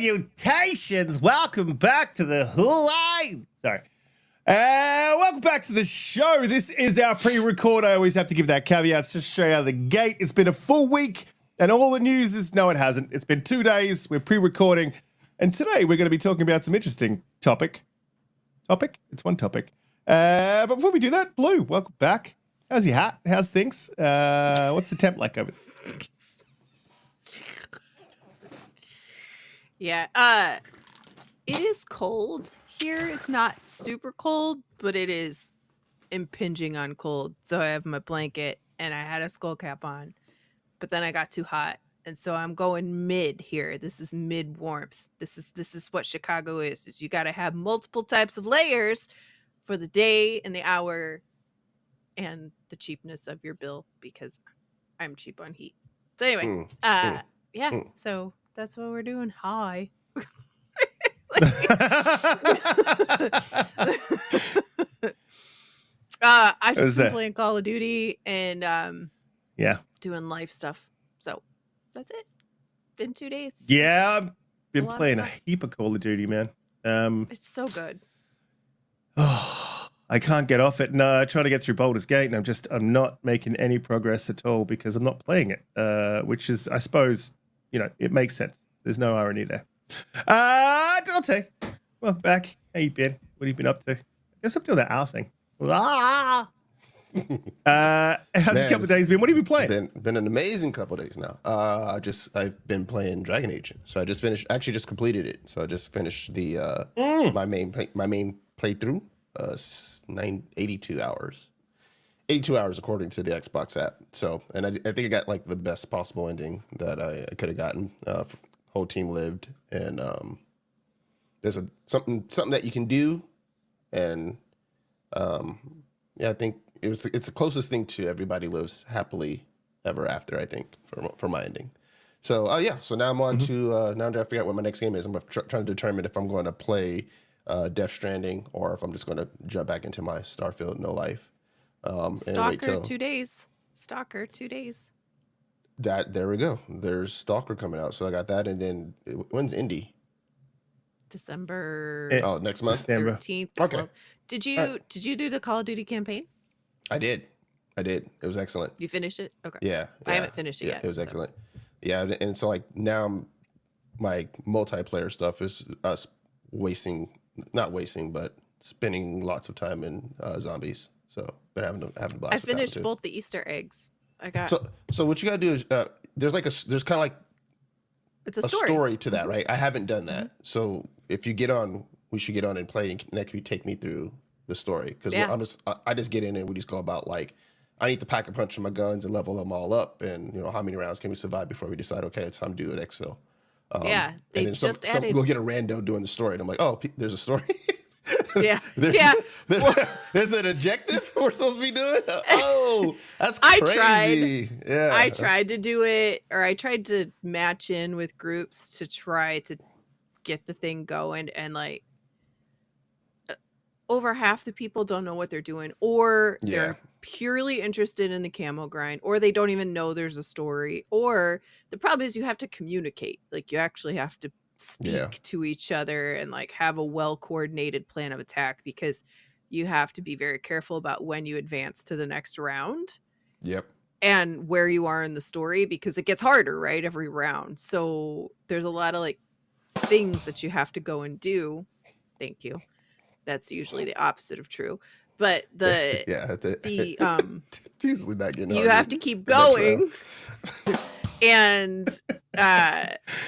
Salutations! Welcome back to the Line. Sorry. Welcome back to the show. This is our pre-record. I always have to give that caveat to straight out of the gate. It's been a full week, and all the news is no, it hasn't. It's been 2 days. We're pre-recording, and today we're going to be talking about some interesting topic. It's one topic. But before we do that, Blue, welcome back. How's your hat? How's things? What's the temp like over there? Yeah, it is cold here. It's not super cold, but it is impinging on cold. So I have my blanket and I had a skull cap on, but then I got too hot. And so I'm going mid here. This is mid warmth. This is what Chicago is you got to have multiple types of layers for the day and the hour and the cheapness of your bill because I'm cheap on heat. So anyway, so that's what we're doing. Hi. I've just been playing Call of Duty and doing life stuff. So that's it. In 2 days. Yeah, I've been playing a heap of Call of Duty, man. It's so good. I can't get off it. No, trying to get through Baldur's Gate, and I'm not making any progress at all because I'm not playing it. Which is, I suppose, it makes sense. There's no irony there. Donte, well, back. How you been? What have you been up to? I guess I'm doing that owl thing. How's a couple of days been? What have you been playing? Been an amazing couple of days now. I've been playing Dragon Age, so I just completed it. So I just finished the my main playthrough. 82 hours. 82 hours according to the Xbox app. So, and I think I got like the best possible ending that I could have gotten. Whole team lived, and there's something that you can do, and I think it's the closest thing to everybody lives happily ever after. I think for my ending. So so now I'm on to now I'm trying to figure out what my next game is. I'm trying to determine if I'm going to play Death Stranding or if I'm just going to jump back into my Starfield No Life. Stalker 2 days. Stalker 2 days. There we go. There's Stalker coming out, so I got that. And then when's Indy? December. Next month. 13th. Okay. 12th. Did you do the Call of Duty campaign? I did. It was excellent. You finished it? Okay. Yeah. I haven't finished it yet. It was excellent. Yeah, and so like now my multiplayer stuff is us but spending lots of time in zombies. So been having a blast. I finished both the Easter eggs. I got. So what you gotta do is there's kind of like it's a story to that, right? I haven't done that. So if you get on, we should get on and play, and next you take me through the story because I just get in and we just go about like I need to pack a punch of my guns and level them all up, and how many rounds can we survive before we decide it's time to do an exfil. They just added. We'll get a rando doing the story, and I'm like, oh, there's a story. Yeah. There's an objective we're supposed to be doing. Oh, that's crazy. I tried to do it, or I tried to match in with groups to try to get the thing going, and like over half the people don't know what they're doing, or they're purely interested in the camo grind, or they don't even know there's a story, or the problem is you have to communicate. Like you actually have to speak to each other and like have a well-coordinated plan of attack because you have to be very careful about when you advance to the next round. Yep. And where you are in the story because it gets harder, right? Every round. So there's a lot of like things that you have to go and do. Thank you. That's usually the opposite of true. But the usually not getting you have to keep going. And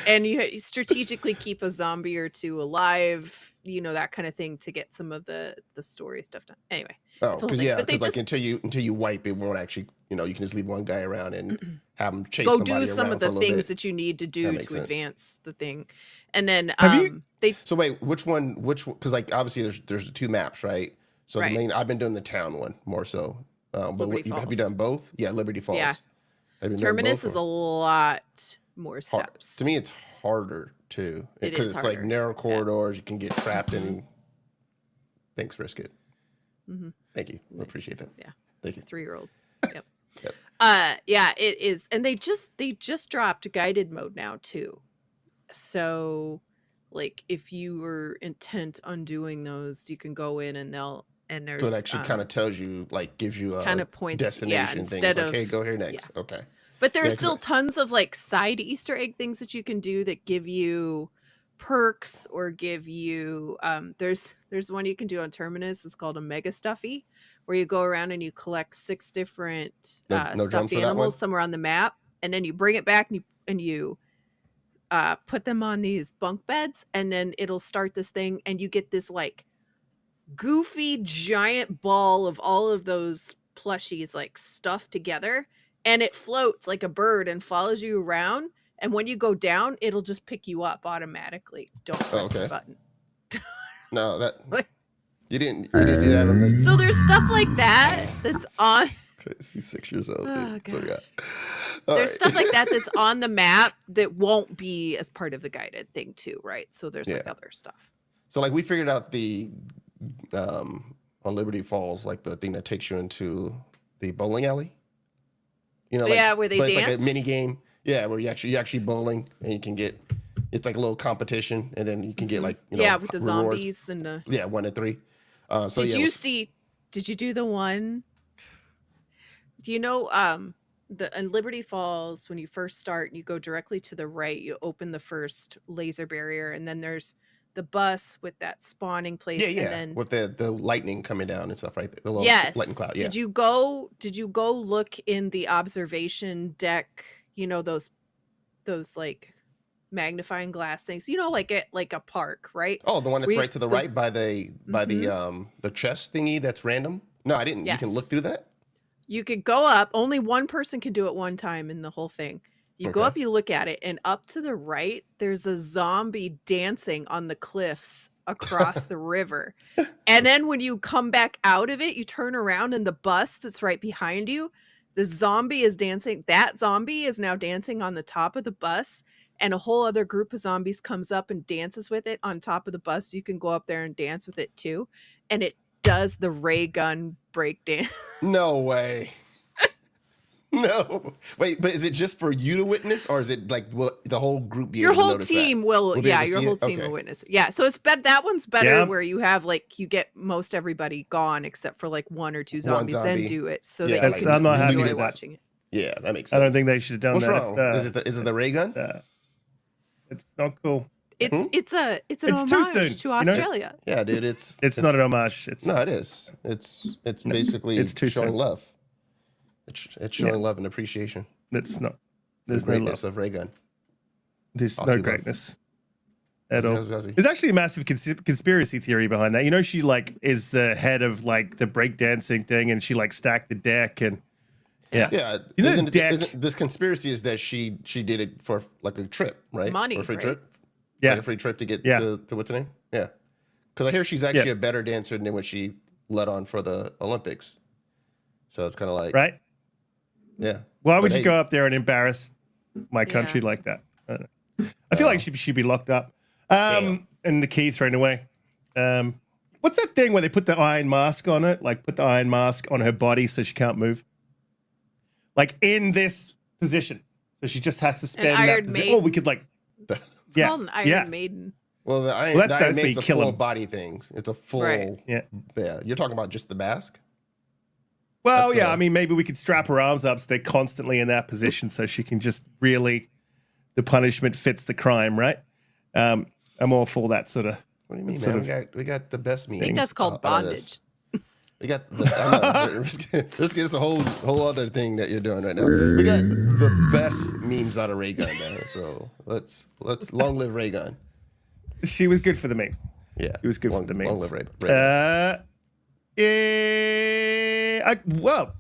you strategically keep a zombie or two alive, that kind of thing to get some of the story stuff done. Anyway. Oh, because like until you wipe, it won't actually, you can just leave one guy around and have him chase somebody around. Go do some of the things that you need to do to advance the thing. And then So wait, which one, because like obviously there's 2 maps, right? So the main, I've been doing the town one more so. But have you done both? Yeah, Liberty Falls. Yeah. Terminus is a lot more steps. To me, it's harder too because it's like narrow corridors. You can get trapped in. Thanks, Riskit. Thank you. I appreciate that. Yeah. Thank you. 3-year-old. Yep. It is, and they just dropped guided mode now too. So like if you were intent on doing those, you can go in and there's So it actually kind of tells you, like, gives you a kind of points, destination thing. It's instead like, of hey, go here next. Okay. But there's Yeah, 'cause still tons of like side Easter egg things that you can do that give you perks or give you there's one you can do on Terminus. It's called a mega stuffy, where you go around and you collect 6 different no drums stuffed for that one? animals somewhere on the map, and then you bring it back and you put them on these bunk beds, and then it'll start this thing, and you get this like goofy giant ball of all of those plushies like stuffed together, and it floats like a bird and follows you around, and when you go down it'll just pick you up automatically. Don't press the okay. button. No, that Like- you didn't do that on the So there's stuff like that that's on crazy 6 years old. Oh, Dude. So, yeah. gosh. All there's right. stuff like that that's on the map that won't be as part of the guided thing too, right? So there's like Yeah. other stuff. So like we figured out the on Liberty Falls, like the thing that takes you into the bowling alley. You know, like, Yeah, where they but it's like dance? a mini game. Yeah, where you're actually bowling, and you can get, it's like a little competition, and then you can get like, you know, Yeah, with the rewards. zombies and the 1 and 3. So did yeah, you see? Did you do the one? Do you know the in Liberty Falls, when you first start, you go directly to the right. You open the first laser barrier, and then there's the bus with that spawning place. yeah, And then with the lightning coming down and stuff right there. The little yes, lightning cloud. Yeah. Did you go look in the observation deck? You know those like magnifying glass things. You know, like at like a park, right? Oh, the one that's Where you- right to the right by the chest thingy that's random. No, I didn't. You can look Yes. through that. You could go up. Only one person can do it one time in the whole thing. You go Okay. up, you look at it, and up to the right, there's a zombie dancing on the cliffs across the river. And then when you come back out of it, you turn around, and the bus that's right behind you, the zombie is dancing. That zombie is now dancing on the top of the bus, and a whole other group of zombies comes up and dances with it on top of the bus. You can go up there and dance with it too. And it does the ray gun breakdance. No way. No. Wait, but is it just for you to witness, or is it like will the whole group be Your able to whole notice team that? will, be able yeah, to your see whole it? team Okay. will witness it. Yeah, so it's that one's better Yeah. where you have like you get most everybody gone except for like 1 or 2 zombies, then zombie. do it so Yeah, that like, you can I'm just not happy enjoy with that. watching it. Yeah, that makes sense. I don't think they should have done What's that. wrong? Is it the ray gun? It's not cool. It's an It's too homage soon, to you know? Australia. Yeah, dude, it's It's not an homage. It's No, it is. It's basically it's too showing soon. love. It's showing love and appreciation. it's not. The There's no love. greatness of ray gun. There's Aussie no love. greatness at all. Aussie. There's actually a massive conspiracy theory behind that. You know, she like is the head of like the breakdancing thing, and she like stacked the deck and yeah. Yeah, You know, isn't deck- this conspiracy is that she did it for like a trip, right? Money, for a free right? trip. Yeah. Like a free trip to get Yeah. to what's her name? Yeah, because I hear she's actually Yeah. a better dancer than what she led on for the Olympics. So it's kind of like, Right? yeah. Why would But you hey, go up there and embarrass my country like that? I don't know. I feel like she'd be locked up. Damn. And the key thrown away. What's that thing where they put the iron mask on it? Like put the iron mask on her body so she can't move? Like in this position. So she just has to spend that Iron position. Maiden. Oh, we could like It's called an Iron Maiden. Well, the Iron, Well, that's- the Iron that's me, Maiden's a kill full him. body thing. It's a full. Right. yeah. Yeah, you're talking about just the mask. Well, That's, yeah, I mean, maybe we could strap her arms up so they're constantly in that position so she can just really, the punishment fits the crime, right? I'm all for that sort of. What do you mean, Sort man? We got the best memes. I think that's called out of this. bondage. We got the I know, this is a whole other thing that you're doing right now. We got the best memes out of Ray Gun, man. So let's long live Ray Gun. She was good for the memes. Yeah, She was good long, for the memes. Long live Ray Gun. Well,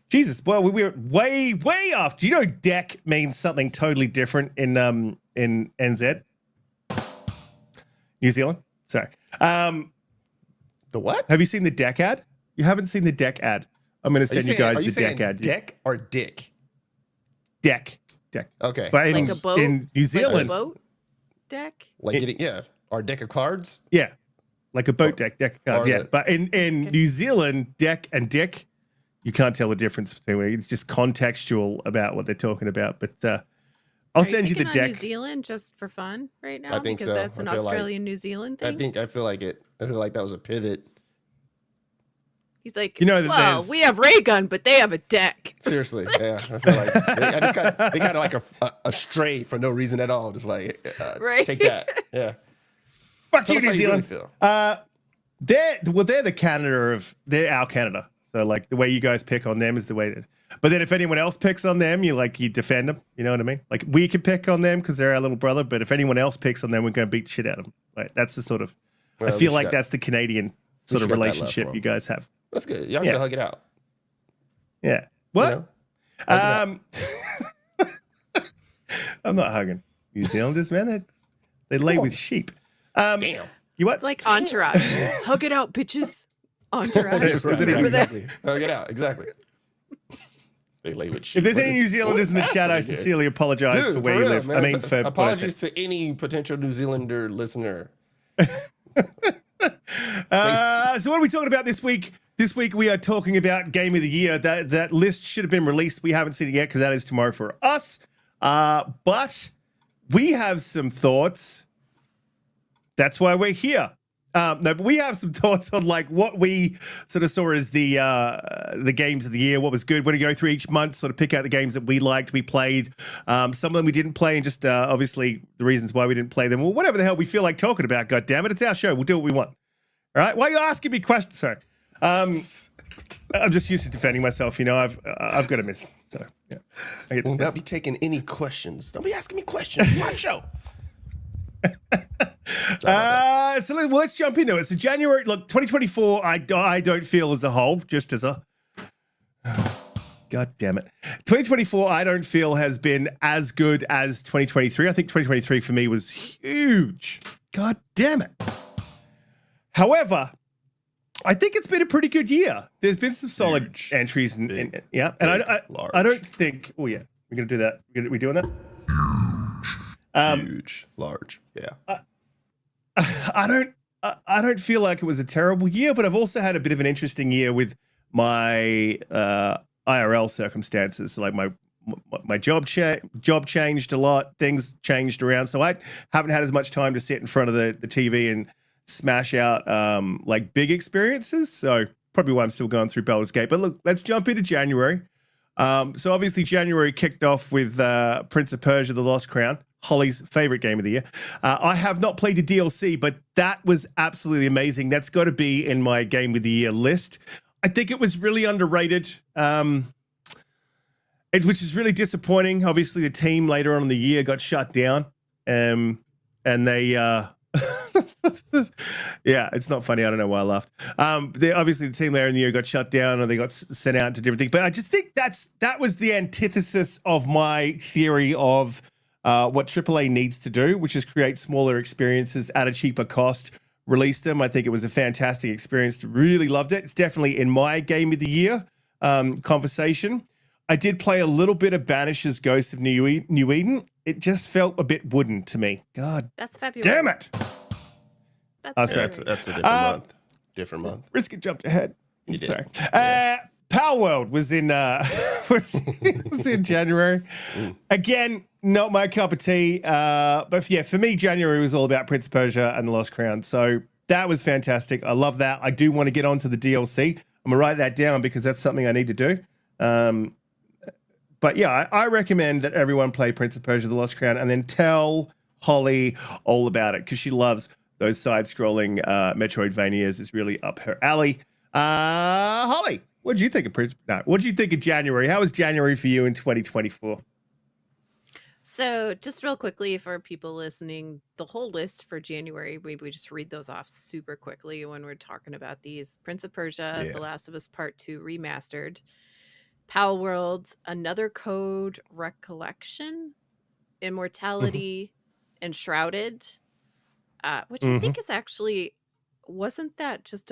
Jesus, well, we were way off. Do you know deck means something totally different in NZ? New Zealand? Sorry. The what? Have you seen the deck ad? You haven't seen the deck ad. I'm going to send you guys are you the deck saying ad. Deck or dick? Deck. Okay. But in, Like a boat? in New Like a Zealand, boat deck? Like getting our deck of cards. yeah, like a boat deck of cards, or yeah. the- But in New Zealand, deck and dick, you can't tell the difference between it. It's just contextual about what they're talking about. But I'll Are you send you the picking on New deck. Zealand just for fun right now? I think because so. that's an I feel like- Australian-New Zealand thing. I feel like that was a pivot. He's like, You know that well, there's- we have ray gun, but they have a deck. Seriously, yeah. I feel like they kind of like a stray for no reason at all. Just like, Right. take that. Yeah. Fuck Tell you, us how New you really Zealand. feel. They're the Canada they're our Canada. So like the way you guys pick on them is the way that. But then if anyone else picks on them, you defend them. You know what I mean? Like we could pick on them because they're our little brother. But if anyone else picks on them, we're going to beat the shit out of them. Right? That's the sort of. Well, I feel like that's the Canadian sort of got that love relationship for 'em. you guys have. That's good. Y'all Yeah. should hug it out. Yeah. You What? know? Hug it out. I'm not hugging New Zealanders, man. They lay with sheep. Damn. You what? Like Entourage. Hug it out, bitches. Entourage. Is it Remember that? Exactly. Hug it out. Exactly. They lay with sheep. If there's What any is- New Zealanders in the what is chat, I happening here? sincerely apologize Dude, for where you real, live. man. I mean, for apologies to any potential New Zealander listener. So what are we talking about this week? This week we are talking about Game of the Year. That list should have been released. We haven't seen it yet because that is tomorrow for us. But we have some thoughts. That's why we're here. No, but we have some thoughts on like what we sort of saw as the games of the year, what was good. We're going to go through each month, sort of pick out the games that we liked, we played. Some of them we didn't play, and just obviously the reasons why we didn't play them. Well, whatever the hell we feel like talking about, God damn it, it's our show. We'll do what we want. All right? Why are you asking me questions? Sorry. I'm just used to defending myself. You know, I've got to miss. So yeah, I get to Will miss. not be taking any questions. Don't be asking me questions. It's my show. Let's jump into it. So January, look, 2024, I don't feel as a whole, just as a God damn it. 2024, I don't feel has been as good as 2023. I think 2023 for me was huge. God damn it. However, I think it's been a pretty good year. There's been some solid Huge. entries, and Big. yeah. And Big. I don't think. Oh yeah, we're gonna do that. We doing that? Huge. Large. Yeah. I don't feel like it was a terrible year, but I've also had a bit of an interesting year with my IRL circumstances. Like my job changed a lot. Things changed around, so I haven't had as much time to sit in front of the TV and smash out like big experiences. So probably why I'm still going through Baldur's Gate. But look, let's jump into January. So obviously January kicked off with Prince of Persia: The Lost Crown, Holly's favorite game of the year. I have not played the DLC, but that was absolutely amazing. That's got to be in my game of the year list. I think it was really underrated, which is really disappointing. Obviously, the team later on in the year got shut down, and they, yeah, it's not funny. I don't know why I laughed. Obviously, the team later in the year got shut down, and they got sent out to different things. But I just think that was the antithesis of my theory of what AAA needs to do, which is create smaller experiences at a cheaper cost, release them. I think it was a fantastic experience. Really loved it. It's definitely in my game of the year conversation. I did play a little bit of Banish's Ghost of New Eden. It just felt a bit wooden to me. God That's February. damn it. That's sorry. February. That's a different month. Different month. Riskit jumped ahead. You did. Sorry. Yeah. Power World was in was in January. Again, not my cup of tea. But yeah, for me, January was all about Prince of Persia and the Lost Crown. So that was fantastic. I love that. I do want to get onto the DLC. I'm gonna write that down because that's something I need to do. But yeah, I recommend that everyone play Prince of Persia: The Lost Crown and then tell Holly all about it because she loves those side-scrolling Metroidvanias. It's really up her alley. Holly, what did you think of what did you think of January? How was January for you in 2024? So, just real quickly for people listening, the whole list for January, maybe we just read those off super quickly when we're talking about these. Prince of Persia, Yeah. The Last of Us Part 2 Remastered, Pal World, Another Code Recollection, Immortality, Enshrouded, which I think is actually, wasn't that just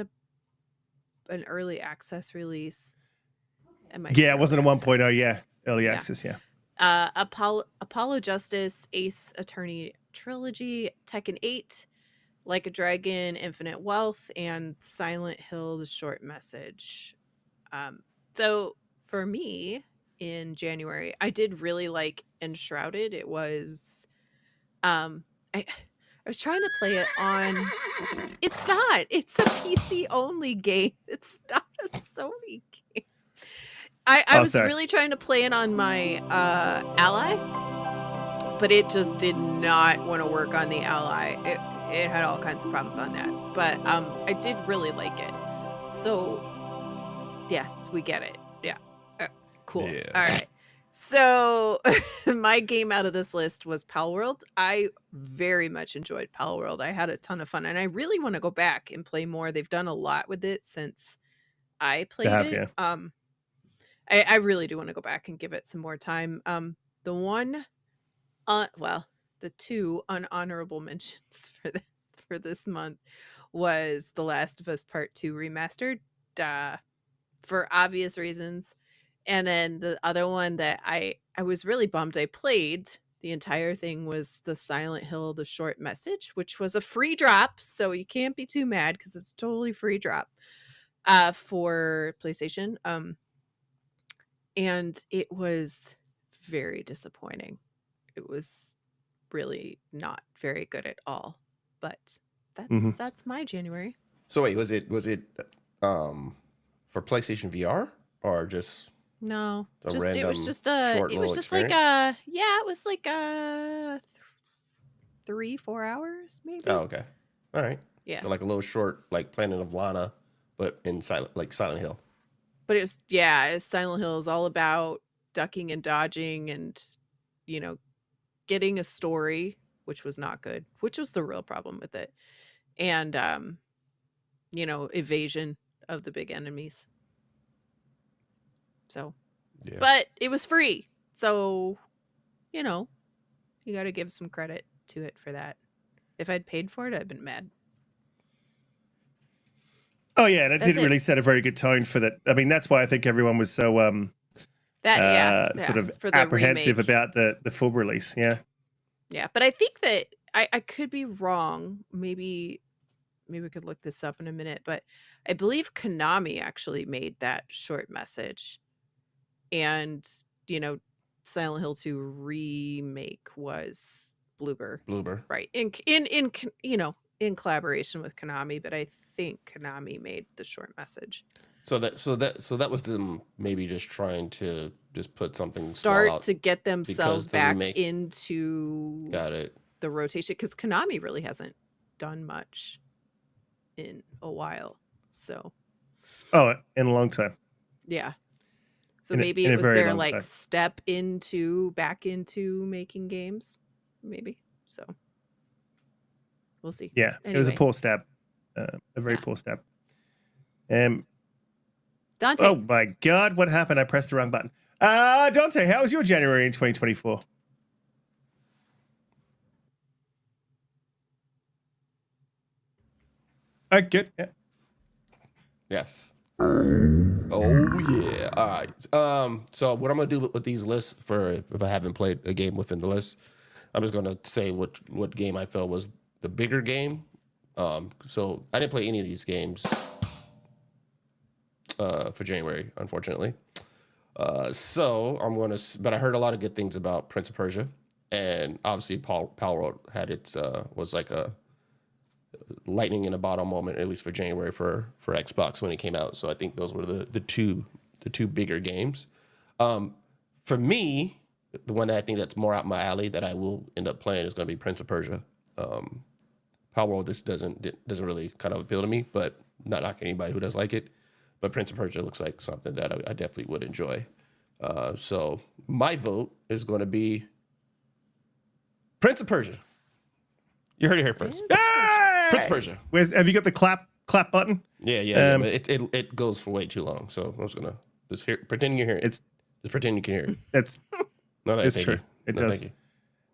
an early access release? Yeah, it wasn't a early 1.0, access. yeah. Early Yeah. access, yeah. Apollo Justice, Ace Attorney Trilogy, Tekken 8, Like a Dragon, Infinite Wealth, and Silent Hill: The Short Message. So for me, in January. I did really like Enshrouded. It was I was trying to play it on it's not. It's a PC only game. It's not a Sony game. I Oh, was sorry. really trying to play it on my Ally, but it just did not want to work on the Ally. It had all kinds of problems on that. But I did really like it. So yes, we get it. Yeah. Cool. Yeah. All right. So my game out of this list was Pal World. I very much enjoyed Pal World. I had a ton of fun, and I really want to go back and play more. They've done a lot with it since I They played have, it. yeah. I really do want to go back and give it some more time. The one, well, the two unhonorable mentions for this month was The Last of Us Part 2 Remastered, for obvious reasons. And then the other one that I was really bummed I played the entire thing was the Silent Hill The Short Message, which was a free drop, so you can't be too mad because it's totally free drop for PlayStation. And it was very disappointing. It was really not very good at all. But that's my January. So wait, was it for PlayStation VR or just No, a it random was just short it little was just experience? it was like 3-4 hours maybe. Oh, okay. All right. Yeah. So like a little short, like Planet of Lana, but in Silent Hill. But it's Silent Hill is all about ducking and dodging and getting a story, which was not good, which was the real problem with it. And evasion of the big enemies. So, Yeah. but it was free. So, you got to give some credit to it for that. If I'd paid for it, I'd been mad. Oh yeah, and it That's didn't it. really set a very good tone for that. I mean, that's why I think everyone was so sort of for the apprehensive remake. about the full release. Yeah. Yeah, but I think that I could be wrong. Maybe we could look this up in a minute, but I believe Konami actually made that short message. And, Silent Hill 2 remake was Bloober. Right. In collaboration with Konami, but I think Konami made the short message. So that was them maybe just trying to just put something small Start out to get themselves the back remake- into Got it. the rotation, because Konami really hasn't done much in a while. So Oh, in a long time. yeah. So In a- maybe in it a was very their long like time. step back into making games. Maybe. So we'll see. Yeah, it was a Anyway. poor stab, a very poor stab. Donte. Oh my God, what happened? I pressed the wrong button. Donte, how was your January in 2024? Good. Yeah. Yes. Oh yeah. All right. So what I'm gonna do with these lists, for if I haven't played a game within the list, I'm just gonna say what game I felt was the bigger game. So I didn't play any of these games for January, unfortunately. So I'm gonna, but I heard a lot of good things about Prince of Persia, and obviously Pal World had its was like a lightning in a bottle moment, at least for January for Xbox when it came out. So I think those were the two bigger games. For me, the one that I think that's more out my alley that I will end up playing is going to be Prince of Persia. Pal World just doesn't really kind of appeal to me, but not knocking anybody who does like it. But Prince of Persia looks like something that I definitely would enjoy. So my vote is going to be Prince of Persia. You heard it here first. Prince of Persia. Have you got the clap button? Yeah. But it goes for way too long, so I'm just gonna pretend you're hearing it. Just pretend you can hear it. It's true. It does. Thank you.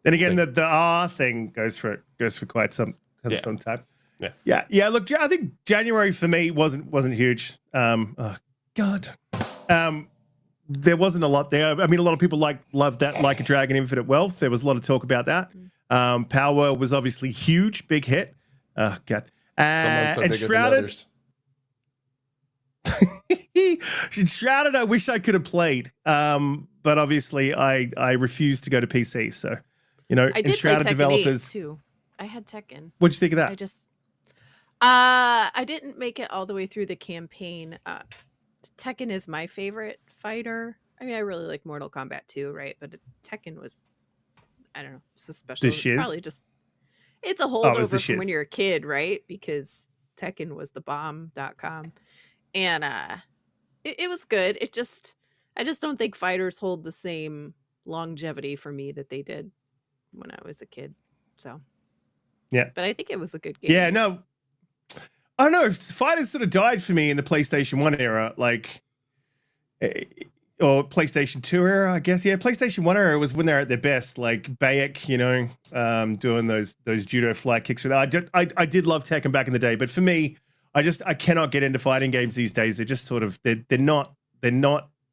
Then again, the thing goes for quite some time. Yeah. Look, I think January for me wasn't huge. Oh God. There wasn't a lot there. I mean, a lot of people loved that Like a Dragon Infinite Wealth. There was a lot of talk about that. Power was obviously huge, big hit. Oh God. Some months are and bigger Shrouded. than others. Shrouded, I wish I could have played, but obviously I refused to go to PC. So, you know, I did play Shrouded Tekken 8 developers. too. I had Tekken. What'd you think of that? I didn't make it all the way through the campaign. Tekken is my favorite fighter. I mean, I really like Mortal Kombat too, right? But Tekken was, I don't know, it's a special. It's probably just, it's a holdover from when you're a kid, right? Because Tekken was the bomb.com. And it was good. I just don't think fighters hold the same longevity for me that they did when I was a kid. So, yeah. But I think it was a good game. Yeah, no. I don't know. Fighters sort of died for me in the PlayStation 1 era, like, or PlayStation 2 era, I guess. Yeah, PlayStation 1 era was when they're at their best, like Bayek, you know, doing those judo fly kicks. I did love Tekken back in the day, but for me, I cannot get into fighting games these days. They're just sort of they're not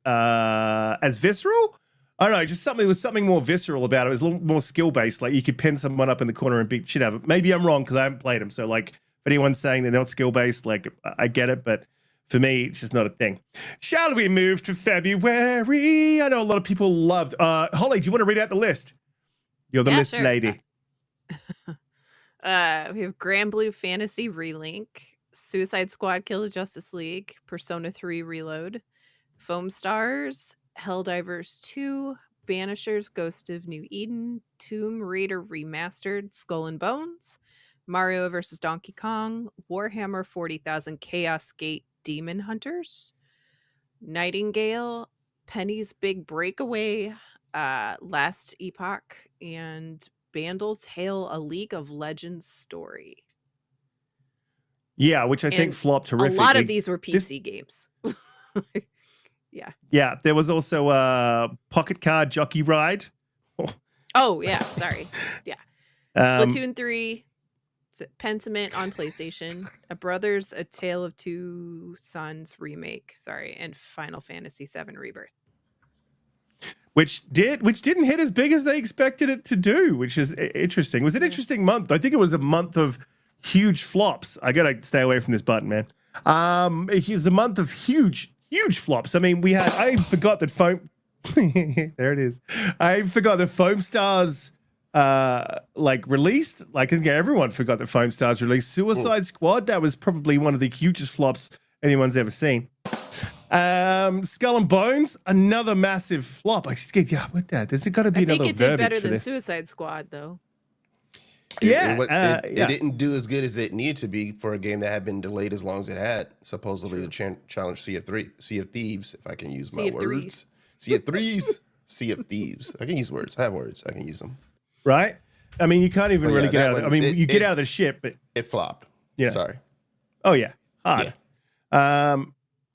as visceral. I don't know, just something more visceral about it. It was a little more skill based. Like you could pin someone up in the corner and beat the shit out of it. Maybe I'm wrong because I haven't played them. So like, if anyone's saying they're not skill based, like I get it, but for me, it's just not a thing. Shall we move to February? I know a lot of people loved. Holly, do you want to read out the list? You're the list lady. We have Grand Blue Fantasy Relink, Suicide Squad Kill the Justice League, Persona 3 Reload, Foam Stars, Helldivers 2, Banishers Ghost of New Eden, Tomb Raider Remastered, Skull and Bones, Mario vs. Donkey Kong, Warhammer 40,000 Chaos Gate Demon Hunters, Nightingale, Penny's Big Breakaway, Last Epoch, and Bandle Tale, A League of Legends story. Yeah, which I think flopped horrifically. A lot of these were PC games. Yeah. Yeah, there was also Pocket Car Jockey Ride. Oh, yeah, sorry. Yeah. Splatoon 3, Pentiment on PlayStation, A Brothers, A Tale of Two Sons remake, and Final Fantasy VII Rebirth. Which didn't hit as big as they expected it to do, which is interesting. It was an interesting month. I think it was a month of huge flops. I gotta stay away from this button, man. It was a month of huge flops. I mean, I forgot that Foam there it is. I forgot that Foam Stars released. Like, I think everyone forgot that Foam Stars released. Suicide Squad, that was probably one of the hugest flops anyone's ever seen. Skull and Bones, another massive flop. What that? There's got to be another verbiage for this. I think it did better than Suicide Squad, though. It didn't do as good as it needed to be for a game that had been delayed as long as it had. Supposedly, the challenge Sea of Thieves, if I can use my words. Sea of Threes, Sea of Thieves. I can use words. I have words. I can use them. Right? I mean, you can't even really get out of it. I mean, you get out of the ship, but it flopped. Yeah. Sorry. Oh yeah, hard. Yeah.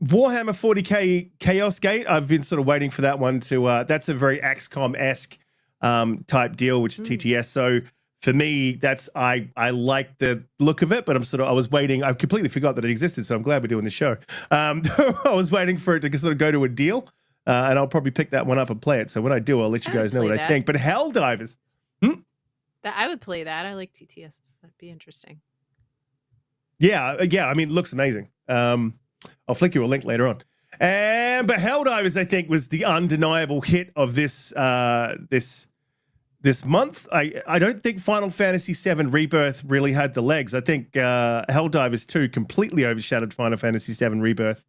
Warhammer 40K Chaos Gate. I've been sort of waiting for that one to. That's a very XCOM-esque type deal, which is TTS. So for me, I like the look of it, but I was waiting. I completely forgot that it existed, so I'm glad we're doing the show. I was waiting for it to sort of go to a deal, and I'll probably pick that one up and play it. So when I do, I'll let you guys know what I think. But Helldivers. I would play that. I like TTS. That'd be interesting. Yeah. I mean, it looks amazing. I'll flick you a link later on. But Helldivers, I think, was the undeniable hit of this month. I don't think Final Fantasy VII Rebirth really had the legs. I think Helldivers 2 completely overshadowed Final Fantasy VII Rebirth.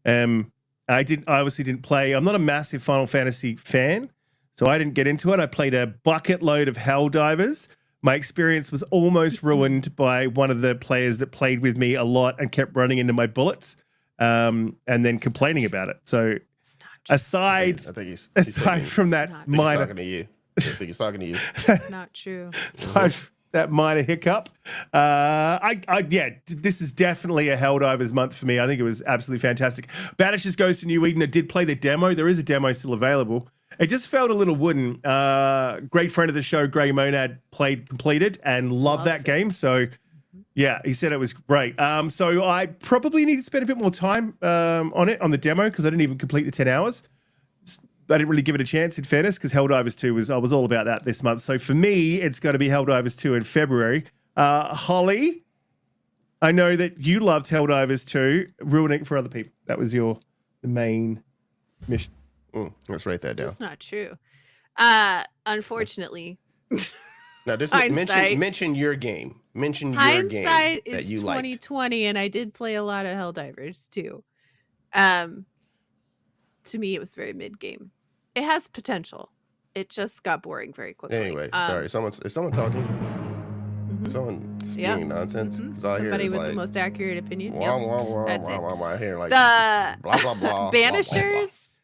I obviously didn't play. I'm not a massive Final Fantasy fan, so I didn't get into it. I played a bucket load of Helldivers. My experience was almost ruined by one of the players that played with me a lot and kept running into my bullets, and then complaining about it. So aside from that minor... talking to you. I think he's talking to you. It's not true. Aside from that minor hiccup, this is definitely a Helldivers month for me. I think it was absolutely fantastic. Banishers Ghost of New Eden, I did play the demo. There is a demo still available. It just felt a little wooden. Great friend of the show, Grey Monad, completed and loved that game. So, yeah, he said it was great. So I probably need to spend a bit more time on the demo because I didn't even complete the 10 hours. I didn't really give it a chance, in fairness, because Helldivers 2 I was all about that this month. So for me, it's going to be Helldivers 2 in February. Holly, I know that you loved Helldivers 2, ruining it for other people. That was the main mission. Let's write that It's down. just not true. Unfortunately. Now, just Hindsight. mention your game. Mention your game Hindsight that is you liked. 2020, and I did play a lot of Helldivers too. To me, it was very mid game. It has potential. It just got boring very quickly. Anyway, sorry. Is someone talking? Mhm. Someone Yep. spewing nonsense? Mhm. 'Cause all I hear Somebody is with like, the most accurate opinion. wah, Yep. wah, wah, That's wah, it. wah, wah. I hear like The blah blah blah. Banishers.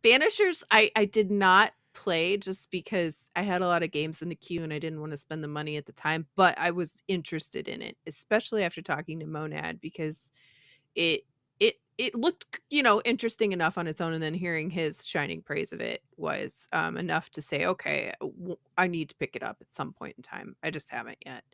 Banishers, I did not play just because I had a lot of games in the queue and I didn't want to spend the money at the time, but I was interested in it, especially after talking to Monad, because it looked, interesting enough on its own, and then hearing his shining praise of it was enough to say, okay, I need to pick it up at some point in time. I just haven't yet.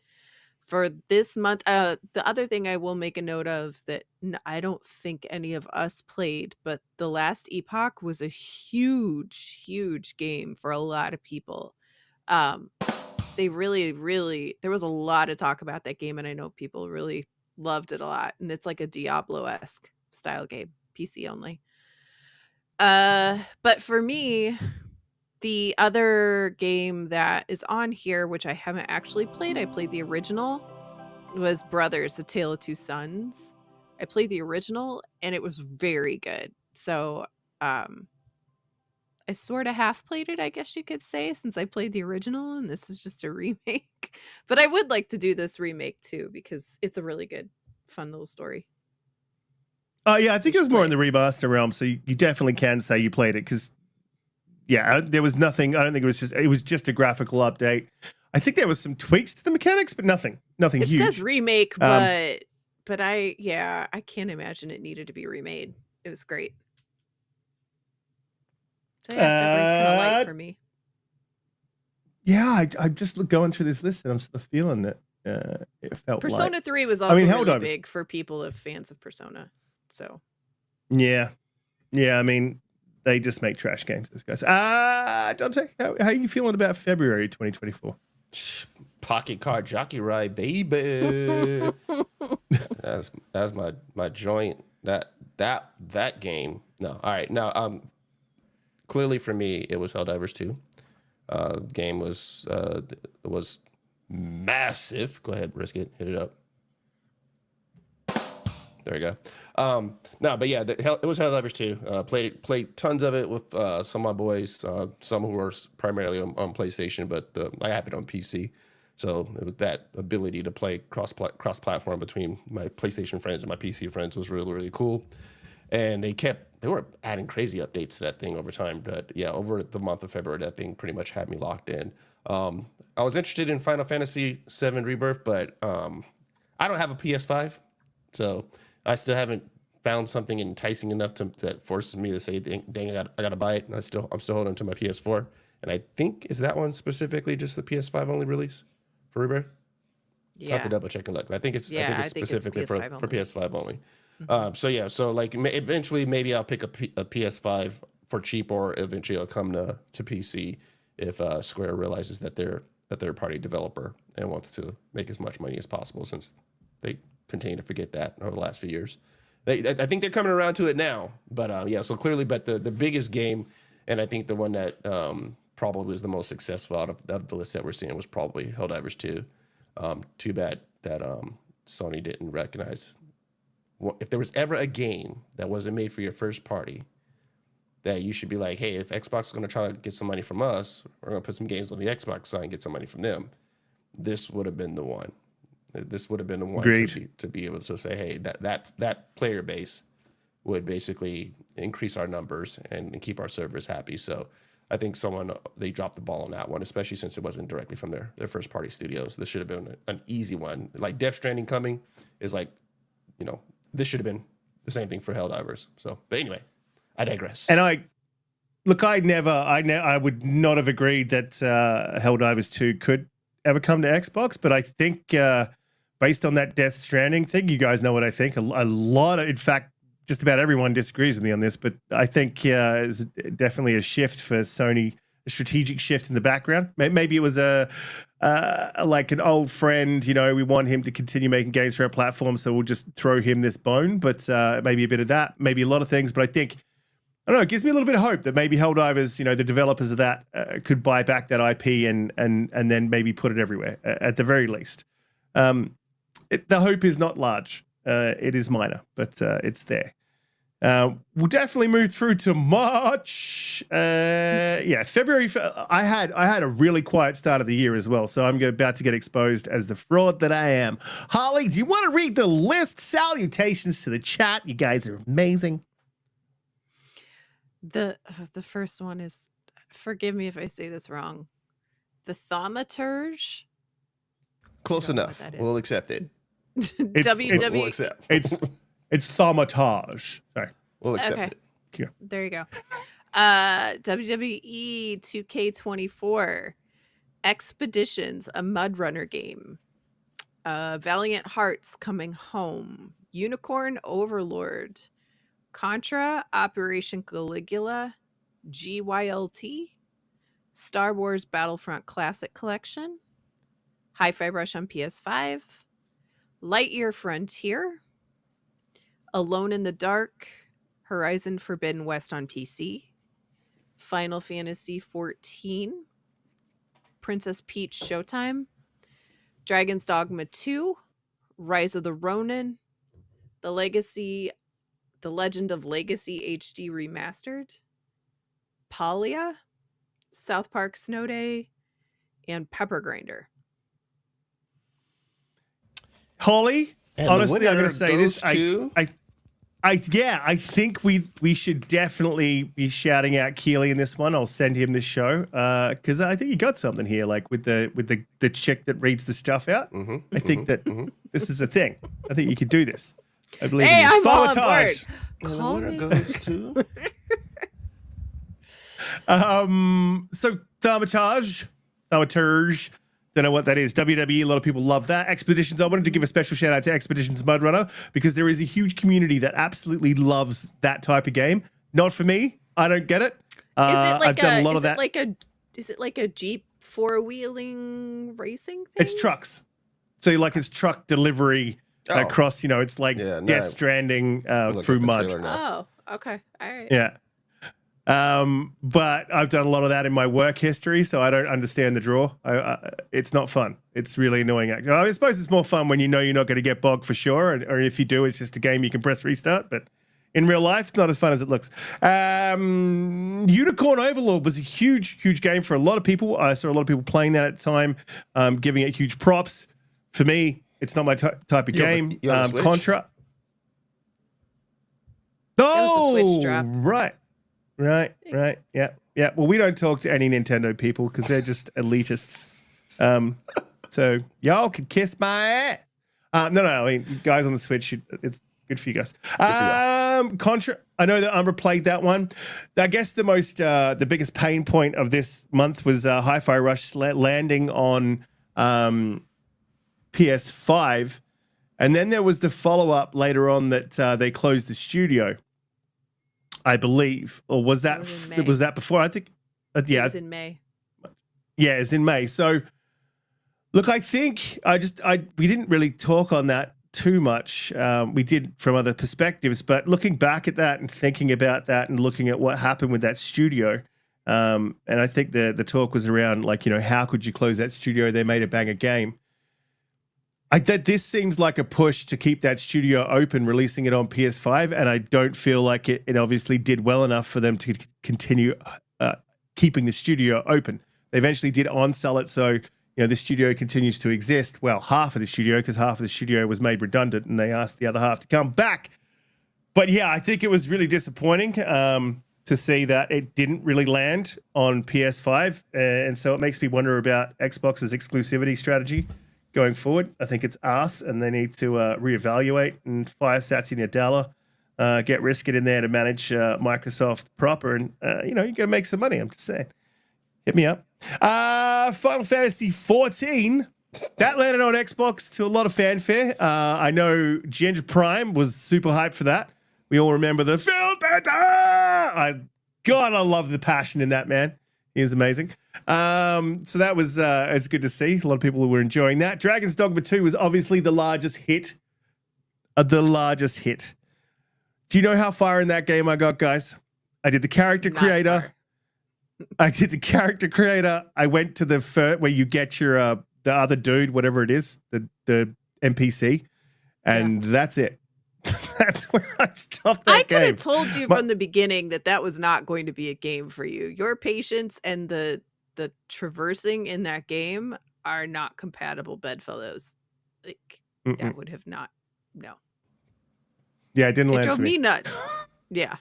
For this month, the other thing I will make a note of that I don't think any of us played, but the last Epoch was a huge, huge game for a lot of people. They really, really, there was a lot of talk about that game, and I know people really loved it a lot. And it's like a Diablo-esque style game, PC only. But for me, the other game that is on here, which I haven't actually played, I played the original, was Brothers: A Tale of Two Sons. I played the original and it was very good. So, I sort of half played it, I guess you could say, since I played the original and this is just a remake. But I would like to do this remake too because it's a really good, fun little story. Yeah, I think it was more in the remaster realm, so you definitely can say you played it because, yeah, there was nothing. I don't think it was just a graphical update. I think there was some tweaks to the mechanics, but nothing It huge. says remake, but I can't imagine it needed to be remade. It was great. So yeah, February's kind of light for me. Yeah, I'm just going through this list and I'm sort of feeling that it felt Persona light. 3 was also really big for people of fans of Persona. So yeah, I mean, they just make trash games, those guys. Donte, how are you feeling about February 2024? Pocket card jockey ride, baby. that's my joint. That game. No, all right. Now, clearly for me, it was Helldivers 2. Game was massive. Go ahead, Riskit, hit it up. There we go. No, but yeah, it was Helldivers 2. Played tons of it with some of my boys, some who were primarily on PlayStation, but I have it on PC. So it was that ability to play cross-platform between my PlayStation friends and my PC friends was really, really cool. And they were adding crazy updates to that thing over time. But yeah, over the month of February, that thing pretty much had me locked in. I was interested in Final Fantasy VII Rebirth, but I don't have a PS5, so I still haven't found something enticing enough that forces me to say, dang, I gotta buy it. And I'm still holding to my PS4. And I think, is that one specifically just the PS5 only release for Rebirth? yeah, I have to double check and look. I think it's specifically for PS5 only. Mm-hmm. So like eventually maybe I'll pick a PS5 for cheap, or eventually I'll come to PC if Square realizes that they're a third-party developer and wants to make as much money as possible, since they continue to forget that over the last few years. I think they're coming around to it now, but yeah. So clearly, but the biggest game, and I think the one that probably was the most successful out of the list that we're seeing, was probably Helldivers 2. Too bad that Sony didn't recognize. If there was ever a game that wasn't made for your first party, that you should be like, hey, if Xbox is going to try to get some money from us, we're going to put some games on the Xbox side and get some money from them. This would have been the one. This would have been the one to be able to say, hey, that player base would basically increase our numbers and keep our servers happy. So I think they dropped the ball on that one, especially since it wasn't directly from their first party studios. This should have been an easy one. Like Death Stranding coming is like, this should have been the same thing for Helldivers. So, but anyway, I digress. And I would not have agreed that Helldivers 2 could ever come to Xbox, but I think based on that Death Stranding thing, you guys know what I think. A lot of, in fact, just about everyone disagrees with me on this, but I think it's definitely a shift for Sony strategic shift in the background. Maybe it was like an old friend, we want him to continue making games for our platform, so we'll just throw him this bone. But maybe a bit of that, maybe a lot of things. But I think, I don't know, it gives me a little bit of hope that maybe Helldivers, the developers of that could buy back that IP and then maybe put it everywhere at the very least. The hope is not large. It is minor, but it's there. We'll definitely move through to March. February. I had a really quiet start of the year as well, so I'm about to get exposed as the fraud that I am. Holly, do you want to read the list? Salutations to the chat. You guys are amazing. The first one is, forgive me if I say this wrong, the thaumaturge. Close enough. We'll accept it. WWE. We'll accept. It's thaumatage. Sorry. We'll accept it. Yeah. There you go. WWE 2K24. Expeditions, a Mud Runner game. Valiant Hearts Coming Home. Unicorn Overlord. Contra, Operation Caligula. GYLT. Star Wars Battlefront Classic Collection. Hi-Fi Rush on PS5. Lightyear Frontier. Alone in the Dark, Horizon Forbidden West on PC, Final Fantasy XIV, Princess Peach Showtime, Dragon's Dogma 2, Rise of the Ronin, The Legend of Legacy HD Remastered, Palia, South Park Snow Day, and Pepper Grinder. Holly, And honestly, I'm going to the say winner this. goes to- I think we should definitely be shouting out Keely in this one. I'll send him this show because I think you got something here, like with the chick that reads the stuff out. I think that this is a thing. I think you could do this. I believe in you. I'm all on board. Thaumatage. And the winner goes to So Thaumatage. Don't know what that is. WWE, a lot of people love that. Expeditions, I wanted to give a special shout out to Expeditions Mud Runner because there is a huge community that absolutely loves that type of game. Not for me. I don't get it. I've done a lot of that. Is it like a Jeep four-wheeling racing thing? It's trucks. So it's truck delivery across, it's like Death Stranding through mud. Oh, okay. All right. Yeah. But I've done a lot of that in my work history, so I don't understand the draw. It's not fun. It's really annoying. I suppose it's more fun when you're not going to get bogged for sure, or if you do, it's just a game you can press restart. But in real life, it's not as fun as it looks. Unicorn Overlord was a huge game for a lot of people. I saw a lot of people playing that at the time, giving it huge props. For me, it's not my type of game. You have a Switch? Contra. was a Switch drop. Right. Yeah. Well, we don't talk to any Nintendo people because they're just elitists. So y'all can kiss my ass. No. I mean, guys on the Switch, it's good for you guys. Contra. I know that Umbra played that one. I guess the biggest pain point of this month was Hi-Fi Rush landing on PS5, and then there was the follow-up later on that they closed the studio. I believe, or was that before? I think, It was in May. Yeah, it's in May. So, look, I think we didn't really talk on that too much. We did from other perspectives, but looking back at that and thinking about that and looking at what happened with that studio, and I think the talk was around how could you close that studio? They made a banger game. This seems like a push to keep that studio open, releasing it on PS5, and I don't feel like it obviously did well enough for them to continue keeping the studio open. They eventually did on-sell it, so the studio continues to exist. Well, half of the studio, because half of the studio was made redundant, and they asked the other half to come back. But yeah, I think it was really disappointing to see that it didn't really land on PS5, and so it makes me wonder about Xbox's exclusivity strategy going forward. I think it's arse, and they need to reevaluate and fire Satya Nadella, get Riskit in there to manage Microsoft proper, and you got to make some money. I'm just saying. Hit me up. Final Fantasy 14. That landed on Xbox to a lot of fanfare. I know Ginger Prime was super hyped for that. We all remember the Phil Better. I love the passion in that man. He is amazing. So that was it's good to see. A lot of people were enjoying that. Dragon's Dogma 2 was obviously the largest hit. The largest hit. Do you know how far in that game I got, guys? I did the character Not creator. far. I did the character creator. I went to the where you get your the other dude, whatever it is, the NPC, and that's it. That's where I stopped that I game. could have told you from the beginning that was not going to be a game for you. Your patience and the traversing in that game are not compatible bedfellows. Like that would have not. No. Yeah, it didn't It land drove for me nuts. Yeah.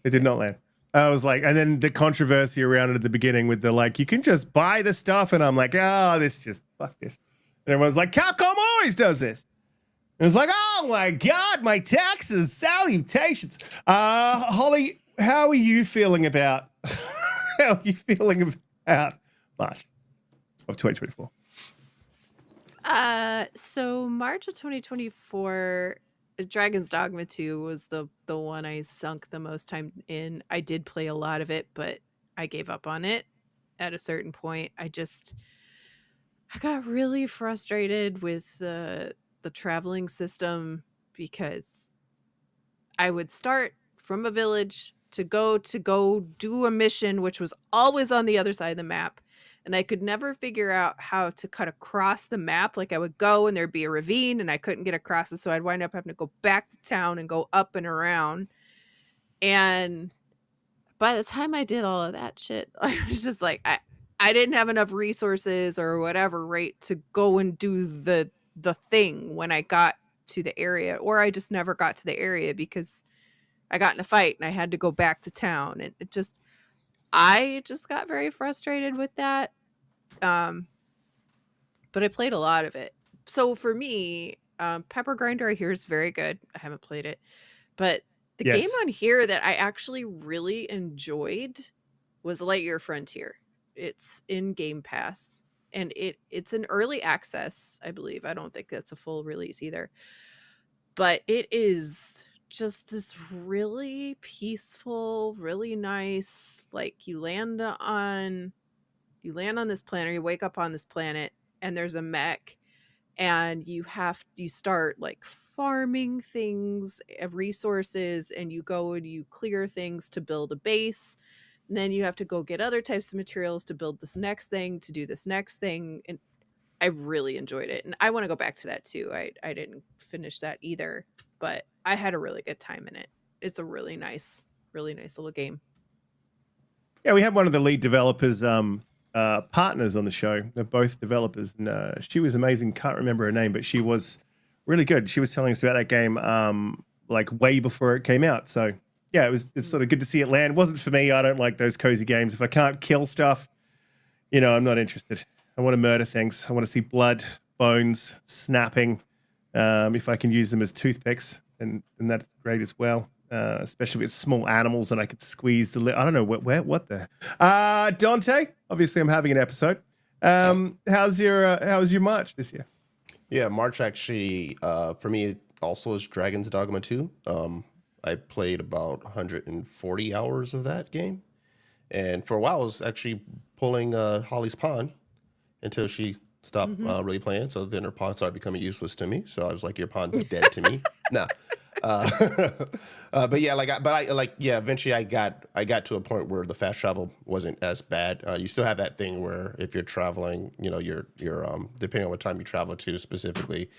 It did not land. I was like, and then the controversy around it at the beginning with the like, you can just buy the stuff, and I'm like, oh, this just fuck this. And everyone's like, Capcom always does this. And it's like, oh my God, my taxes, salutations. Holly, how are you feeling about March of 2024? So March of 2024, Dragon's Dogma 2 was the one I sunk the most time in. I did play a lot of it, but I gave up on it at a certain point. I got really frustrated with the traveling system because I would start from a village to go do a mission, which was always on the other side of the map. And I could never figure out how to cut across the map. Like I would go and there'd be a ravine and I couldn't get across it. So I'd wind up having to go back to town and go up and around. And by the time I did all of that shit, I was just like, I didn't have enough resources or whatever, right, to go and do the thing when I got to the area, or I just never got to the area because I got in a fight and I had to go back to town. And I just got very frustrated with that. But I played a lot of it. So for me, Pepper Grinder I hear is very good. I haven't played it, but the game on here that I actually really enjoyed was Lightyear Frontier. It's in Game Pass, and it's an early access, I believe. I don't think that's a full release either. But it is just this really peaceful, really nice, like you land on this planet, or you wake up on this planet and there's a mech, and you start like farming things, resources, and you go and you clear things to build a base. And then you have to go get other types of materials to build this next thing, to do this next thing. And I really enjoyed it. And I want to go back to that too. I didn't finish that either, but I had a really good time in it. It's a really nice little game. Yeah, we had one of the lead developers partners on the show. They're both developers, and she was amazing. Can't remember her name, but she was really good. She was telling us about that game like way before it came out. So yeah, it's sort of good to see it land. It wasn't for me. I don't like those cozy games. If I can't kill stuff, I'm not interested. I want to murder things. I want to see blood, bones, snapping. If I can use them as toothpicks, then that's great as well. Especially if it's small animals and I could squeeze the I don't know what the Donte. Obviously, I'm having an episode. How's your March this year? Yeah, March actually for me also is Dragon's Dogma 2. I played about 140 hours of that game, and for a while I was actually pulling Holly's pawn until she stopped really playing. So then her pawn started becoming useless to me. So I was like, "Your pawn's dead to me." No. But yeah, eventually I got to a point where the fast travel wasn't as bad. You still have that thing where if you're traveling, you're depending on what time you travel to specifically,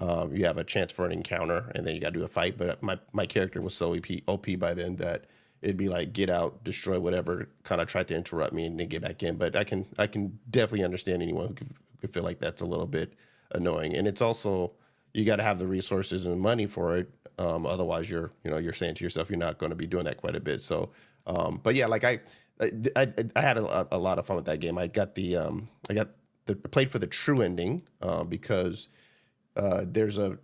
you have a chance for an encounter, and then you got to do a fight. But my character was so OP by then that it'd be like get out, destroy whatever, kind of tried to interrupt me and then get back in. But I can definitely understand anyone who could feel like that's a little bit annoying. And it's also, you got to have the resources and money for it. Otherwise you're saying to yourself, you're not going to be doing that quite a bit. So, but yeah, like I had a lot of fun with that game. I played for the true ending, because there's a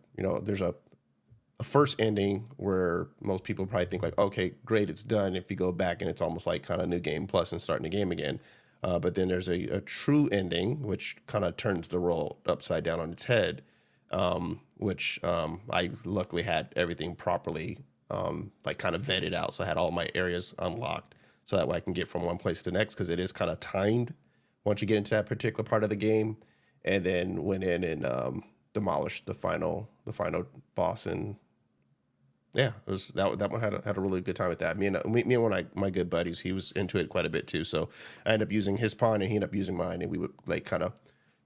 first ending where most people probably think like, okay, great, it's done. If you go back and it's almost like kind of new game plus and starting the game again. But then there's a true ending, which kind of turns the role upside down on its head, which I luckily had everything properly like kind of vetted out. So I had all my areas unlocked. so that way I can get from one place to the next, because it is kind of timed once you get into that particular part of the game. And then went in and demolished the final boss, and yeah, it was that one had a really good time with that. Me and one of my good buddies, he was into it quite a bit too. So I ended up using his pawn, and he ended up using mine, and we would like kind of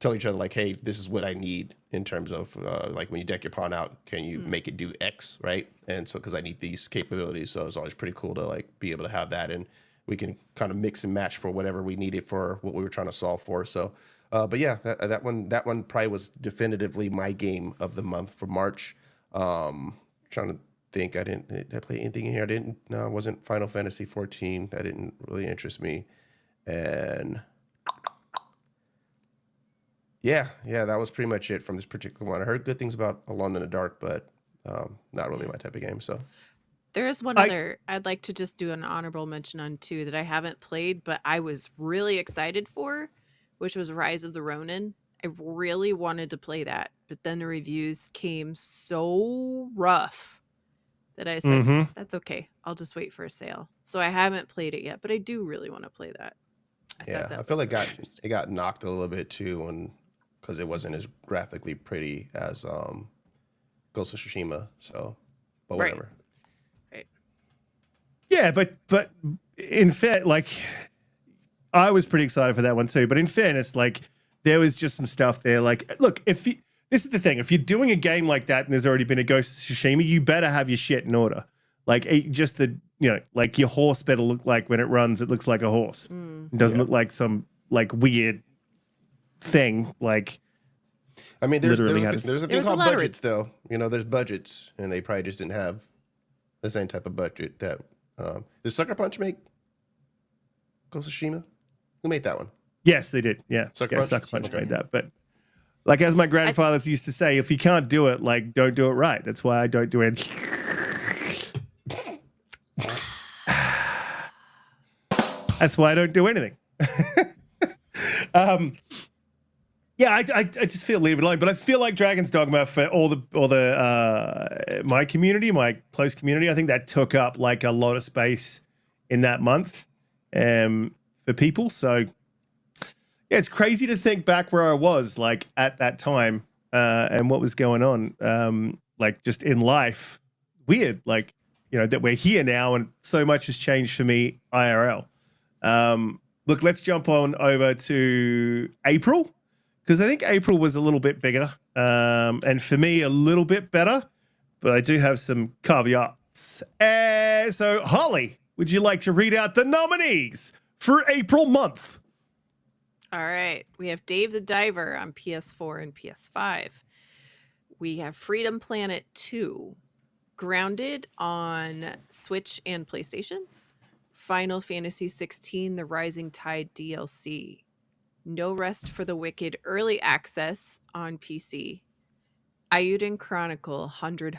tell each other like, hey, this is what I need in terms of like when you deck your pawn out, can you make it do X, right? And so because I need these capabilities, so it was always pretty cool to like be able to have that, and we can kind of mix and match for whatever we needed for what we were trying to solve for. So. But yeah, that one probably was definitively my game of the month for March. Trying to think, did I play anything in here? No, it wasn't Final Fantasy 14. That didn't really interest me. And yeah, that was pretty much it from this particular one. I heard good things about Alone in the Dark, but not really my type of game. So There is one other I'd like to just do an honorable mention on too that I haven't played, but I was really excited for, which was Rise of the Ronin. I really wanted to play that, but then the reviews came so rough that I said, that's okay. I'll just wait for a sale. So I haven't played it yet, but I do really want to play that. I feel like it got knocked a little bit too, because it wasn't as graphically pretty as Ghost of Tsushima. So, but whatever. Right. Yeah, but in fact, like, I was pretty excited for that one too. But in fairness, like, there was just some stuff there. Like, look, this is the thing. If you're doing a game like that and there's already been a Ghost of Tsushima, you better have your shit in order. Like, just like your horse better look like when it runs, it looks like a horse. It doesn't look like some like weird thing. Like, I mean, there's a thing called budgets, though. There's budgets, and they probably just didn't have the same type of budget that. Did Sucker Punch make Ghost of Tsushima? Who made that one? Yes, they did. Yeah, Sucker Punch made that. But like, as my grandfathers used to say, if you can't do it, like, don't do it right. That's why I don't do it. That's why I don't do anything. Yeah, I just feel leave it alone. But I feel like Dragon's Dogma for all the my community, my close community, I think that took up like a lot of space in that month for people. So yeah, it's crazy to think back where I was like at that time and what was going on, like just in life. Weird, like, that we're here now and so much has changed for me IRL. Look, let's jump on over to April, because I think April was a little bit bigger and for me a little bit better, but I do have some caveats. So Holly, would you like to read out the nominees for April month? All right. We have Dave the Diver on PS4 and PS5. We have Freedom Planet 2, Grounded on Switch and PlayStation, Final Fantasy 16, The Rising Tide DLC, No Rest for the Wicked Early Access on PC, Ayuden Chronicle 100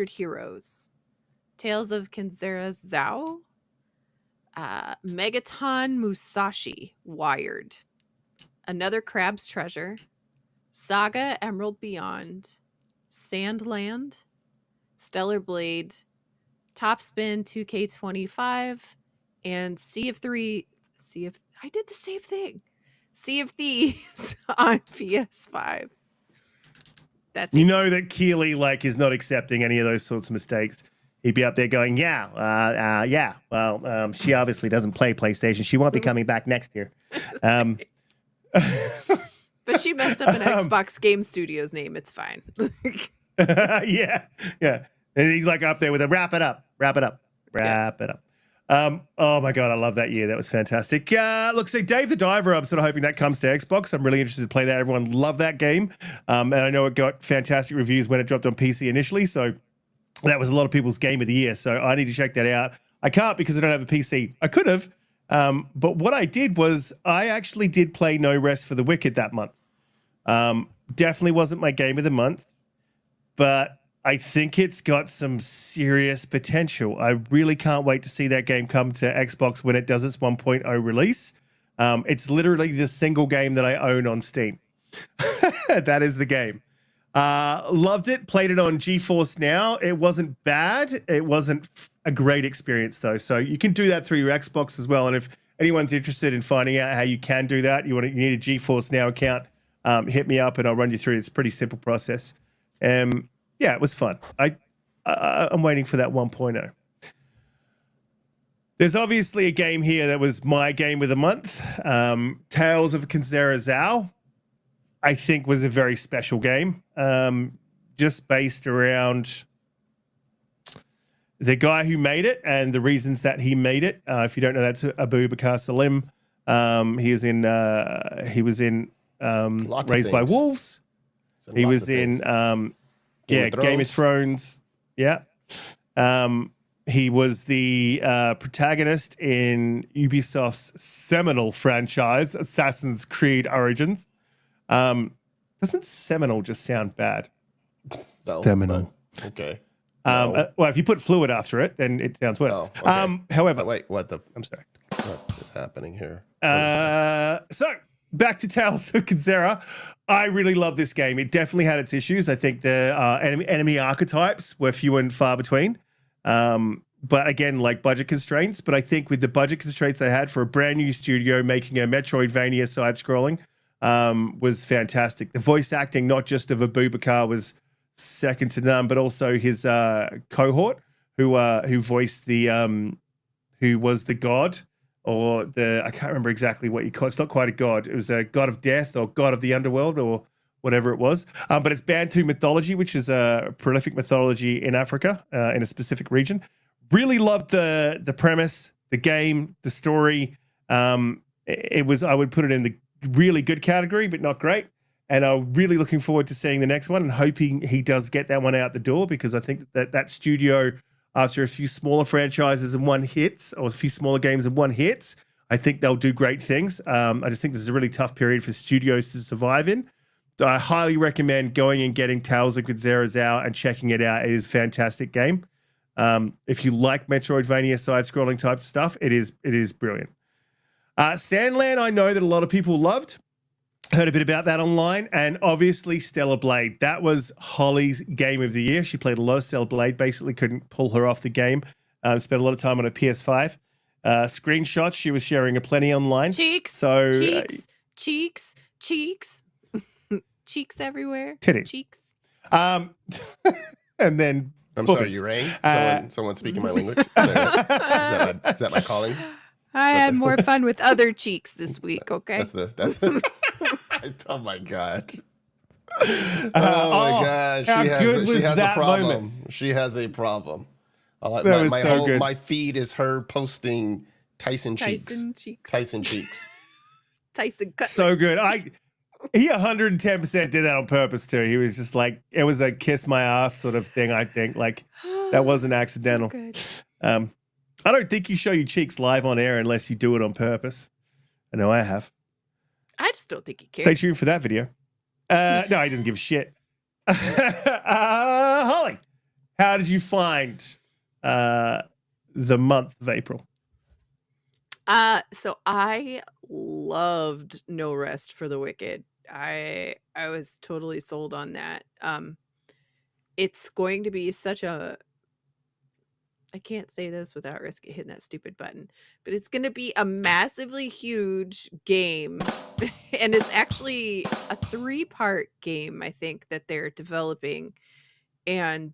Heroes, Tales of Kenzera Zao, Megaton Musashi Wired, Another Crab's Treasure, Saga Emerald Beyond, Sandland, Stellar Blade, Topspin 2K25, and Sea of Thieves on PS5. That's you know that Keeley like is not accepting any of those sorts of mistakes. He'd be up there going, yeah. Well, she obviously doesn't play PlayStation. She won't be coming back next year. But she messed up an Xbox Game Studios name. It's fine. Yeah. And he's like up there with a wrap it up. Oh my God, I love that year. That was fantastic. Look, see, Dave the Diver, I'm sort of hoping that comes to Xbox. I'm really interested to play that. Everyone loved that game. And I know it got fantastic reviews when it dropped on PC initially. So that was a lot of people's game of the year. So I need to check that out. I can't because I don't have a PC. I could have. But what I did was I actually did play No Rest for the Wicked that month. Definitely wasn't my game of the month, but I think it's got some serious potential. I really can't wait to see that game come to Xbox when it does its 1.0 release. It's literally the single game that I own on Steam. That is the game. Loved it. Played it on GeForce Now. It wasn't bad. It wasn't a great experience though. So you can do that through your Xbox as well. And if anyone's interested in finding out how you can do that, you need a GeForce Now account, hit me up and I'll run you through it. It's a pretty simple process. Yeah, it was fun. I'm waiting for that 1.0. There's obviously a game here that was my game of the month. Tales of Kinzera, I think was a very special game. Just based around the guy who made it and the reasons that he made it. If you don't know, that's Abu Bakr Salim. He was in Raised by Wolves. He was in Game of Thrones. Yeah. He was the protagonist in Ubisoft's seminal franchise, Assassin's Creed Origins. Doesn't seminal just sound bad? No, Seminal. Okay. Well, if you put fluid after it, then it sounds worse. Oh, okay. However, wait, I'm sorry. what is happening here? So back to Tales of Kinzera. I really love this game. It definitely had its issues. I think the enemy archetypes were few and far between. But again, like budget constraints. But I think with the budget constraints they had for a brand new studio making a Metroidvania side-scrolling was fantastic. The voice acting, not just of Abu Bakr, was second to none, but also his cohort who voiced who was the god, or I can't remember exactly what you call it. It's not quite a god. It was a god of death or god of the underworld or whatever it was. But it's Bantu mythology, which is a prolific mythology in Africa, in a specific region. Really loved the premise, the game, the story. It was, I would put it in the really good category, but not great. And I'm really looking forward to seeing the next one and hoping he does get that one out the door, because I think that studio, after a few smaller franchises and one hits, or a few smaller games and one hits, I think they'll do great things. I just think this is a really tough period for studios to survive in. So I highly recommend going and getting Tales of Kinzera out and checking it out. It is a fantastic game. If you like Metroidvania side-scrolling type stuff, it is brilliant. Sandland, I know that a lot of people loved. Heard a bit about that online, and obviously Stellar Blade. That was Holly's game of the year. She played a lot of Stellar Blade, basically couldn't pull her off the game. Spent a lot of time on a PS5. Screenshots, she was sharing a plenty online. Cheeks, cheeks everywhere. Titty. Cheeks. And then I'm boobers. sorry, you rang? Someone speaking my language? Is that my calling? I had more fun with other cheeks this week, okay? That's oh my god. Oh my god. She has a problem. Moment? She has a problem. That was so good. My feed is her posting Tyson cheeks. Tyson cut. So good. He 110% did that on purpose too. He was just like, it was a kiss my ass sort of thing, I think. Like, that wasn't accidental. So I don't think you show your cheeks live on air unless you do it on purpose. I know I have. I just don't think he cares. Stay tuned for that video. No, he doesn't give a shit. Holly, how did you find the month of April? So I loved No Rest for the Wicked. I was totally sold on that. It's going to be such a, I can't say this without Riskit hitting that stupid button, but it's going to be a massively huge game. And it's actually a 3-part game, I think, that they're developing. And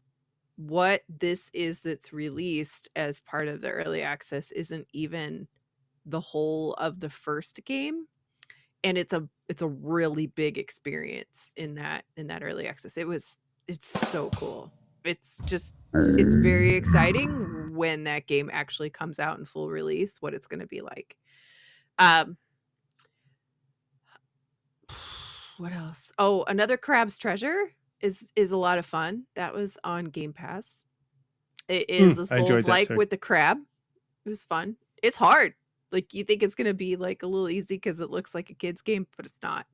what this is that's released as part of the early access isn't even the whole of the first game. And it's a really big experience in that early access. It's so cool. It's very exciting when that game actually comes out in full release, what it's going to be like. What else? Oh, another Crab's Treasure is a lot of fun. That was on Game Pass. It is a Souls-like with the crab. It was fun. It's hard. Like, you think it's going to be like a little easy because it looks like a kid's game, but it's not.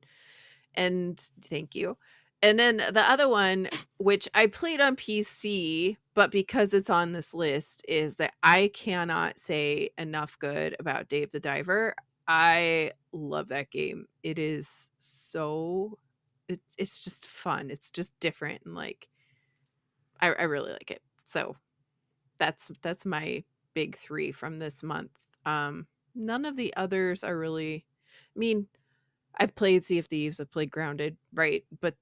And thank you. And then the other one, which I played on PC, but because it's on this list, is that I cannot say enough good about Dave the Diver. I love that game. It is so it's just fun. It's just different, and like I really like it. So that's my big 3 from this month. None of the others are really. I mean, I've played Sea of Thieves, I've played Grounded, right? But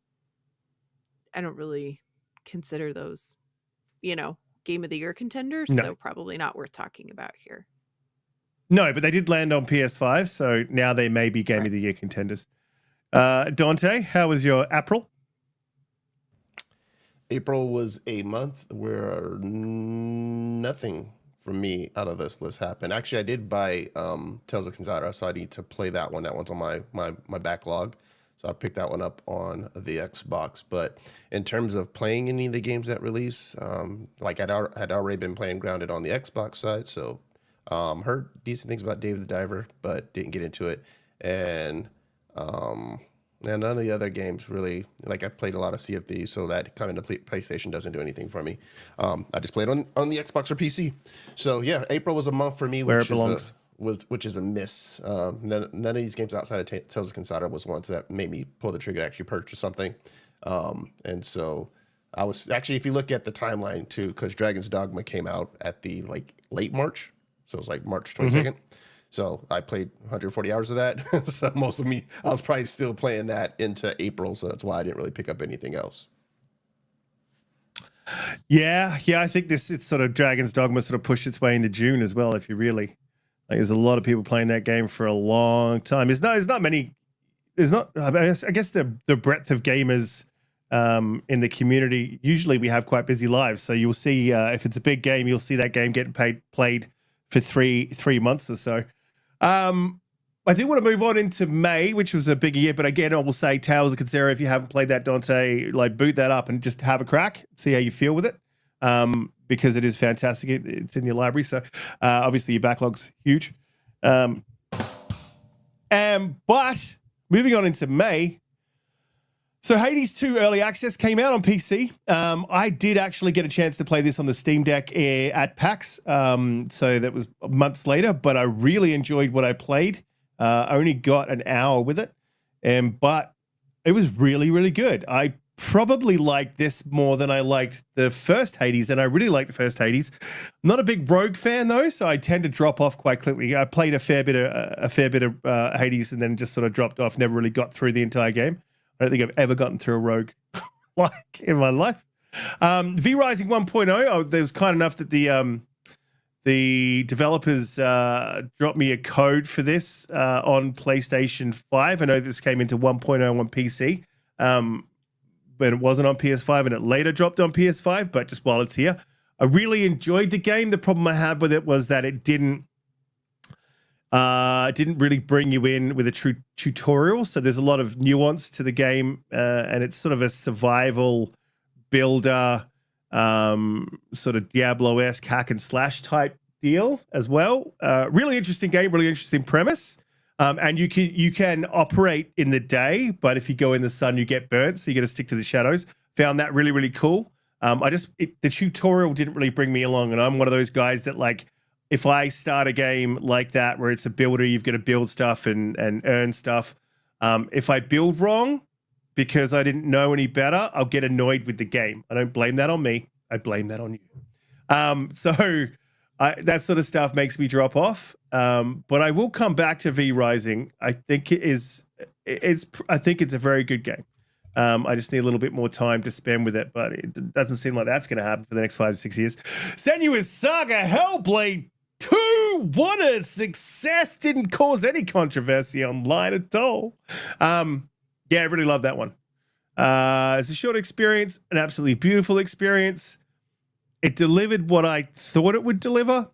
I don't really consider those, game of the year contenders, No. so probably not worth talking about here. No, but they did land on PS5, so now they may be Game Right. of the Year contenders. Donte, how was your April? April was a month where nothing from me out of this list happened. Actually, I did buy Tales of Kensara, so I need to play that one. That one's on my backlog. So I picked that one up on the Xbox. But in terms of playing any of the games that release, like had already been playing Grounded on the Xbox side, so heard decent things about Dave the Diver, but didn't get into it. And none of the other games really, like I played a lot of Sea of Thieves, so that coming to PlayStation doesn't do anything for me. I just played on the Xbox or PC. So yeah, April was a month for me, Where it belongs. Which is a miss. None of these games outside of Tales of Kensara was ones that made me pull the trigger to actually purchase something. And so I was actually, if you look at the timeline too, because Dragon's Dogma came out at the late March, so it was like March 22nd. So I played 140 hours of that. So most of me, I was probably still playing that into April. So that's why I didn't really pick up anything else. Yeah, I think it's sort of Dragon's Dogma sort of pushed its way into June as well. If you really, there's a lot of people playing that game for a long time. There's not many. There's not. I guess the breadth of gamers in the community. Usually we have quite busy lives, so you'll see if it's a big game, you'll see that game getting played for three months or so. I do want to move on into May, which was a big year, but again, I will say Tales of Kensara, if you haven't played that, Donte, boot that up and just have a crack, see how you feel with it, because it is fantastic. It's in your library, so obviously your backlog's huge. But moving on into May, so Hades 2 Early Access came out on PC. I did actually get a chance to play this on the Steam Deck at PAX, so that was months later, but I really enjoyed what I played. Only got an hour with it, but it was really, really good. I probably liked this more than I liked the first Hades, and I really liked the first Hades. I'm not a big Rogue fan though, so I tend to drop off quite quickly. I played a fair bit of Hades, and then just sort of dropped off. Never really got through the entire game. I don't think I've ever gotten through a Rogue in my life. V Rising 1.0, there was kind enough that the developers dropped me a code for this on PlayStation 5. I know this came into 1.0 on PC, but it wasn't on PS5, and it later dropped on PS5, but just while it's here. I really enjoyed the game. The problem I had with it was that it didn't really bring you in with a true tutorial. So there's a lot of nuance to the game, and it's sort of a survival builder, sort of Diablo-esque hack and slash type deal as well. Really interesting game, really interesting premise. And you can operate in the day, but if you go in the sun, you get burnt. So you got to stick to the shadows. Found that really, really cool. The tutorial didn't really bring me along, and I'm one of those guys that if I start a game like that where it's a builder, you've got to build stuff and earn stuff. If I build wrong because I didn't know any better, I'll get annoyed with the game. I don't blame that on me. I blame that on you. So that sort of stuff makes me drop off. But I will come back to V Rising. I think it's a very good game. I just need a little bit more time to spend with it, but it doesn't seem like that's going to happen for the next 5 to 6 years. Senua's Saga Hellblade 2, what a success. Didn't cause any controversy online at all. Yeah, I really love that one. It's a short experience, an absolutely beautiful experience. It delivered what I thought it would deliver.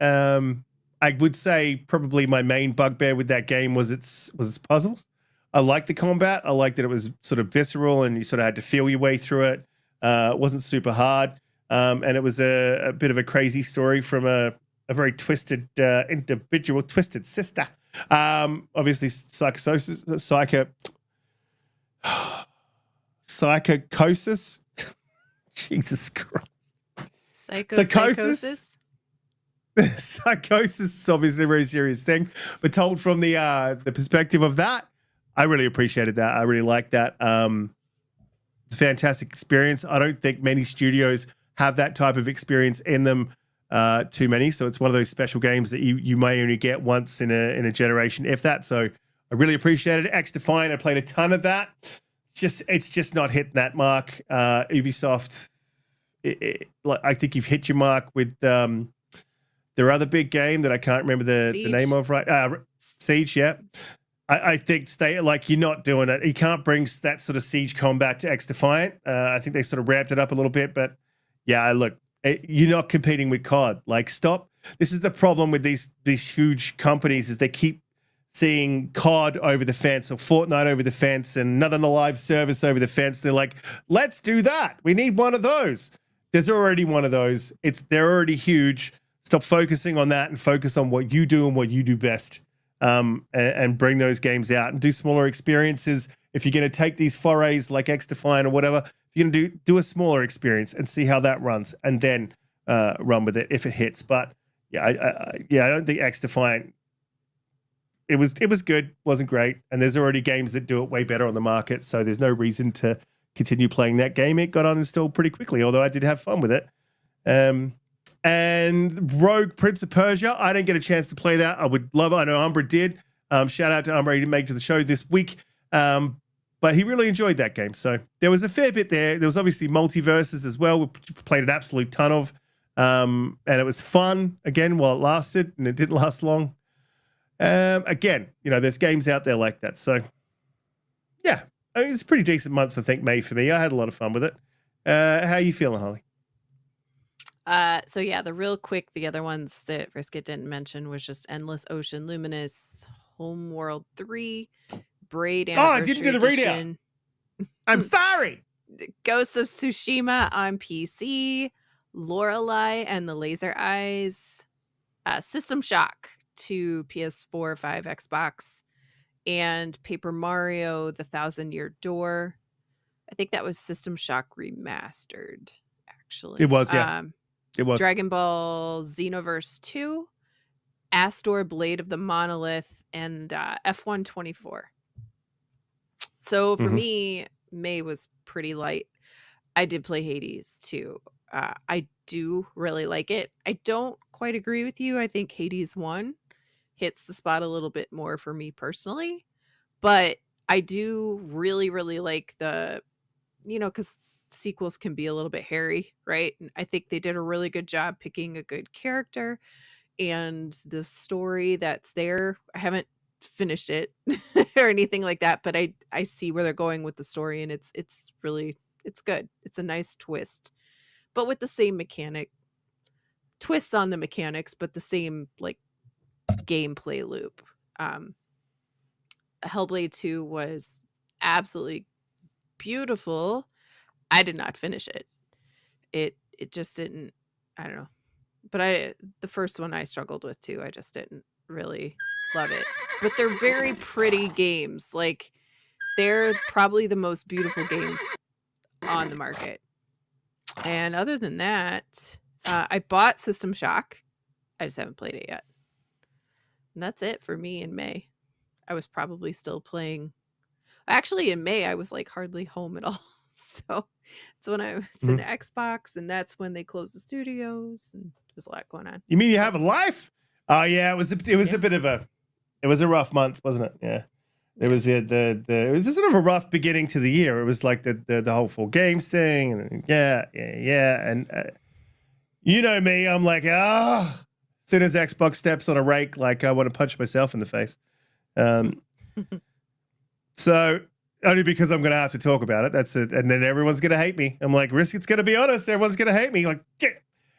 I would say probably my main bugbear with that game was its puzzles. I liked the combat. I liked that it was sort of visceral and you sort of had to feel your way through it. It wasn't super hard. And it was a bit of a crazy story from a very twisted individual, twisted sister. Obviously, psychosis. Jesus Christ. Psychosis. Psychosis is obviously a very serious thing, but told from the perspective of that, I really appreciated that. I really liked that. It's a fantastic experience. I don't think many studios have that type of experience in them. Too many. So it's one of those special games that you may only get once in a generation, if that. So I really appreciated it. X Defiant, I played a ton of that. It's just not hitting that mark. Ubisoft, I think you've hit your mark with their other big game that I can't remember the name of, right? Siege, yeah. I think you're not doing it. You can't bring that sort of siege combat to X Defiant. I think they sort of ramped it up a little bit, but yeah, look, you're not competing with COD. Like, stop. This is the problem with these huge companies is they keep seeing COD over the fence or Fortnite over the fence and another live service over the fence. They're like, let's do that. We need one of those. There's already one of those. They're already huge. Stop focusing on that and focus on what you do and what you do best. And bring those games out and do smaller experiences. If you're going to take these forays like X Defiant or whatever, you're going to do a smaller experience and see how that runs, and then run with it if it hits. But yeah, I don't think X Defiant. It was good, wasn't great, and there's already games that do it way better on the market, so there's no reason to continue playing that game. It got uninstalled pretty quickly, although I did have fun with it. And Rogue Prince of Persia, I didn't get a chance to play that. I would love it. I know Umbra did. Shout out to Umbra. He didn't make it to the show this week. But he really enjoyed that game. So there was a fair bit there. There was obviously multiverses as well. We played an absolute ton of. And it was fun, again, while it lasted. And it didn't last long. Again, there's games out there like that. So, yeah. I mean, it's a pretty decent month, I think, May for me. I had a lot of fun with it. How are you feeling, Holly? So yeah, the other ones that Riskit didn't mention was just Endless Ocean Luminous, Homeworld 3, Braid Anniversary I didn't do the Edition, readout. I'm sorry. Ghosts of Tsushima on PC, Lorelei and the Laser Eyes, System Shock to PS4, 5, Xbox, and Paper Mario: The Thousand Year Door. I think that was System Shock Remastered, actually. It was, yeah. It was. Dragon Ball Xenoverse 2, Astor Blade of the Monolith, and F124. So for me, May was pretty light. I did play Hades too. I do really like it. I don't quite agree with you. I think Hades 1 hits the spot a little bit more for me personally. But I do really, really like the, because sequels can be a little bit hairy, right? And I think they did a really good job picking a good character, and the story that's there. I haven't finished it or anything like that, but I see where they're going with the story, and it's good. It's a nice twist, but with the same twists on the mechanics, but the same like gameplay loop. Hellblade 2 was absolutely beautiful. I did not finish it. It just didn't, I don't know. But the first one I struggled with too. I just didn't really love it. But they're very pretty games. Like, they're probably the most beautiful games on the market. And other than that, I bought System Shock. I just haven't played it yet. And that's it for me in May. I was probably still playing. Actually, in May, I was like hardly home at all. So it's when I was in Xbox, and that's when they closed the studios, and there's a lot going on. You mean you have a life? Oh yeah, it was a bit of it was a rough month, wasn't it? Yeah. It was it was sort of a rough beginning to the year. It was like the whole 4 games thing, and yeah, and you know me, I'm like, as soon as Xbox steps on a rake, like I want to punch myself in the face. So only because I'm going to have to talk about it. That's it, and then everyone's going to hate me. I'm like, Riskit's going to be honest. Everyone's going to hate me. Like,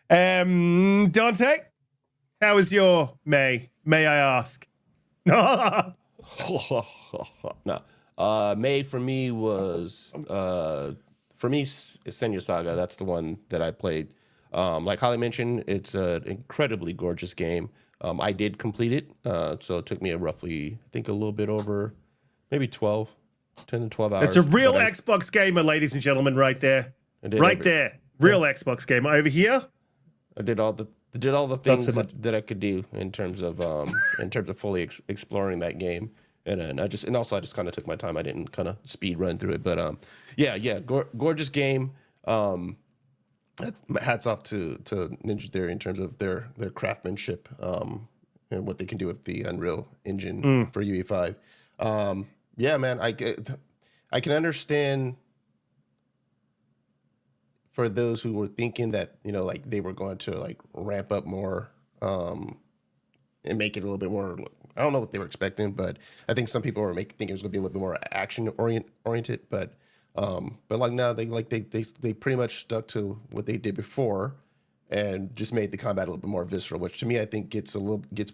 Donte, how was your May? May I ask? No. May for me was Senua Saga. That's the one that I played. Like Holly mentioned, it's an incredibly gorgeous game. I did complete it, so it took me roughly, I think, a little bit over maybe 10 to 12 hours. That's a real Xbox gamer, ladies and gentlemen, right there. There. Real Xbox gamer. Over here, I did all the things that I could do in terms of fully exploring that game. And then I just kind of took my time. I didn't kind of speed run through it, but gorgeous game. Hats off to Ninja Theory in terms of their craftsmanship and what they can do with the Unreal Engine for UE5. Yeah, man, I can understand for those who were thinking that, you know, like they were going to like ramp up more and make it a little bit more. I don't know what they were expecting, but I think some people were thinking it was going to be a little bit more action oriented. But like now they pretty much stuck to what they did before and just made the combat a little bit more visceral, which to me I think gets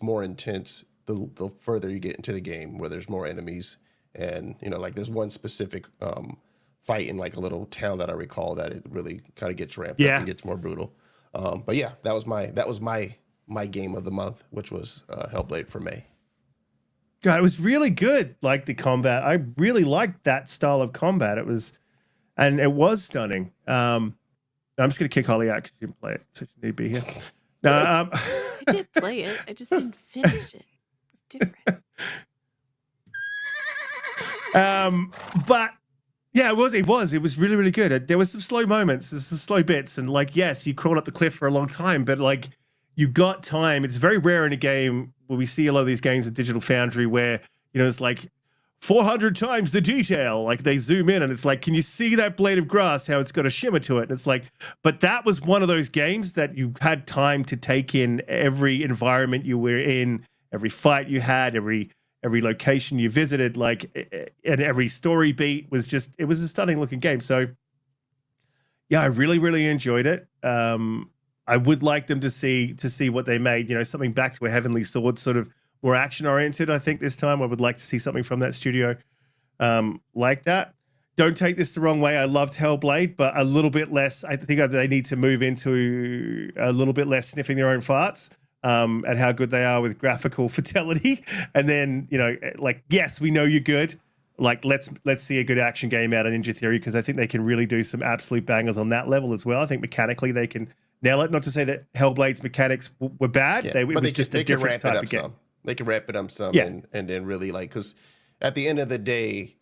more intense the further you get into the game, where there's more enemies. And, you know, like there's one specific fight in like a little town that I recall that it really kind of gets ramped up and gets more brutal. But yeah, that was my game of the month, which was Hellblade for May. God, it was really good. Like the combat, I really liked that style of combat. It was stunning. I'm just gonna kick Holly out because she didn't play it, so she need to be here. No, I did play it. I just didn't finish it. It's different. But yeah, it was really, really good. There was some slow moments, there's some slow bits, and like, yes, you crawled up the cliff for a long time, but like you got time. It's very rare in a game where we see a lot of these games with Digital Foundry where, you know, it's like 400 times the detail. Like they zoom in and it's like, can you see that blade of grass, how it's got a shimmer to it? And it's like, but that was one of those games that you had time to take in every environment you were in, every fight you had, every location you visited, like, and every story beat was just, it was a stunning looking game. So yeah, I really, really enjoyed it. I would like them to see what they made, you know, something back to a Heavenly Sword, sort of more action oriented. I think this time I would like to see something from that studio like that. Don't take this the wrong way. I loved Hellblade, but a little bit less. I think they need to move into a little bit less sniffing their own farts at how good they are with graphical fidelity. And then, you know, like, yes, we know you're good. Like, let's see a good action game out of Ninja Theory, because I think they can really do some absolute bangers on that level as well. I think mechanically they can nail it. Not to say that Hellblade's mechanics were bad. Yeah, it was just a different type of game. They can ramp it up some, and then really, like, because at the end of the day,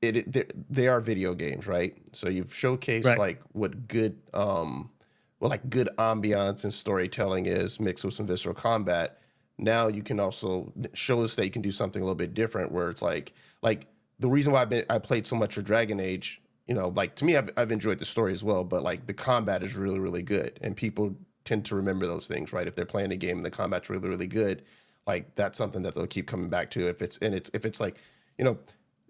they are video games, right? So you've showcased like what good good ambiance and storytelling is mixed with some visceral combat. Now you can also show us that you can do something a little bit different, where it's like the reason why I played so much for Dragon Age, you know, like, to me, I've enjoyed the story as well, but like the combat is really, really good, and people tend to remember those things, right? If they're playing a game and the combat's really, really good, like that's something that they'll keep coming back to. If it's like, you know,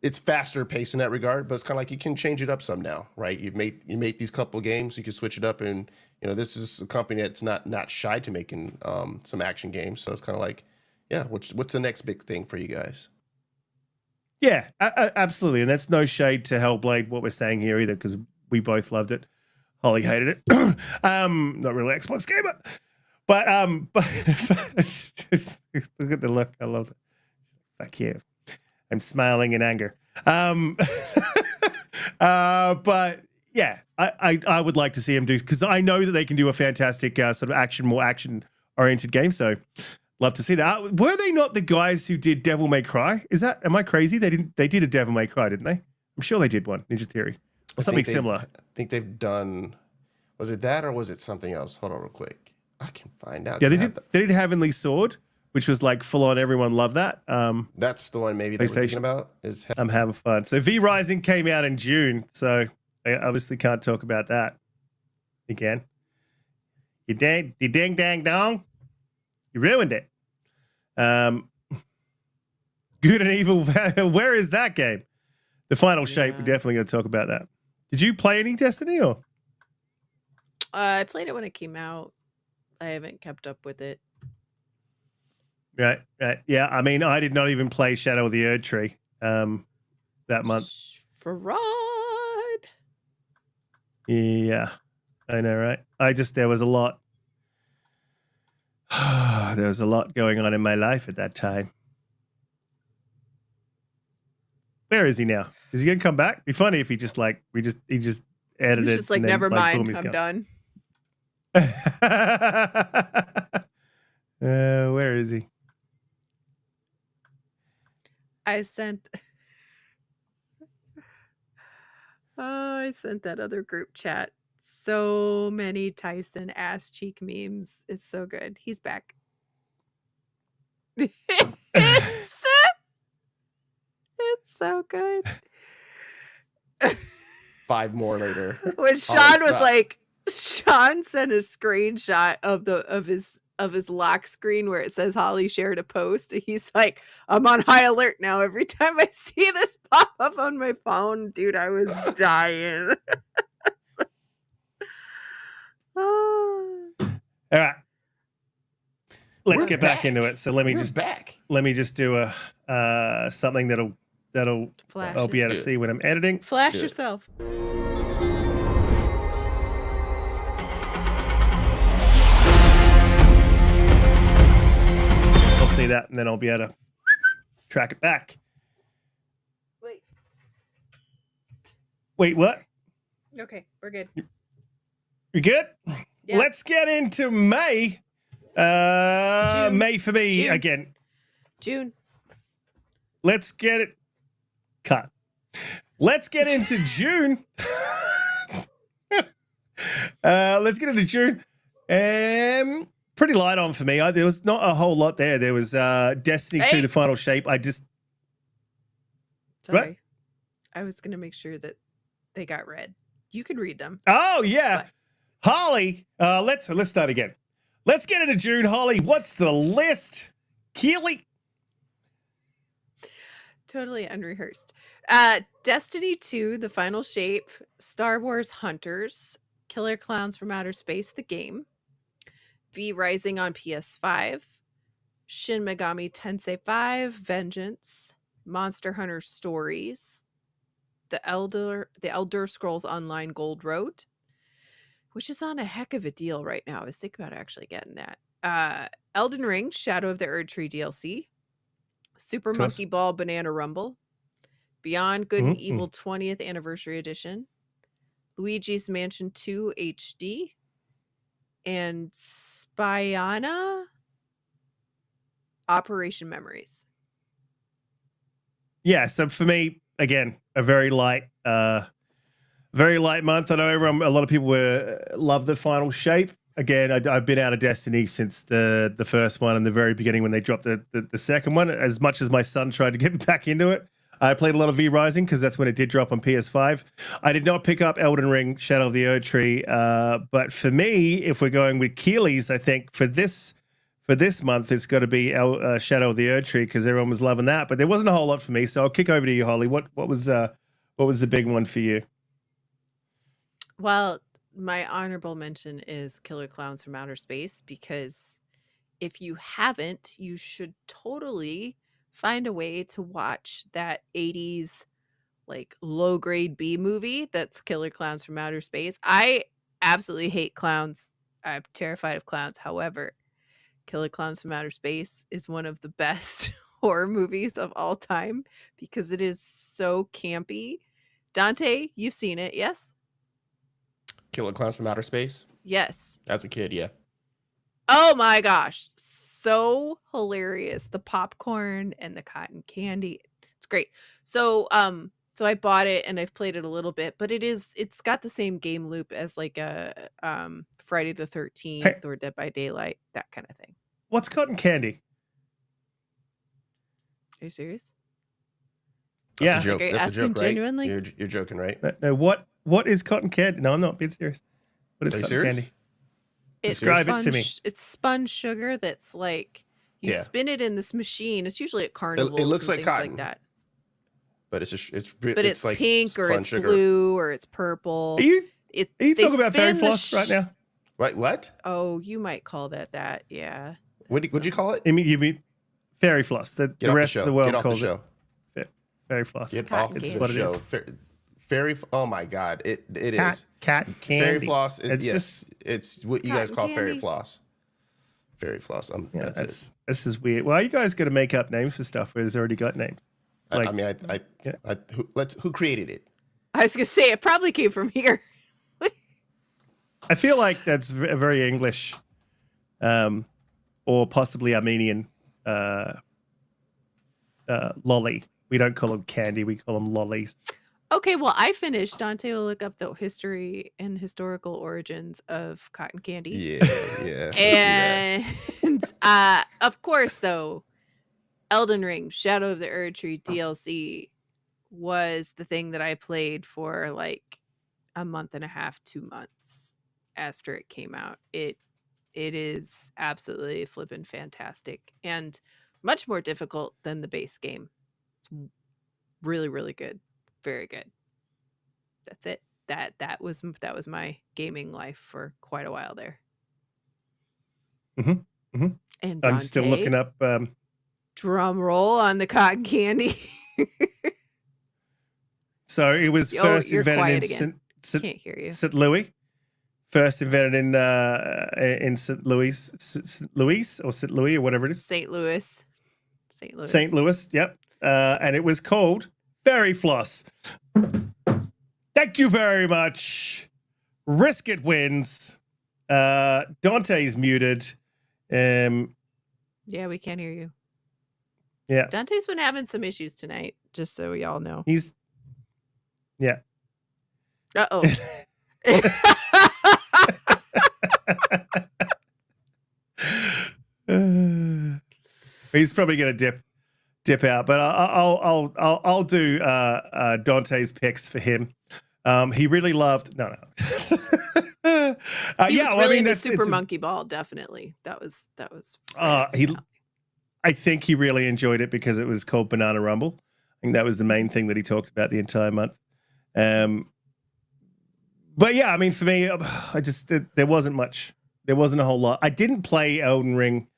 it's faster paced in that regard, but it's kind of like you can change it up some now, right? You made these couple games, you can switch it up, and you know, this is a company that's not shy to making some action games. So it's kind of like, yeah, what's the next big thing for you guys? Yeah, absolutely. And that's no shade to Hellblade, what we're saying here either, because we both loved it. Holly hated it. Not really Xbox gamer. But just look at the look. I love it. Fuck you. I'm smiling in anger. But yeah, I would like to see him do, because I know that they can do a fantastic sort of more action-oriented game. So love to see that. Were they not the guys who did Devil May Cry? Am I crazy? They did a Devil May Cry, didn't they? I'm sure they did one, Ninja Theory. Or something similar. I think they've done, was it that or was it something else? Hold on real quick. I can find out. Yeah, they did Heavenly Sword, which was like full on, everyone loved that. That's the one maybe that we're thinking about. I'm having fun. So V Rising came out in June, so I obviously can't talk about that again. You ding dang dong. You ruined it. Good and Evil. Where is that game? The Final Shape. We're definitely going to talk about that. Did you play any Destiny or? I played it when it came out. I haven't kept up with it. Right. Yeah, I mean, I did not even play Shadow of the Erd Tree that month. Fraud. Yeah, I know, right? There was a lot. There was a lot going on in my life at that time. Where is he now? Is he gonna come back? Be funny if he just like he just edited. He's just like, never mind, I'm done. Where is he? I sent I sent that other group chat so many Tyson ass cheek memes. It's so good. He's back. it's so good. 5 more later. When Sean was stop. like, Sean sent a screenshot of his lock screen where it says Holly shared a post. And he's like, I'm on high alert now. Every time I see this pop up on my phone, dude, I was dying. Oh. All right. Let's We're get back into it. So let me We're just back. do a something that'll Flash I'll be it. able to see when I'm editing. Flash Good. yourself. I'll see that, and then I'll be able to track it back. Wait, what? Okay, we're good. You good? Yeah. Let's get into May. June. May for me June. again. June. Let's get it cut. Let's get into June. Let's get into June. Pretty light on for me. There was not a whole lot there. There was Destiny 2, The Final Shape. Sorry. What? I was gonna make sure that they got read. You can read them. Oh yeah. But Holly, let's start again. Let's get into June. Holly, what's the list? Keely? totally unrehearsed. Destiny 2, The Final Shape, Star Wars Hunters, Killer Clowns from Outer Space, the game, V Rising on PS5, Shin Megami Tensei 5, Vengeance, Monster Hunter Stories, The Elder Scrolls Online Gold Road, which is on a heck of a deal right now. I was thinking about actually getting that. Elden Ring, Shadow of the Erd Tree DLC, Super Cool. Monkey Ball Banana Rumble, Beyond Good and Mhm. Evil 20th Anniversary Edition, Luigi's Mansion 2 HD, and Spyana Operation Memories. Yeah, so for me, again, a very light month. I know a lot of people love The Final Shape. Again, I've been out of Destiny since the first one and the very beginning when they dropped the second one. As much as my son tried to get me back into it, I played a lot of V Rising because that's when it did drop on PS5. I did not pick up Elden Ring, Shadow of the Erd Tree. But for me, if we're going with Keely's, I think for this month, it's got to be Shadow of the Erd Tree because everyone was loving that. But there wasn't a whole lot for me, so I'll kick over to you, Holly. What was the big one for you? Well, my honorable mention is Killer Clowns from Outer Space because if you haven't, you should totally find a way to watch that 80s like low grade B movie that's Killer Clowns from Outer Space. I absolutely hate clowns. I'm terrified of clowns. However, Killer Clowns from Outer Space is one of the best horror movies of all time because it is so campy. Donte, you've seen it, yes? Killer Clowns from Outer Space. Yes. As a kid, yeah. Oh my gosh. So hilarious. The popcorn and the cotton candy. It's great. So I bought it and I've played it a little bit, but it's got the same game loop as like a Friday the 13th or Dead by Daylight, that kind of thing. What's cotton candy? Are you serious? Yeah. That's a joke. Like, are you That's a asking joke, right? genuinely? You're joking, right? No, what is cotton candy? No, I'm not being serious. What is Are you cotton serious? candy? It's Describe it to me. It's spun sugar that's like you Yeah. spin it in this machine. It's usually at carnivals looks and like things cotton. like that. But it's But it's like pink or fun it's sugar. blue or it's purple. Are you They talking about fairy spin the floss right now? Wait, what? Oh, you might call that, yeah. What'd you call it? You mean fairy floss? The Get off rest the show. of the world Get off the calls show. it fairy floss. Get Cotton off candy. the What it show. is. Fairy. Oh my God! It is. Cat candy. Fairy floss is It's yes. just- It's what you guys Cotton call fairy candy. floss. Fairy floss. Yeah, That's it. this is weird. Why are you guys going to make up names for stuff where there's already got names? Like, Who created it? I was gonna say it probably came from here. I feel like that's a very English, or possibly Armenian lolly We don't call them candy. We call them lollies. Okay, well, I finished. Dante will look up the history and historical origins of cotton candy. Yeah. let's do that. And of course, though, Elden Ring, Shadow of the Erdtree DLC was the thing that I played for like a month and a half, 2 months after it came out. It is absolutely flippin' fantastic and much more difficult than the base game. It's really, really good. Very good. That's it. That was my gaming life for quite a while there. And I'm still Dante, looking up. drum roll on the cotton candy. So it was first you're invented quiet in again. Can't hear you. St. Louis. First invented in St. Louis, St. Louis or St. Louis or whatever it is. St. Louis. St. Louis. St. Louis, yep. And it was called Fairy Floss. Thank you very much. Riskit wins. Dante's muted. Yeah, we can't hear you. Yeah. Dante's been having some issues tonight, just so y'all know. Yeah. Uh-oh. He's probably going to dip out, but I'll do Dante's picks for him. He really loved he was really into Super Monkey Ball. Definitely, that was. I think he really enjoyed it because it was called Banana Rumble. I think that was the main thing that he talked about the entire month. But yeah, I mean, for me, there wasn't much. There wasn't a whole lot. I didn't play Elden Ring.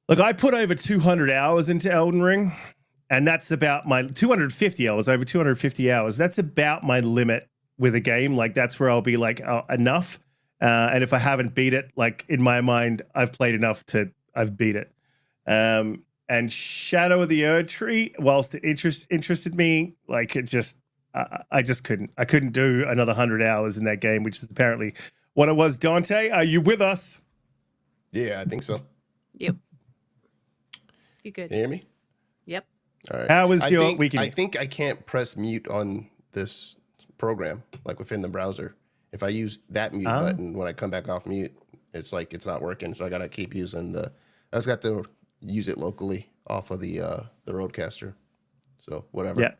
Look, I put over 200 hours into Elden Ring, and that's about my 250 hours, over 250 hours. That's about my limit with a game. Like, that's where I'll be like, oh, enough. And if I haven't beat it, like in my mind, I've played enough I've beat it. And Shadow of the Erdtree, whilst it interested me, like it just, I just couldn't. I couldn't do another 100 hours in that game, which is apparently what it was. Donte, are you with us? Yeah, I think so. Yep. You good? Can you hear me? Yep. All right. How was your weekend? I think I can't press mute on this program, like within the browser. If I use that mute button when I come back off mute, it's like it's not working. So I gotta keep using I just got to use it locally off of the Roadcaster. So whatever. Yeah.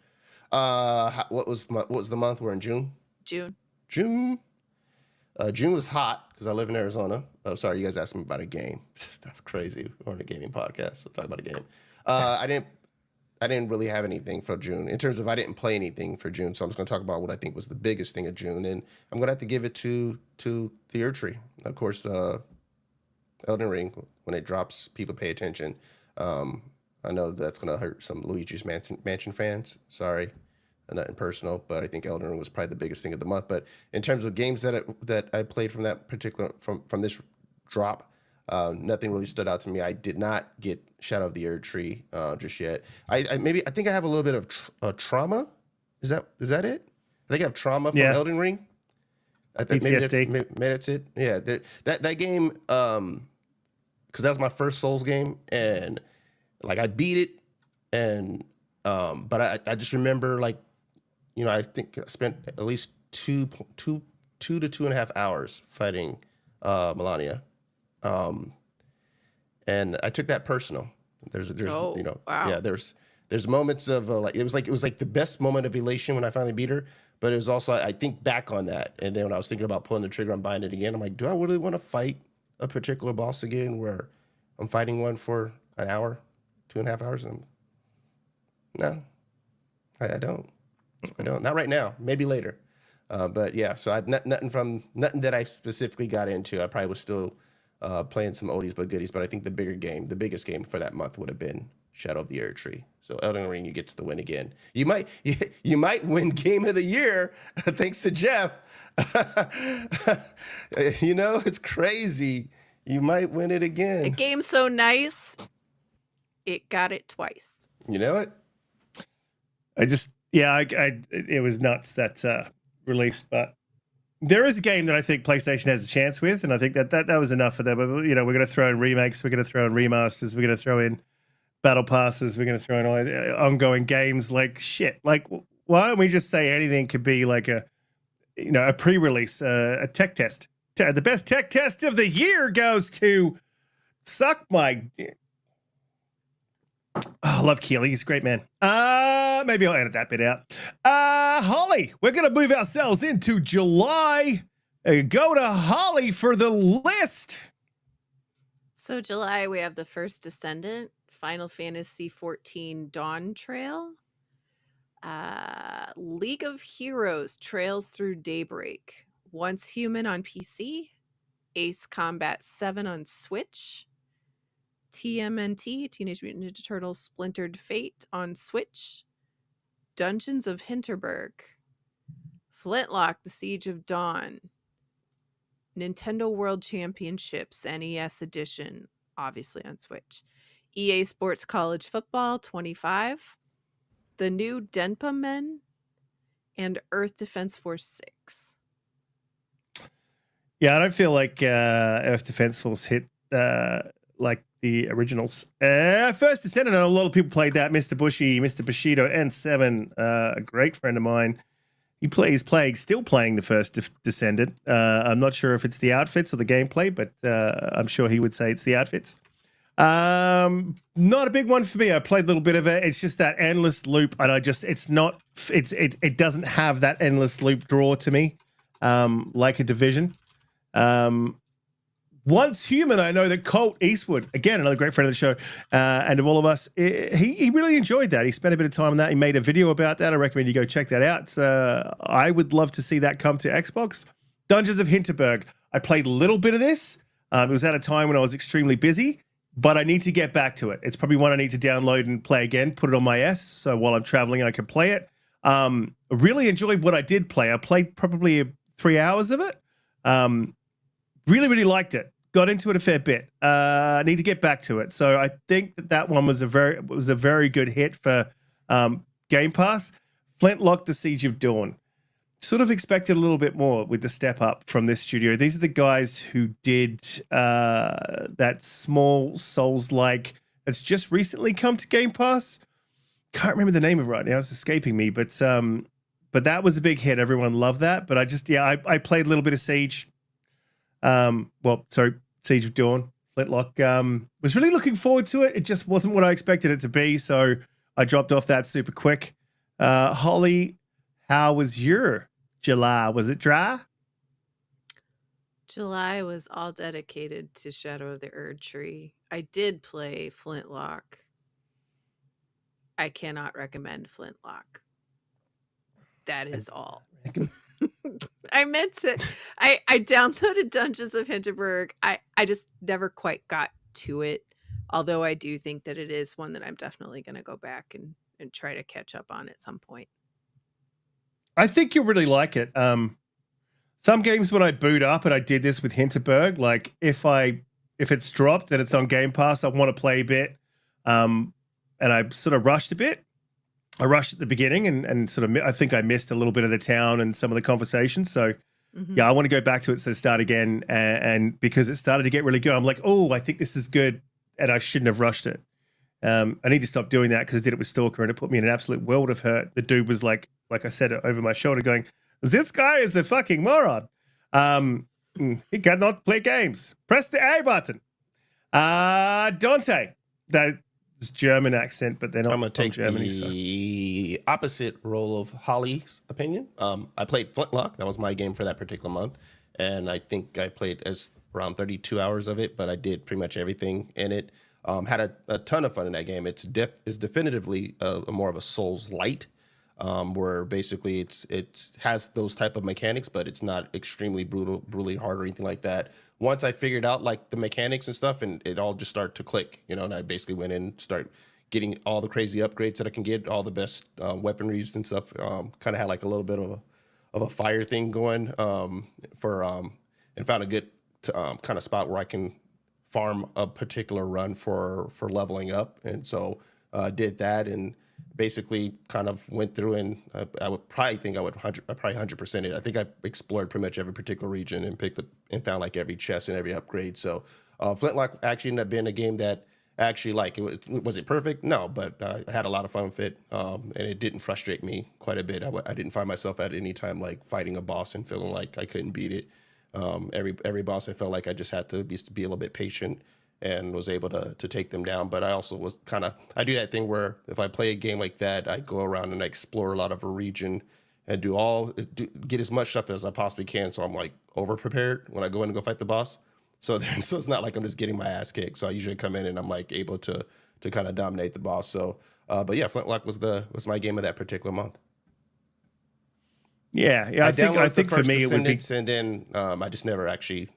What was the month? We're in June. June. June was hot because I live in Arizona. Oh, sorry, you guys asked me about a game. That's crazy. We're on a gaming podcast, so talk about a game. I didn't really have anything for June in terms of I didn't play anything for June. So I'm just going to talk about what I think was the biggest thing of June, and I'm going to have to give it to the Erdtree. Of course, Elden Ring, when it drops, people pay attention. I know that's going to hurt some Luigi's Mansion fans. Sorry, nothing personal, but I think Elden Ring was probably the biggest thing of the month. But in terms of games that I played from that particular from this drop, nothing really stood out to me. I did not get Shadow of the Erdtree just yet. I think I have a little bit of trauma. Is that it? I think I have trauma from Elden Ring. I think maybe that's it. Yeah, that game, because that was my first Souls game, and like I beat it, and but I just remember, like, you know, I think I spent at least two to 2.5 hours fighting Melania, and I took that personal. There's you know, wow. Yeah, there's moments of it was like the best moment of elation when I finally beat her. But it was also, I think back on that, and then when I was thinking about pulling the trigger on buying it again, I'm like, do I really want to fight a particular boss again where I'm fighting one for an hour, 2.5 hours? No, I don't. Not right now. Maybe later. But yeah, so nothing that I specifically got into. I probably was still playing some oldies but goodies. But I think the biggest game for that month would have been Shadow of the Erdtree. So Elden Ring, you get the win again. You might win Game of the Year thanks to Jeff. You know, it's crazy. You might win it again. A game so nice, it got it twice. You know it? It was nuts that released, but there is a game that I think PlayStation has a chance with, and I think that was enough for them. But, you know, we're going to throw in remakes, we're going to throw in remasters, we're going to throw in battle passes. We're going to throw in all ongoing games. Like shit. Like why don't we just say anything could be like a pre-release, a tech test. The best tech test of the year goes to suck my. Oh, I love Keely. He's a great man. Maybe I'll edit that bit out. Holly, we're going to move ourselves into July. Go to Holly for the list. So July, we have the First Descendant, Final Fantasy XIV Dawn Trail, League of Heroes Trails Through Daybreak, Once Human on PC, Ace Combat 7 on Switch, TMNT, Teenage Mutant Ninja Turtles Splintered Fate on Switch, Dungeons of Hinterberg, Flintlock, The Siege of Dawn, Nintendo World Championships NES Edition, obviously on Switch, EA Sports College Football 25, the new Denpa Men, and Earth Defense Force 6. Yeah, I don't feel like Earth Defense Force hit like the originals. First Descendant, I know a lot of people played that. Mr. Bushy, Mr. Bushido, and Seven, a great friend of mine. He's still playing the First Descendant. I'm not sure if it's the outfits or the gameplay, but I'm sure he would say it's the outfits. Not a big one for me. I played a little bit of it. It's just that endless loop, and it doesn't have that endless loop draw to me, like a Division. Once Human, I know that Colt Eastwood, again, another great friend of the show, and of all of us, he really enjoyed that. He spent a bit of time on that. He made a video about that. I recommend you go check that out. I would love to see that come to Xbox. Dungeons of Hinterberg. I played a little bit of this. It was at a time when I was extremely busy, but I need to get back to it. It's probably one I need to download and play again, put it on my S, so while I'm traveling I can play it. Really enjoyed what I did play. I played probably 3 hours of it. Really, really liked it. Got into it a fair bit. I need to get back to it. So I think that one was a very good hit for Game Pass. Flintlock, The Siege of Dawn. Sort of expected a little bit more with the step up from this studio. These are the guys who did that small Souls-like that's just recently come to Game Pass. Can't remember the name of it right now. It's escaping me, but that was a big hit. Everyone loved that. But I played a little bit of Siege. Siege of Dawn, Flintlock. Was really looking forward to it. It just wasn't what I expected it to be, so I dropped off that super quick. Holly, how was your July? Was it dry? July was all dedicated to Shadow of the Erd Tree. I did play Flintlock. I cannot recommend Flintlock. That is all. I meant to. I downloaded Dungeons of Hinterberg. I just never quite got to it. Although I do think that it is one that I'm definitely going to go back and try to catch up on at some point. I think you'll really like it. Some games when I boot up, and I did this with Hinterberg, like if it's dropped and it's on Game Pass, I want to play a bit. And I sort of rushed a bit. I rushed at the beginning and sort of, I think I missed a little bit of the town and some of the conversations. So yeah, I want to go back to it. So start again. And because it started to get really good, I'm like, oh, I think this is good. And I shouldn't have rushed it. I need to stop doing that because I did it with Stalker and it put me in an absolute world of hurt. The dude was like I said, over my shoulder going, this guy is a fucking moron. He cannot play games. Press the A button. Donte, that's German accent, but they're not. I'm going to take Germany, the opposite role of Holly's opinion. I played Flintlock. That was my game for that particular month. And I think I played around 32 hours of it, but I did pretty much everything in it. Had a ton of fun in that game. It's definitively more of a Souls light, where basically it has those type of mechanics, but it's not extremely brutally hard or anything like that. Once I figured out like the mechanics and stuff, and it all just started to click, and I basically went in, start getting all the crazy upgrades that I can get, all the best weaponries and stuff. Kind of had like a little bit of a fire thing going and found a good kind of spot where I can farm a particular run for leveling up, and so did that and basically kind of went through and I would probably think I would 100% it. I think I explored pretty much every particular region and picked up and found like every chest and every upgrade. So Flintlock actually ended up being a game that actually like. Was it perfect? No, but I had a lot of fun with it, and it didn't frustrate me quite a bit. I didn't find myself at any time like fighting a boss and feeling like I couldn't beat it. Every boss, I felt like I just had to be a little bit patient and was able to take them down. But I also was I do that thing where if I play a game like that, I go around and I explore a lot of a region and get as much stuff as I possibly can. So I'm like over prepared when I go in and go fight the boss. So it's not like I'm just getting my ass kicked. So I usually come in and I'm like able to kind of dominate the boss. So, but yeah, Flintlock was my game of that particular month. Yeah. I think for me it would be, and then I just never actually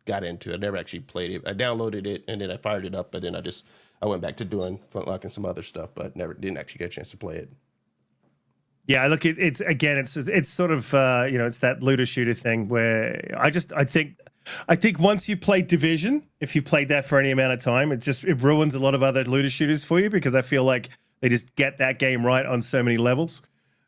got into it. I never actually played it. I downloaded it and then I fired it up, but then I went back to doing Flintlock and some other stuff, but didn't actually get a chance to play it. Yeah, look, it's sort of it's that looter shooter thing where I think once you play Division, if you played that for any amount of time, it ruins a lot of other looter shooters for you, because I feel like they just get that game right on so many levels.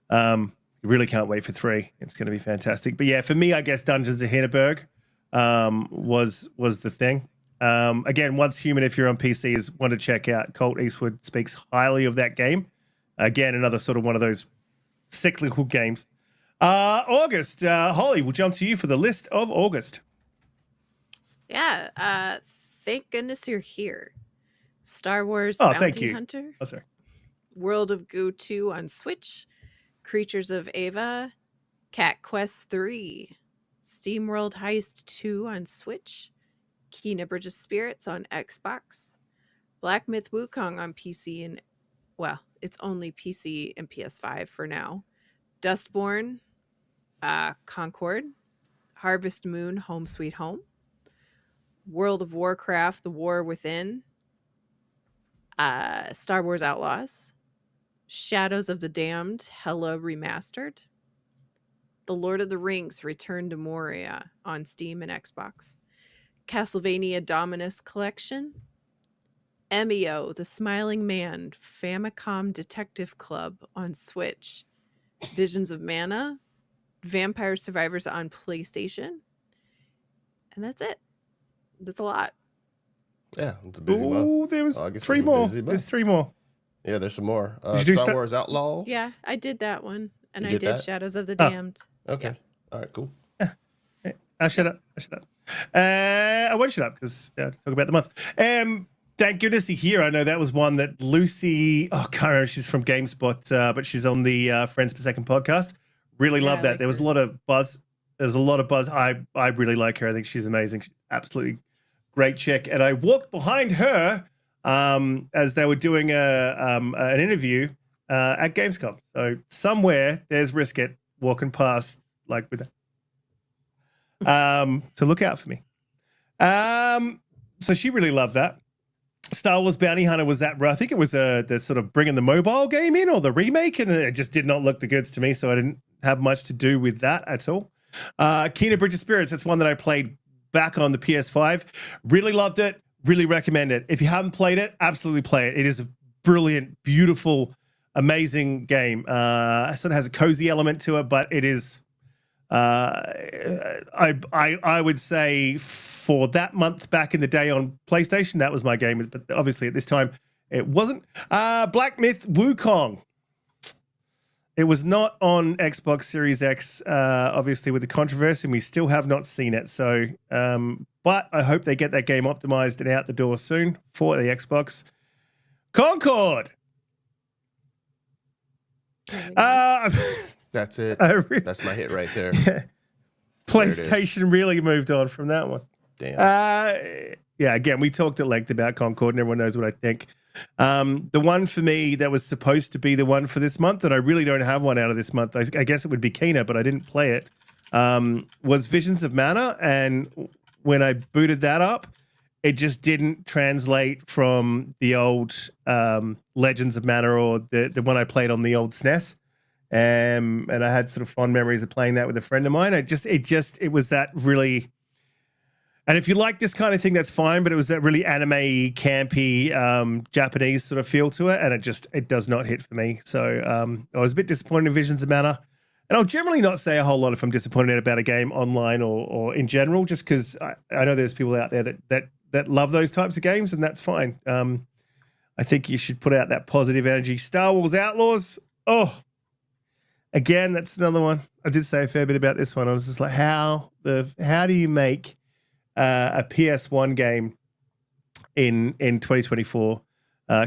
You really can't wait for 3. It's going to be fantastic. But yeah, for me, I guess Dungeons of Hinterberg was the thing. Again, Once Human, if you're on PC, is one to check out. Colt Eastwood speaks highly of that game. Again, another sort of one of those cyclical games. August, Holly, we'll jump to you for the list of August. Yeah, thank goodness you're here. Star Wars Thank Bounty you. Hunter, Oh, sorry. World of Goo 2 on Switch, Creatures of Ava, Cat Quest 3, SteamWorld Heist 2 on Switch, Kena Bridge of Spirits on Xbox, Black Myth Wukong on PC and, well, it's only PC and PS5 for now, Dustborn, Concord, Harvest Moon Home Sweet Home, World of Warcraft The War Within, Star Wars Outlaws, Shadows of the Damned Hella Remastered, The Lord of the Rings Return to Moria on Steam and Xbox, Castlevania Dominus Collection, Emio The Smiling Man Famicom Detective Club on Switch, Visions of Mana, Vampire Survivors on PlayStation, and that's it. That's a lot. Yeah, it's a busy month. Oh, there was August 3 was a more. busy month. There's 3 more. Yeah, there's some more. Did you do Star Wars Outlaws. Yeah, I did that one. And You I did did that? Shadows of the Oh. Damned. Okay. Yeah. All right. Cool. Shut up. I won't shut up because talk about the month. Thank goodness you're here. I know that was one that Lucy, I can't remember, she's from GameSpot, but she's on the Friends Per Second podcast. Really Yeah, love I that. like There was her. a lot of buzz. There's a lot of buzz. I really like her. I think she's amazing. She's absolutely great chick. And I walked behind her as they were doing an interview at Gamescom. So somewhere there's Riskit walking past like with that. So look out for me. So she really loved that. Star Wars Bounty Hunter was that, I think it was the sort of bringing the mobile game in or the remake, and it just did not look the goods to me, so I didn't have much to do with that at all. Kena Bridge of Spirits, that's one that I played back on the PS5. Really loved it, really recommend it. If you haven't played it, absolutely play it. It is a brilliant, beautiful, amazing game. It sort of has a cozy element to it, but it is... I would say for that month back in the day on PlayStation, that was my game, but obviously at this time it wasn't. Black Myth Wukong. It was not on Xbox Series X, obviously with the controversy, and we still have not seen it. So, but I hope they get that game optimized and out the door soon for the Xbox. Concord. That's it. That's my hit right there. PlayStation really moved on from that one. Damn. Yeah, again, we talked at length about Concord, and everyone knows what I think. The one for me that was supposed to be the one for this month, and I really don't have one out of this month, I guess it would be Kena, but I didn't play it, was Visions of Mana. And when I booted that up, it just didn't translate from the old Legends of Mana or the one I played on the old SNES. And I had sort of fond memories of playing that with a friend of mine. It was that really, and if you like this kind of thing, that's fine, but it was that really anime campy Japanese sort of feel to it, and it does not hit for me. So I was a bit disappointed in Visions of Mana, and I'll generally not say a whole lot if I'm disappointed about a game online or in general, just because I know there's people out there that love those types of games, and that's fine. I think you should put out that positive energy. Star Wars Outlaws. Oh, again, that's another one. I did say a fair bit about this one. I was just like, how do you make a PS1 game in 2024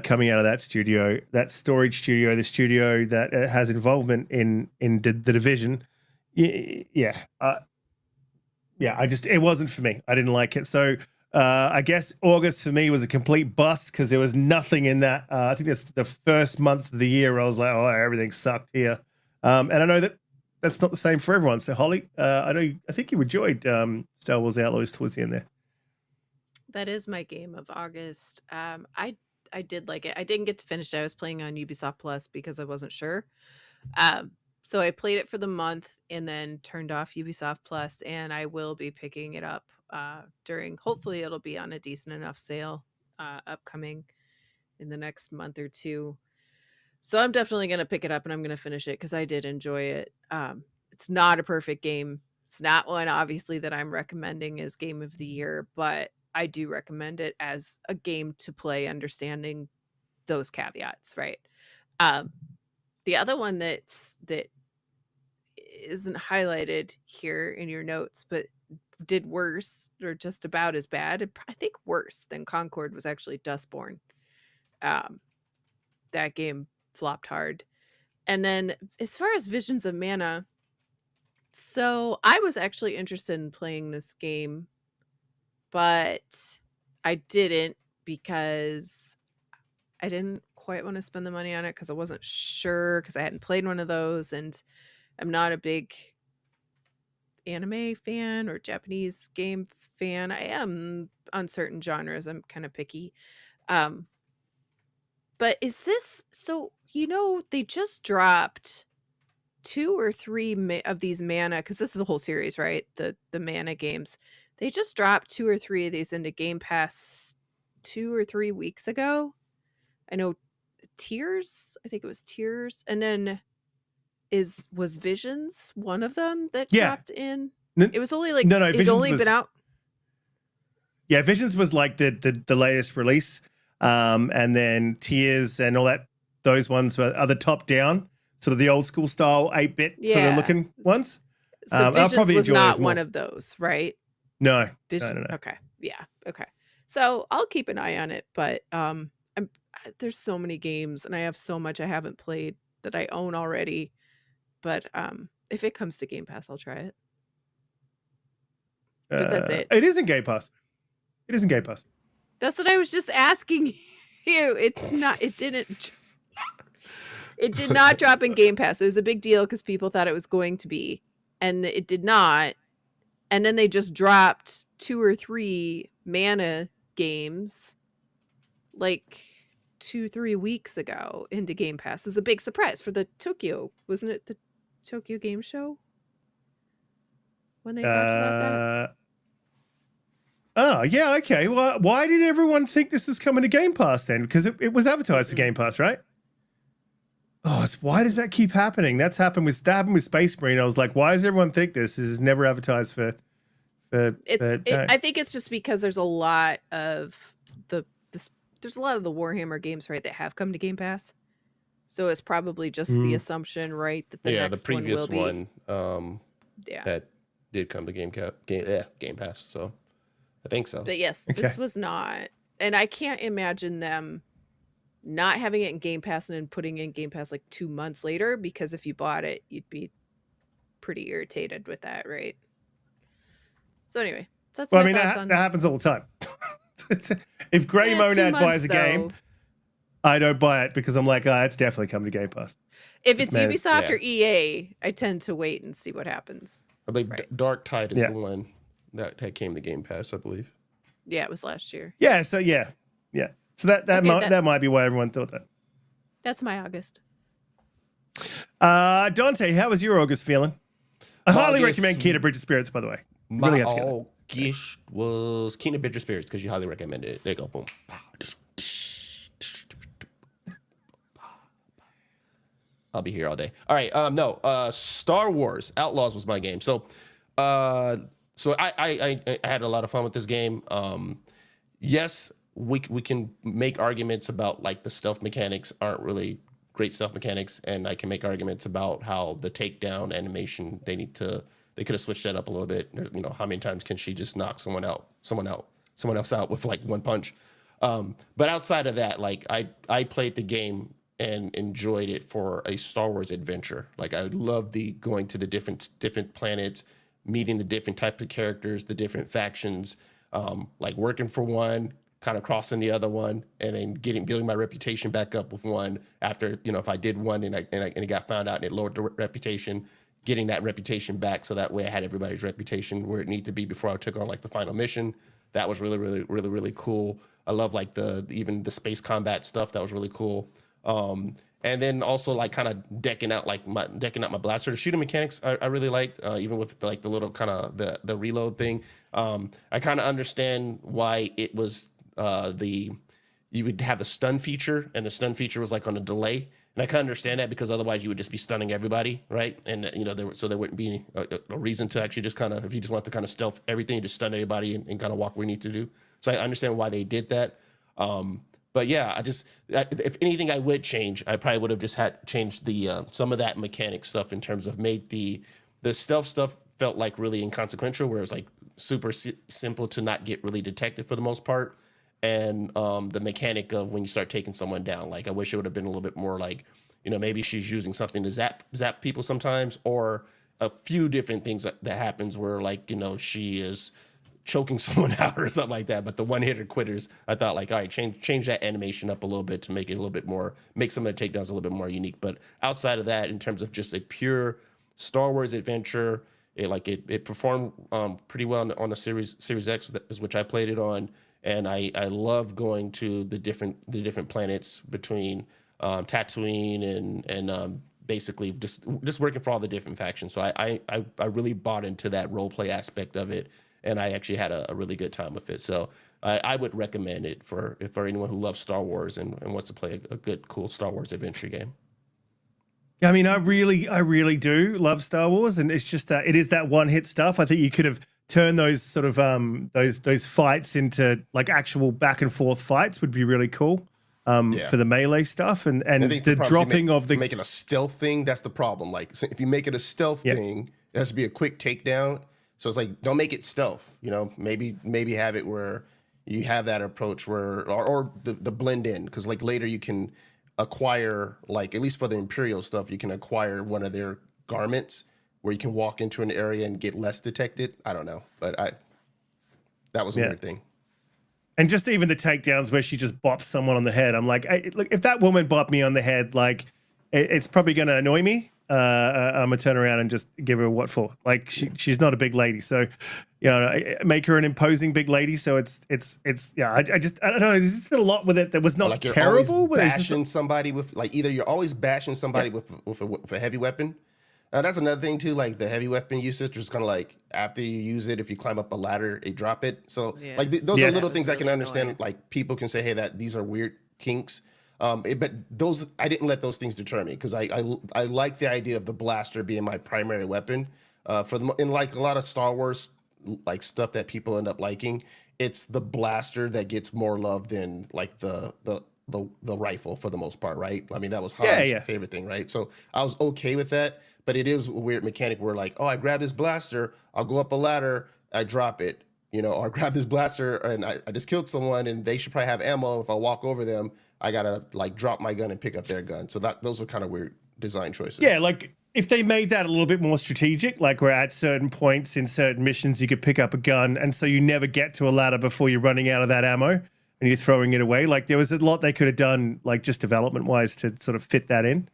coming out of that studio, that storage studio, the studio that has involvement in the Division? Yeah. It wasn't for me. I didn't like it. So I guess August for me was a complete bust because there was nothing in that. I think that's the first month of the year where I was like, oh, everything sucked here. And I know that that's not the same for everyone. So Holly, I think you enjoyed Star Wars Outlaws towards the end there. That is my game of August. I did like it. I didn't get to finish it. I was playing on Ubisoft Plus because I wasn't sure. So I played it for the month and then turned off Ubisoft Plus, and I will be picking it up hopefully it'll be on a decent enough sale upcoming in the next month or two. So I'm definitely going to pick it up and I'm going to finish it because I did enjoy it. It's not a perfect game. It's not one, obviously, that I'm recommending as game of the year, but I do recommend it as a game to play, understanding those caveats, right? The other one that isn't highlighted here in your notes, but did worse or just about as bad, I think worse than Concord, was actually Dustborn. That game flopped hard. And then as far as Visions of Mana, so I was actually interested in playing this game, but I didn't because I didn't quite want to spend the money on it because I wasn't sure, because I hadn't played one of those, and I'm not a big anime fan or Japanese game fan. I am on certain genres. I'm kind of picky. But is this so? They just dropped 2 or 3 of these mana, because this is a whole series, right? The mana games. They just dropped 2 or 3 of these into Game Pass 2 or 3 weeks ago. I know Tears. I think it was Tears, and then was Visions one of them that dropped in? It was only like no. It'd only been out. Yeah, Visions was like the latest release, and then Tears and all that. Those ones are the top down, sort of the old school style 8-bit sort of looking ones. So Visions was not one of those, right? No. No. Okay. Yeah. Okay. So I'll keep an eye on it, but there's so many games and I have so much I haven't played that I own already. But if it comes to Game Pass, I'll try it. But that's it. It isn't Game Pass. It isn't Game Pass. That's what I was just asking you. It's not. It didn't. It did not drop in Game Pass. It was a big deal because people thought it was going to be, and it did not. And then they just dropped 2 or 3 mana games, like 2-3 weeks ago, into Game Pass. It was a big surprise for the Tokyo, wasn't it? The Tokyo Game Show when they talked about that. Oh yeah, okay. Well, why did everyone think this was coming to Game Pass then? Because it was advertised for Game Pass, right? Oh, why does that keep happening? That happened with Space Marine. I was like, why does everyone think this is never advertised for? I think it's just because there's a lot of there's a lot of the Warhammer games, right, that have come to Game Pass. So it's probably just the assumption, right, that the next the previous one will be. That did come to Game Pass. So I think so. But yes, this was not, and I can't imagine them not having it in Game Pass and then putting it in Game Pass like 2 months later, because if you bought it, you'd be pretty irritated with that, right? So anyway, that's my thoughts on that happens all the time. If Grey Monad buys a game, I don't buy it because I'm like, it's definitely coming to Game Pass. If it's Ubisoft or EA, I tend to wait and see what happens. I believe Dark Tide is the one that came to Game Pass, I believe. Yeah, it was last year. Yeah, so yeah. So that might be why everyone thought that. That's my August. Donte, how was your August feeling? I highly recommend Key to Bridge of Spirits, by the way. My August was Key to Bridge of Spirits because you highly recommended it. There you go, boom. I'll be here all day. All right, Star Wars Outlaws was my game. So I had a lot of fun with this game. Yes, we can make arguments about like the stealth mechanics aren't really great stealth mechanics, and I can make arguments about how the takedown animation they could have switched that up a little bit. You know, how many times can she just knock someone else out with like one punch? But outside of that, like I played the game and enjoyed it for a Star Wars adventure. Like I love the going to the different planets, meeting the different types of characters, the different factions, like working for one, kind of crossing the other one, and then building my reputation back up with one after, you know, if I did one and it got found out and it lowered the reputation, getting that reputation back so that way I had everybody's reputation where it needed to be before I took on like the final mission. That was really cool. I love like even the space combat stuff. That was really cool. And then also like kind of decking out my blaster. The shooting mechanics I really liked, even with like the little kind of the reload thing. I kind of understand why it was you would have the stun feature, and the stun feature was like on a delay. And I kind of understand that because otherwise you would just be stunning everybody, right? And you know, there wouldn't be a reason to actually just kind of, if you just want to kind of stealth everything, you just stun everybody and kind of walk where you need to do. So I understand why they did that. But yeah, if anything I would change, I probably would have just changed the some of that mechanic stuff in terms of made the stealth stuff felt like really inconsequential, where it was like super simple to not get really detected for the most part. And the mechanic of when you start taking someone down, like I wish it would have been a little bit more like, you know, maybe she's using something to zap people sometimes, or a few different things that happens where like, you know, she is choking someone out or something like that. But the one-hitter quitters, I thought like, all right, change that animation up a little bit to make it a little bit more, make some of the takedowns a little bit more unique. But outside of that, in terms of just a pure Star Wars adventure, it performed pretty well on the Series X, which I played it on. And I love going to the different planets between Tatooine and basically just working for all the different factions. So I really bought into that role play aspect of it, and I actually had a really good time with it. So I would recommend it for anyone who loves Star Wars and wants to play a good, cool Star Wars adventure game. Yeah, I mean, I really do love Star Wars, and it's just that it is that one hit stuff. I think you could have turned those sort of those fights into like actual back and forth fights would be really cool for the melee stuff, and the dropping of the making a stealth thing. That's the problem. Like, so if you make it a stealth thing, it has to be a quick takedown. So it's like, don't make it stealth. You know, maybe have it where you have that approach where or the blend in, because like later you can acquire, like at least for the Imperial stuff, you can acquire one of their garments where you can walk into an area and get less detected. I don't know, but that was a weird thing. And just even the takedowns where she just bops someone on the head, I'm like, look, if that woman bopped me on the head, like it's probably going to annoy me. I'm gonna turn around and just give her a what for. Like she's not a big lady, so you know, make her an imposing big lady. So it's yeah. I don't know. There's just a lot with it that was not like terrible. But bashing somebody with like either you're always bashing somebody with a heavy weapon. That's another thing too. Like the heavy weapon usage is kind of like after you use it, if you climb up a ladder, you drop it. So like those are little things I can understand. Annoying. Like people can say, hey, these are weird kinks. But those, I didn't let those things deter me because I like the idea of the blaster being my primary weapon. In like a lot of Star Wars like stuff that people end up liking, it's the blaster that gets more love than like the rifle for the most part, right? I mean, that was Han's favorite thing, right? So I was okay with that, but it is a weird mechanic where like, oh, I grab this blaster, I'll go up a ladder, I drop it, you know, or I grab this blaster and I just killed someone and they should probably have ammo. If I walk over them, I gotta like drop my gun and pick up their gun. So those are kind of weird design choices. Yeah, like if they made that a little bit more strategic, like where at certain points in certain missions you could pick up a gun, and so you never get to a ladder before you're running out of that ammo and you're throwing it away. Like there was a lot they could have done, like just development wise, to sort of fit that in.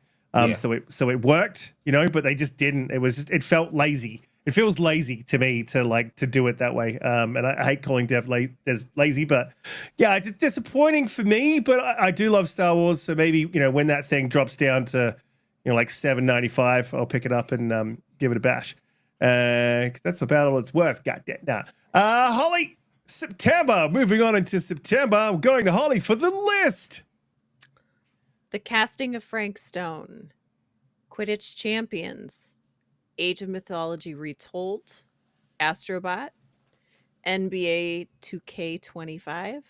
So it worked, you know, but they just didn't. It felt lazy. It feels lazy to me to do it that way. And I hate calling dev lazy, but yeah, it's disappointing for me, but I do love Star Wars. So maybe, you know, when that thing drops down to, you know, like $7.95, I'll pick it up and give it a bash. That's about all it's worth. Goddamn. Nah. Holly, September. Moving on into September. We're going to Holly for the list. The Casting of Frank Stone. Quidditch Champions. Age of Mythology Retold, Astrobot, NBA 2K25,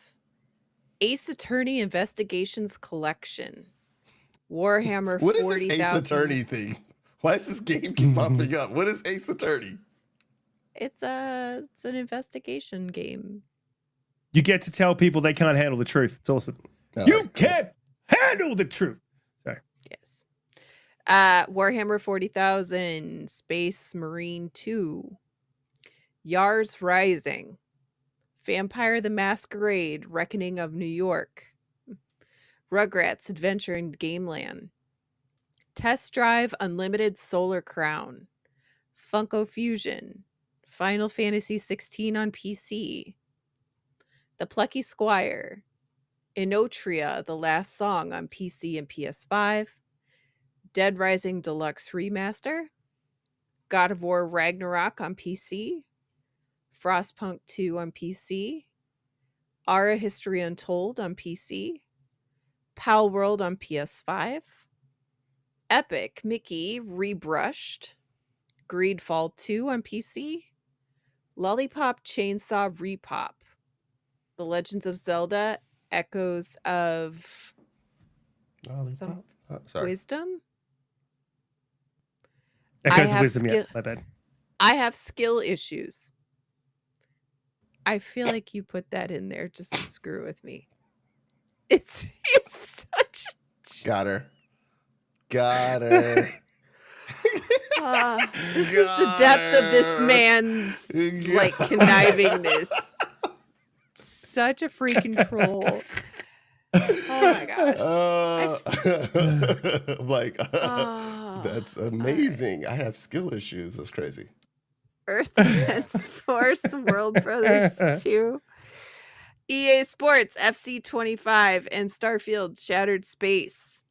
Ace Attorney Investigations Collection. Warhammer What is this 40,000. Ace Attorney thing? Why does this game keep popping up? What is Ace Attorney? It's an investigation game. You get to tell people they can't handle the truth. It's awesome. You can't handle the truth. Sorry. Yes. Warhammer 40,000, Space Marine 2, Yars Rising, Vampire the Masquerade, Reckoning of New York, Rugrats Adventure in Gameland, Test Drive Unlimited Solar Crown, Funko Fusion, Final Fantasy 16 on PC, The Plucky Squire, Inotria The Last Song on PC and PS5, Dead Rising Deluxe Remaster, God of War Ragnarok on PC, Frostpunk 2 on PC, Ara History Untold on PC, Pal World on PS5, Epic Mickey Rebrushed, Greedfall 2 on PC, Lollipop Chainsaw Repop, The Legends of Zelda Echoes of Wisdom. Echoes of Wisdom, yeah, my bad. I have skill issues. I feel like you put that in there just to screw with me. It's such Got her. This is the depth of this man's like connivingness. Such a freaking troll. Oh my gosh. I'm like, that's amazing. Right. I have skill issues. That's crazy. Earth Defense Force World Brothers 2, EA Sports FC 25, and Starfield Shattered Space.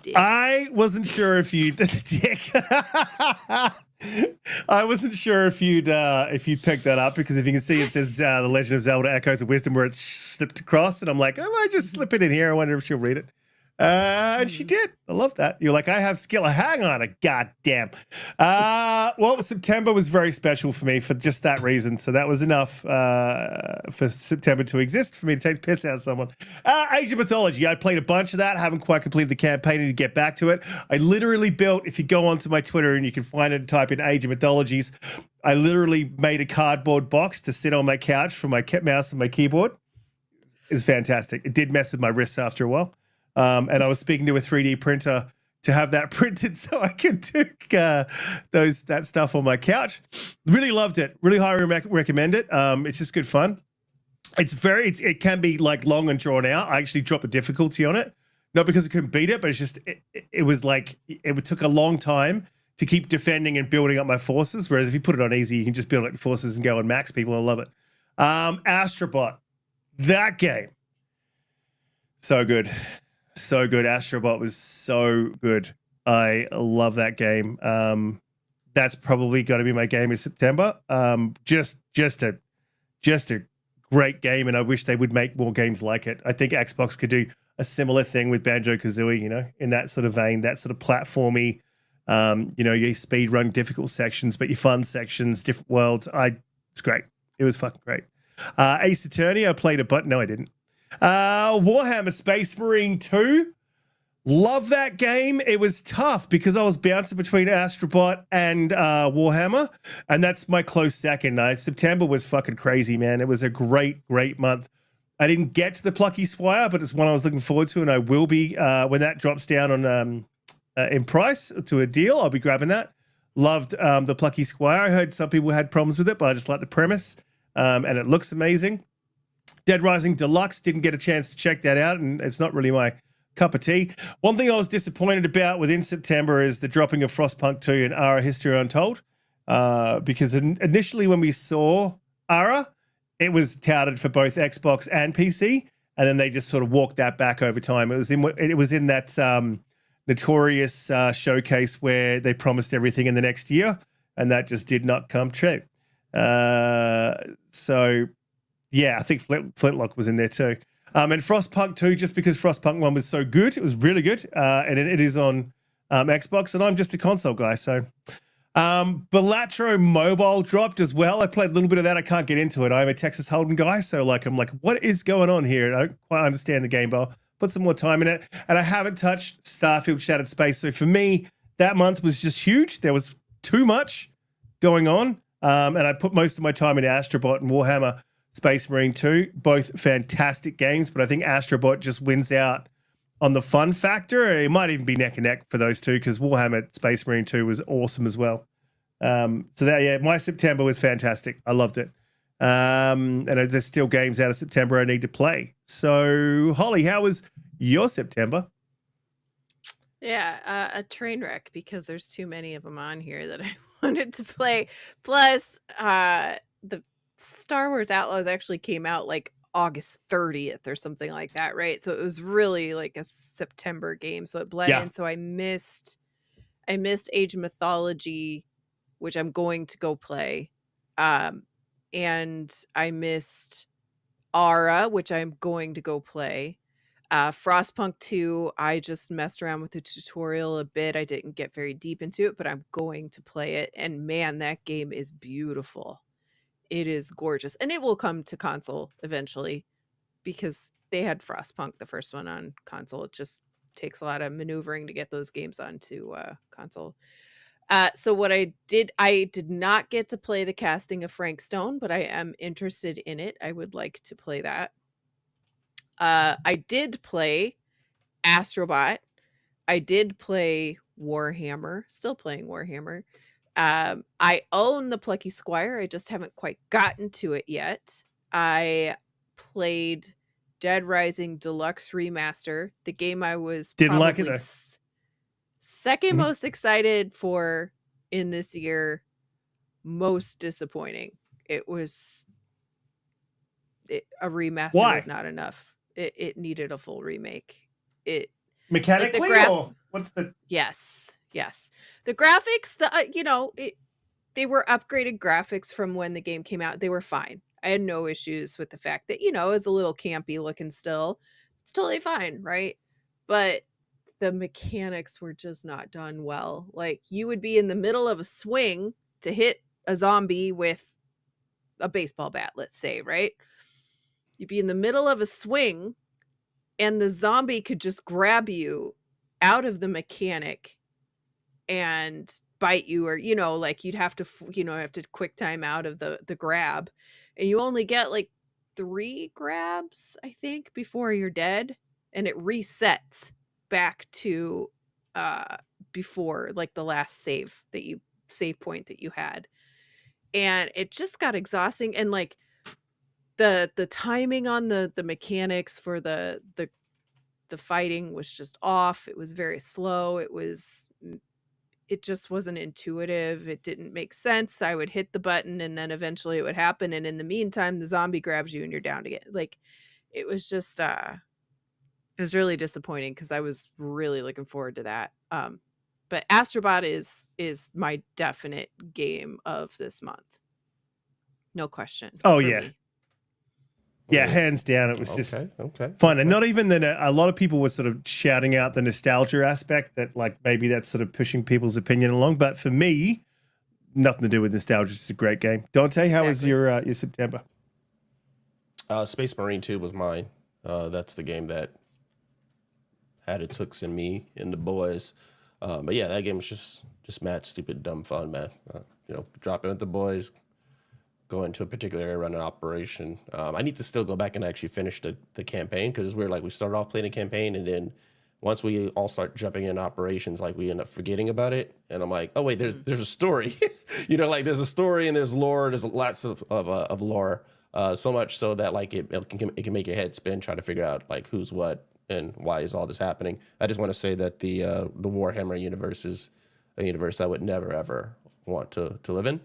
Dick. I wasn't sure if you'd dick. I wasn't sure if you'd pick that up, because if you can see, it says The Legend of Zelda Echoes of Wisdom where it's slipped across, and I'm like, I might just slip it in here. I wonder if she'll read it. And she did. I love that. You're like, I have skill. Hang on a goddamn. Well, September was very special for me for just that reason. So that was enough for September to exist for me to take the piss out of someone. Age of Mythology. I played a bunch of that. Haven't quite completed the campaign. Need to get back to it. I literally built, if you go onto my Twitter and you can find it and type in Age of Mythologies, I literally made a cardboard box to sit on my couch for my mouse and my keyboard. It's fantastic. It did mess with my wrists after a while. And I was speaking to a 3D printer to have that printed so I could do that stuff on my couch. Really loved it. Really highly recommend it. It's just good fun. It can be like long and drawn out. I actually dropped the difficulty on it, not because I couldn't beat it, but it's just it was like it took a long time to keep defending and building up my forces. Whereas if you put it on easy, you can just build up your forces and go and max people. I love it. Astrobot, that game, so good. So good. Astrobot was so good. I love that game. That's probably going to be my game in September. Just a great game, and I wish they would make more games like it. I think Xbox could do a similar thing with Banjo-Kazooie, in that sort of vein, that sort of platformy, your speed run difficult sections, but your fun sections, different worlds. It's great. It was fucking great. Ace Attorney, I played a bunch. No, I didn't. Warhammer Space Marine 2. Love that game. It was tough because I was bouncing between Astrobot and Warhammer, and that's my close second. September was fucking crazy, man. It was a great, great month. I didn't get to the Plucky Squire, but it's one I was looking forward to, and I will be when that drops down on in price to a deal. I'll be grabbing that. Loved the Plucky Squire. I heard some people had problems with it, but I just like the premise, and it looks amazing. Dead Rising Deluxe, didn't get a chance to check that out, and it's not really my cup of tea. One thing I was disappointed about within September is the dropping of Frostpunk 2 and Ara History Untold, because initially when we saw Ara, it was touted for both Xbox and PC, and then they just sort of walked that back over time. It was in that notorious showcase where they promised everything in the next year, and that just did not come true. So... yeah, I think Flintlock was in there too. And Frostpunk 2, just because Frostpunk 1 was so good. It was really good. And it is on Xbox, and I'm just a console guy. So Balatro Mobile dropped as well. I played a little bit of that. I can't get into it. I'm a Texas Hold'em guy, so I'm like, what is going on here? I don't quite understand the game, but I'll put some more time in it. And I haven't touched Starfield Shattered Space. So for me, that month was just huge. There was too much going on. And I put most of my time into Astrobot and Warhammer Space Marine 2, both fantastic games, but I think Astrobot just wins out on the fun factor. It might even be neck and neck for those two because Warhammer Space Marine 2 was awesome as well. My September was fantastic. I loved it. And there's still games out of September I need to play. So, Holly, how was your September? Yeah, a train wreck because there's too many of them on here that I wanted to play. Plus, the Star Wars Outlaws actually came out like August 30th or something like that, right? So it was really like a September game. So it blended in. So I missed Age of Mythology, which I'm going to go play. And I missed Aura, which I'm going to go play. Frostpunk 2, I just messed around with the tutorial a bit. I didn't get very deep into it, but I'm going to play it. And man, that game is beautiful. It is gorgeous. And it will come to console eventually because they had Frostpunk, the first one, on console. It just takes a lot of maneuvering to get those games onto console. So what I did not get to play the casting of Frank Stone, but I am interested in it. I would like to play that. I did play Astrobot. I did play Warhammer. Still playing Warhammer. I own the Plucky Squire. I just haven't quite gotten to it yet. I played Dead Rising Deluxe Remaster, the game I was didn't like it though. Second most excited for in this year, most disappointing. It was a remaster was not enough. It needed a full remake. It mechanically or what's the yes. The graphics, they were upgraded graphics from when the game came out. They were fine. I had no issues with the fact that, it was a little campy looking still. It's totally fine, right? But the mechanics were just not done well. Like, you would be in the middle of a swing to hit a zombie with a baseball bat, let's say, right? You'd be in the middle of a swing and the zombie could just grab you out of the mechanic and bite you, or, you'd have to, have to quick time out of the grab. And you only get like 3 grabs, I think, before you're dead. And it resets back to before like the last save point that you had. And it just got exhausting. And like the timing on the mechanics for the fighting was just off. It was very slow. It just wasn't intuitive. It didn't make sense. I would hit the button and then eventually it would happen. And in the meantime, the zombie grabs you and you're down again. Like, it was just, it was really disappointing because I was really looking forward to that. But Astrobot is my definite game of this month. No question. Oh, yeah. Me. Yeah, hands down, it was just fun. And not even that a lot of people were sort of shouting out the nostalgia aspect that, like, maybe that's sort of pushing people's opinion along. But for me, nothing to do with nostalgia. It's a great game. Donte, how was your September? Space Marine 2 was mine. That's the game that had its hooks in me and the boys. But yeah, that game was just mad, stupid, dumb fun, man. Dropping with the boys, go into a particular area, run an operation. I need to still go back and actually finish the campaign because it's weird. Like, we started off playing a campaign, and then once we all start jumping in operations, like, we end up forgetting about it. And I'm like, oh wait, there's a story. Like, there's a story and there's lore. There's lots of lore. So much so that, like, it can make your head spin trying to figure out, like, who's what and why is all this happening. I just want to say that the Warhammer universe is a universe I would never ever want to live in.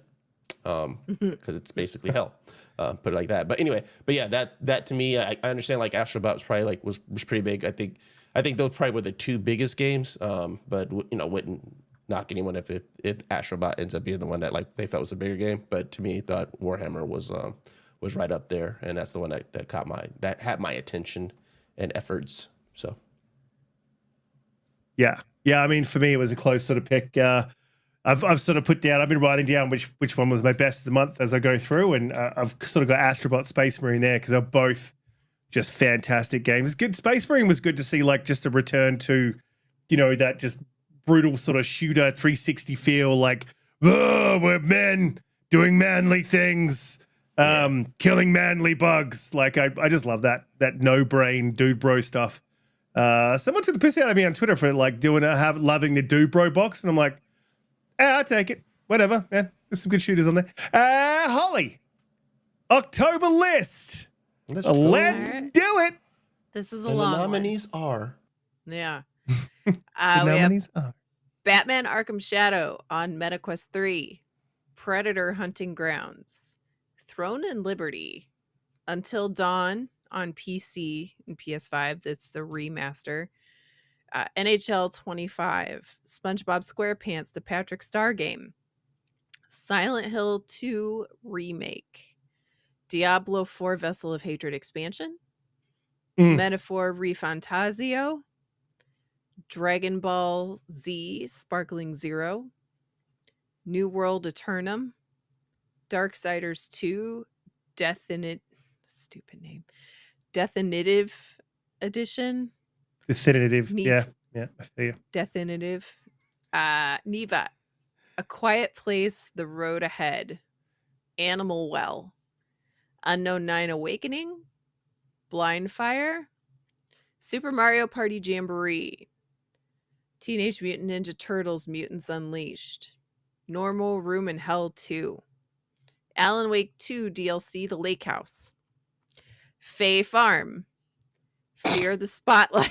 Because it's basically hell, put it like that. But anyway, yeah, that to me, I understand, like, Astrobot was probably like was pretty big. I think those probably were the 2 biggest games. But wouldn't knock anyone if Astrobot ends up being the one that, like, they felt was a bigger game. But to me, I thought Warhammer was right up there, and that's the one that had my attention and efforts. So yeah. I mean, for me, it was a close sort of pick. I've sort of put down. I've been writing down which one was my best of the month as I go through, and I've sort of got Astrobot, Space Marine there because they're both just fantastic games. Good. Space Marine was good to see, like just a return to, that just brutal sort of shooter 360 feel. Like, oh, we're men doing manly things, killing manly bugs. Like I just love that no brain dude bro stuff. Someone took the piss out of me on Twitter for like loving the dude bro box, and I'm like, I'll take it. Whatever, man. There's some good shooters on there. Holly, October list. Let's right. do it. This is a and long the nominees one. are. Yeah. The nominees we have Batman Arkham Shadow on MetaQuest 3, Predator Hunting Grounds, Throne and Liberty, Until Dawn on PC and PS5. That's the remaster. NHL 25, SpongeBob SquarePants, the Patrick Star game, Silent Hill 2 Remake, Diablo 4 Vessel of Hatred expansion, Metaphor Refantasio, Dragon Ball Z Sparkling Zero, New World Eternum, Darksiders 2 Definitive Edition. Definitive. Yeah. I feel you. Definitive. Neva, A Quiet Place, The Road Ahead, Animal Well, Unknown 9 Awakening, Blind Fire, Super Mario Party Jamboree, Teenage Mutant Ninja Turtles Mutants Unleashed, Normal Room in Hell 2, Alan Wake 2 DLC The Lake House, Fae Farm, Fear the Spotlight.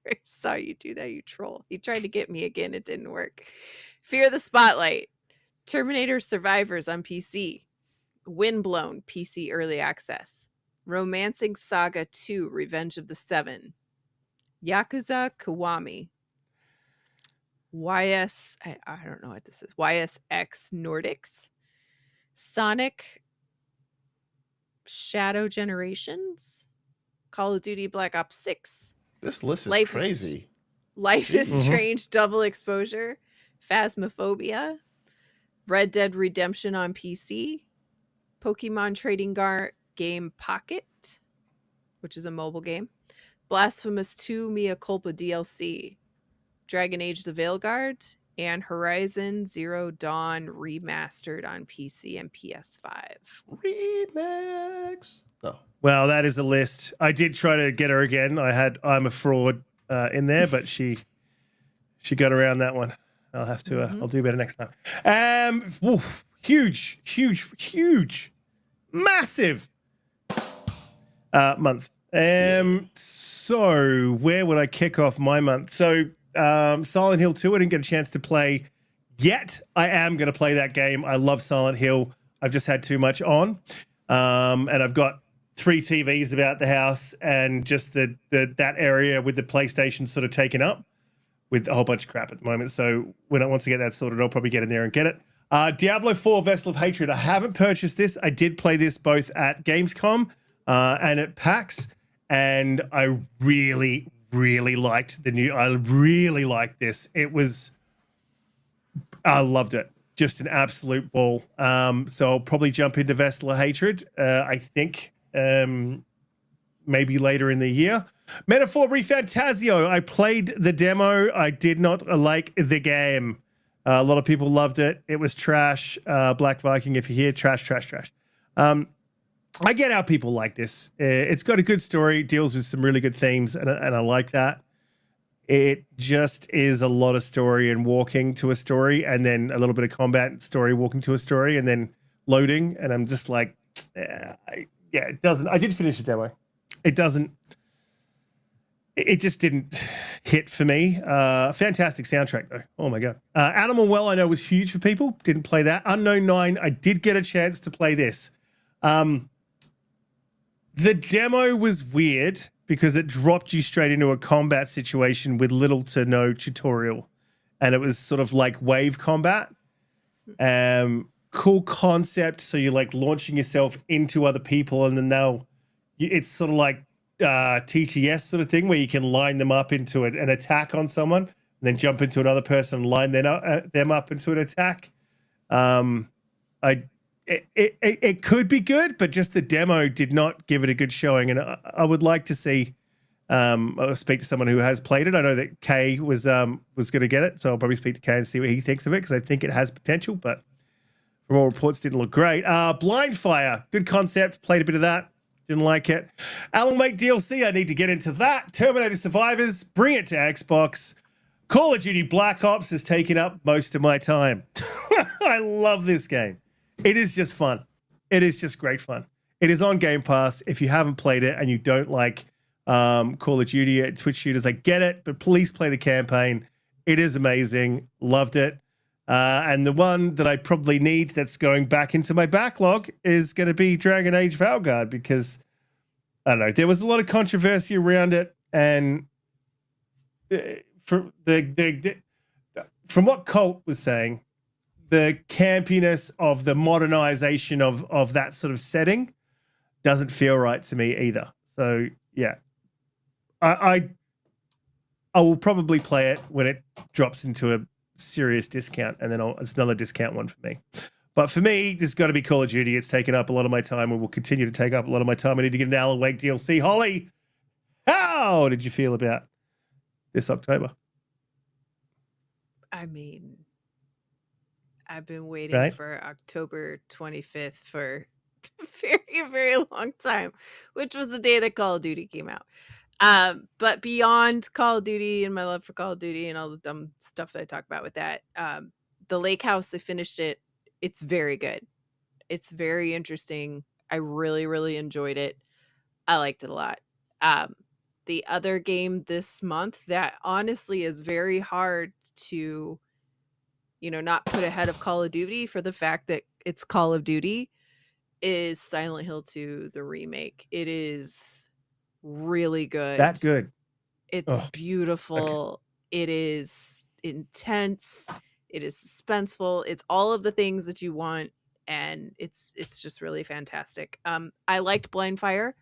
I saw you do that, you troll. He tried to get me again. It didn't work. Fear the Spotlight, Terminator Survivors on PC, Windblown PC Early Access, Romancing Saga 2 Revenge of the Seven, Yakuza Kiwami, I don't know what this is, YSX Nordics, Sonic Shadow Generations, Call of Duty Black Ops 6. This list is crazy. Life is Strange Double Exposure, Phasmophobia, Red Dead Redemption on PC, Pokemon Trading Game Pocket, which is a mobile game, Blasphemous 2 Mea Culpa DLC, Dragon Age The Veilguard, and Horizon Zero Dawn Remastered on PC and PS5. Remix. Oh. Well, that is a list. I did try to get her again. I had I'm a Fraud in there, but she got around that one. I'll have to. I'll do better next time. Huge, massive month. So where would I kick off my month? So Silent Hill 2, I didn't get a chance to play yet. I am going to play that game. I love Silent Hill. I've just had too much on. And I've got 3 TVs about the house, and just that area with the PlayStation sort of taken up with a whole bunch of crap at the moment. So once I get that sorted, I'll probably get in there and get it. Diablo 4 Vessel of Hatred. I haven't purchased this. I did play this both at Gamescom and at PAX, and I really, really liked I really liked this. I loved it. Just an absolute ball. So I'll probably jump into Vessel of Hatred, I think, maybe later in the year. Metaphor Refantasio. I played the demo. I did not like the game. A lot of people loved it. It was trash. Black Viking, if you're here, trash. I get how people like this. It's got a good story, deals with some really good themes, and I like that. It just is a lot of story and walking to a story, and then a little bit of combat story, walking to a story, and then loading. And I'm just like, it doesn't. I did finish the demo. It doesn't. It just didn't hit for me. Fantastic soundtrack though. Oh my god. Animal Well, I know was huge for people. Didn't play that. Unknown 9. I did get a chance to play this. The demo was weird because it dropped you straight into a combat situation with little to no tutorial, and it was sort of like wave combat. Cool concept. So you're like launching yourself into other people, and then it's sort of like TTS sort of thing where you can line them up into an attack on someone. then jump into another person and line them up into an attack. It could be good, but just the demo did not give it a good showing. And I would like to see. I'll speak to someone who has played it. I know that Kay was going to get it, so I'll probably speak to Kay and see what he thinks of it, because I think it has potential, but from all reports, didn't look great. Blind Fire, good concept. Played a bit of that. Didn't like it. Alan Wake DLC, I need to get into that. Terminator Survivors, bring it to Xbox. Call of Duty Black Ops has taken up most of my time. I love this game. It is just fun. It is just great fun. It is on Game Pass. If you haven't played it and you don't like Call of Duty Twitch shooters, I get it, but please play the campaign. It is amazing. Loved it. And the one that I probably need that's going back into my backlog is going to be Dragon Age Valguard, because I don't know, there was a lot of controversy around it, and from what Colt was saying, the campiness of the modernization of that sort of setting doesn't feel right to me either. So yeah, I will probably play it when it drops into a serious discount, and then it's another discount one for me. But for me, this has got to be Call of Duty. It's taken up a lot of my time and will continue to take up a lot of my time. I need to get an Alan Wake DLC. Holly, how did you feel about this October? I mean, I've been waiting for October 25th for a very, very long time, which was the day that Call of Duty came out. But beyond Call of Duty and my love for Call of Duty and all the dumb stuff that I talk about with that, the Lake House, I finished it. It's very good. It's very interesting. I really, really enjoyed it. I liked it a lot. The other game this month that honestly is very hard to, not put ahead of Call of Duty for the fact that it's Call of Duty is Silent Hill 2, the remake. It is really good. That good. It's beautiful. Okay. It is intense. It is suspenseful. It's all of the things that you want, and it's just really fantastic. I liked Blind Fire.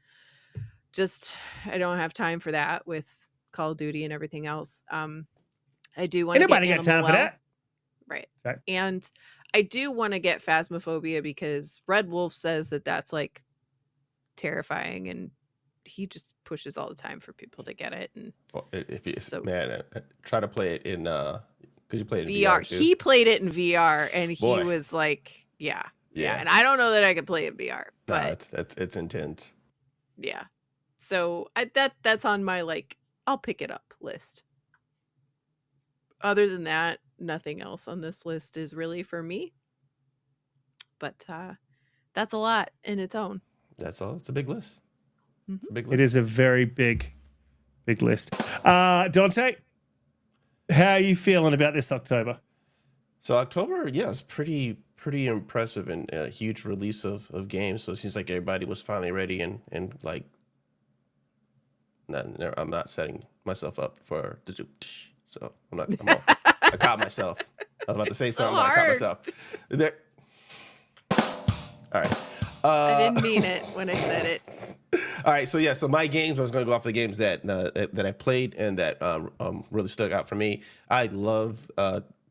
Just I don't have time for that with Call of Duty and everything else. I do want to get got time for that. Right. Sorry. And I do want to get Phasmophobia, because Red Wolf says that that's like terrifying, and he just pushes all the time for people to get it. And if you try to play it in because you played it in VR too. He played it in VR, and he was like, yeah. And I don't know that I could play it in VR, but it's intense. Yeah. So that's on my I'll pick it up list. Other than that, nothing else on this list is really for me. But that's a lot in its own. That's all. It's a big list. Mm-hmm. It's a big list. It is a very big list. Donte, how are you feeling about this October? So October, it's pretty impressive, and a huge release of games. So it seems like everybody was finally ready, and I'm not setting myself up for the. So I caught myself. I was about to say something, but I caught myself. There. All right. I didn't mean it when I said it. All right, so my games, I was going to go off the games that I played and that really stuck out for me. I love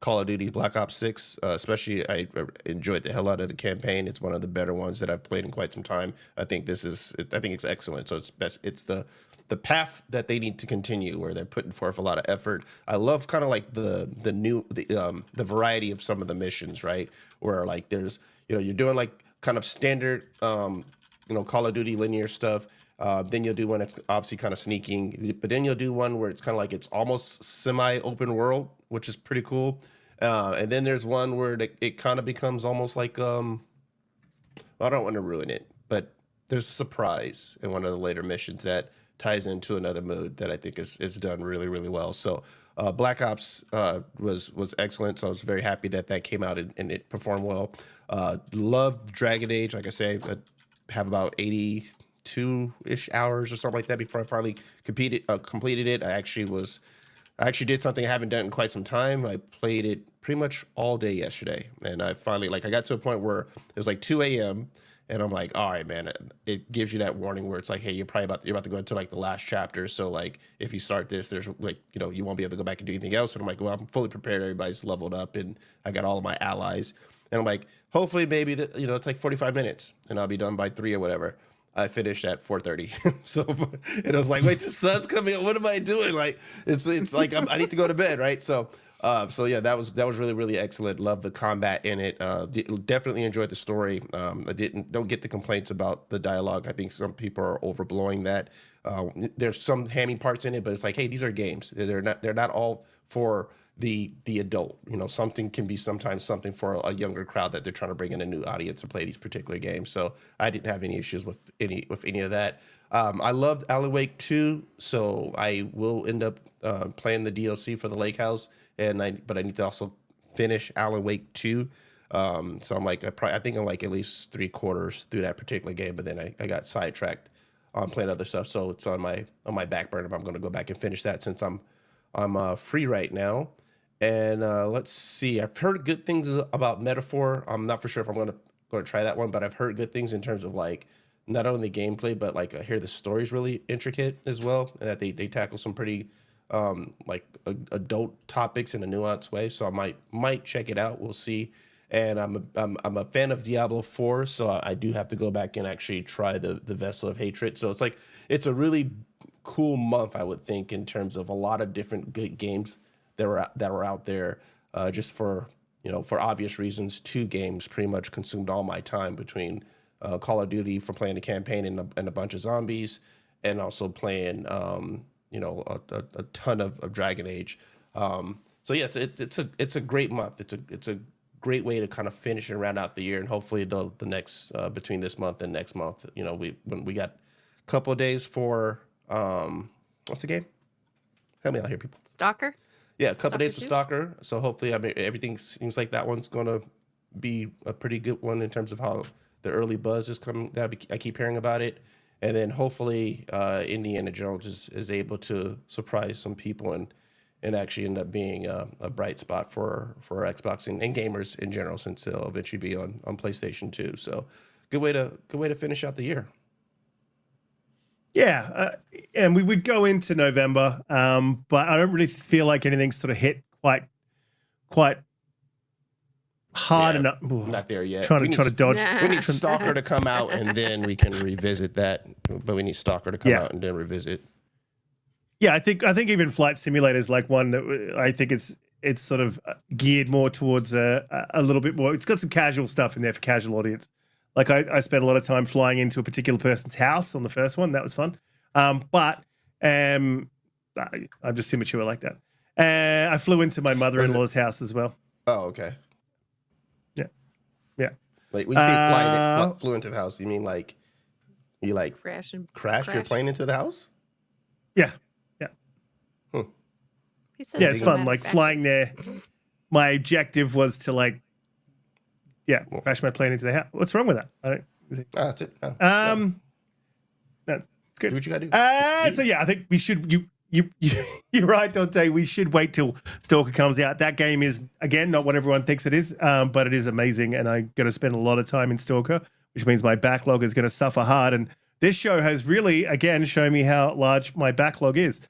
Call of Duty Black Ops 6, especially I enjoyed the hell out of the campaign. It's one of the better ones that I've played in quite some time. I think it's excellent. So it's best. It's the path that they need to continue, where they're putting forth a lot of effort. I love kind of like the variety of some of the missions, right? Where like there's you're doing like kind of standard Call of Duty linear stuff. Then you'll do one that's obviously kind of sneaking, but then you'll do one where it's kind of like it's almost semi-open world, which is pretty cool. And then there's one where it kind of becomes almost like I don't want to ruin it, but there's a surprise in one of the later missions that ties into another mode that I think is done really, really well. So Black Ops was excellent. So I was very happy that came out and it performed well. Love Dragon Age. Like I say, I have about 82-ish hours or something like that before I finally completed it. I actually did something I haven't done in quite some time. I played it pretty much all day yesterday, and I finally I got to a point where it was like 2 a.m. And I'm like, all right, man. It gives you that warning where it's like, hey, you're about to go into like the last chapter. So like, if you start this, there's like, you won't be able to go back and do anything else. And I'm like, well, I'm fully prepared. Everybody's leveled up, and I got all of my allies. And I'm like, hopefully, maybe that it's like 45 minutes, and I'll be done by 3 or whatever. I finished at 4:30. So, and I was like, wait, the sun's coming up. What am I doing? Like, it's like I need to go to bed, right? So yeah, that was really, really excellent. Love the combat in it. Definitely enjoyed the story. I don't get the complaints about the dialogue. I think some people are overblowing that. There's some hammy parts in it, but it's like, hey, these are games. They're not all for the adult. Something can be sometimes something for a younger crowd that they're trying to bring in a new audience to play these particular games. So I didn't have any issues with any of that. I loved Alan Wake 2, so I will end up playing the DLC for the Lake House. But I need to also finish Alan Wake 2. So I'm like, I think I'm like at least 3/4 through that particular game, but then I got sidetracked on playing other stuff. So it's on my back burner. I'm going to go back and finish that since I'm free right now. And let's see. I've heard good things about Metaphor. I'm not for sure if I'm going to try that one, but I've heard good things in terms of like not only the gameplay, but like I hear the story's really intricate as well, and that they tackle some pretty like adult topics in a nuanced way. So I might check it out. We'll see. And I'm a fan of Diablo 4, so I do have to go back and actually try the Vessel of Hatred. So it's a really cool month, I would think, in terms of a lot of different good games that were out there. Just for obvious reasons, 2 games pretty much consumed all my time between Call of Duty for playing the campaign and a bunch of zombies, and also playing a ton of Dragon Age. So yeah, it's a great month. It's a great way to kind of finish and round out the year, and hopefully the next between this month and next month, we got a couple of days for what's the game? Help me out here, people. Stalker. Yeah, a couple days for 2? Stalker. So hopefully, everything seems like that one's gonna be a pretty good one in terms of how the early buzz is coming. I keep hearing about it. And then hopefully Indiana Jones is able to surprise some people and actually end up being a bright spot for Xbox and gamers in general, since it'll eventually be on PlayStation 2. So good way to finish out the year. Yeah, and we would go into November, but I don't really feel like anything's sort of hit quite hard enough. Not there yet. Trying to dodge. Nah. We need Stalker to come out, and then we can revisit that. But we need Stalker to come out and then revisit. Yeah, I think even Flight Simulator is like one that I think it's sort of geared more towards a little bit more. It's got some casual stuff in there for casual audience. Like I spent a lot of time flying into a particular person's house on the first one. That was fun. But I'm just immature like that. I flew into my mother-in-law's house as well. Oh, okay. Yeah. Like when you say flew into the house, you mean like you like Crashed your plane into the house? Yeah. He says Yeah, it's fun. Like flying there. My objective was to crash my plane into the house. What's wrong with that? I don't. That's it. Oh, That's good. do what you gotta do. So yeah, I think we should. You're right, Donte. We should wait till Stalker comes out. That game is, again, not what everyone thinks it is, but it is amazing, and I'm going to spend a lot of time in Stalker, which means my backlog is going to suffer hard. And this show has really, again, shown me how large my backlog is.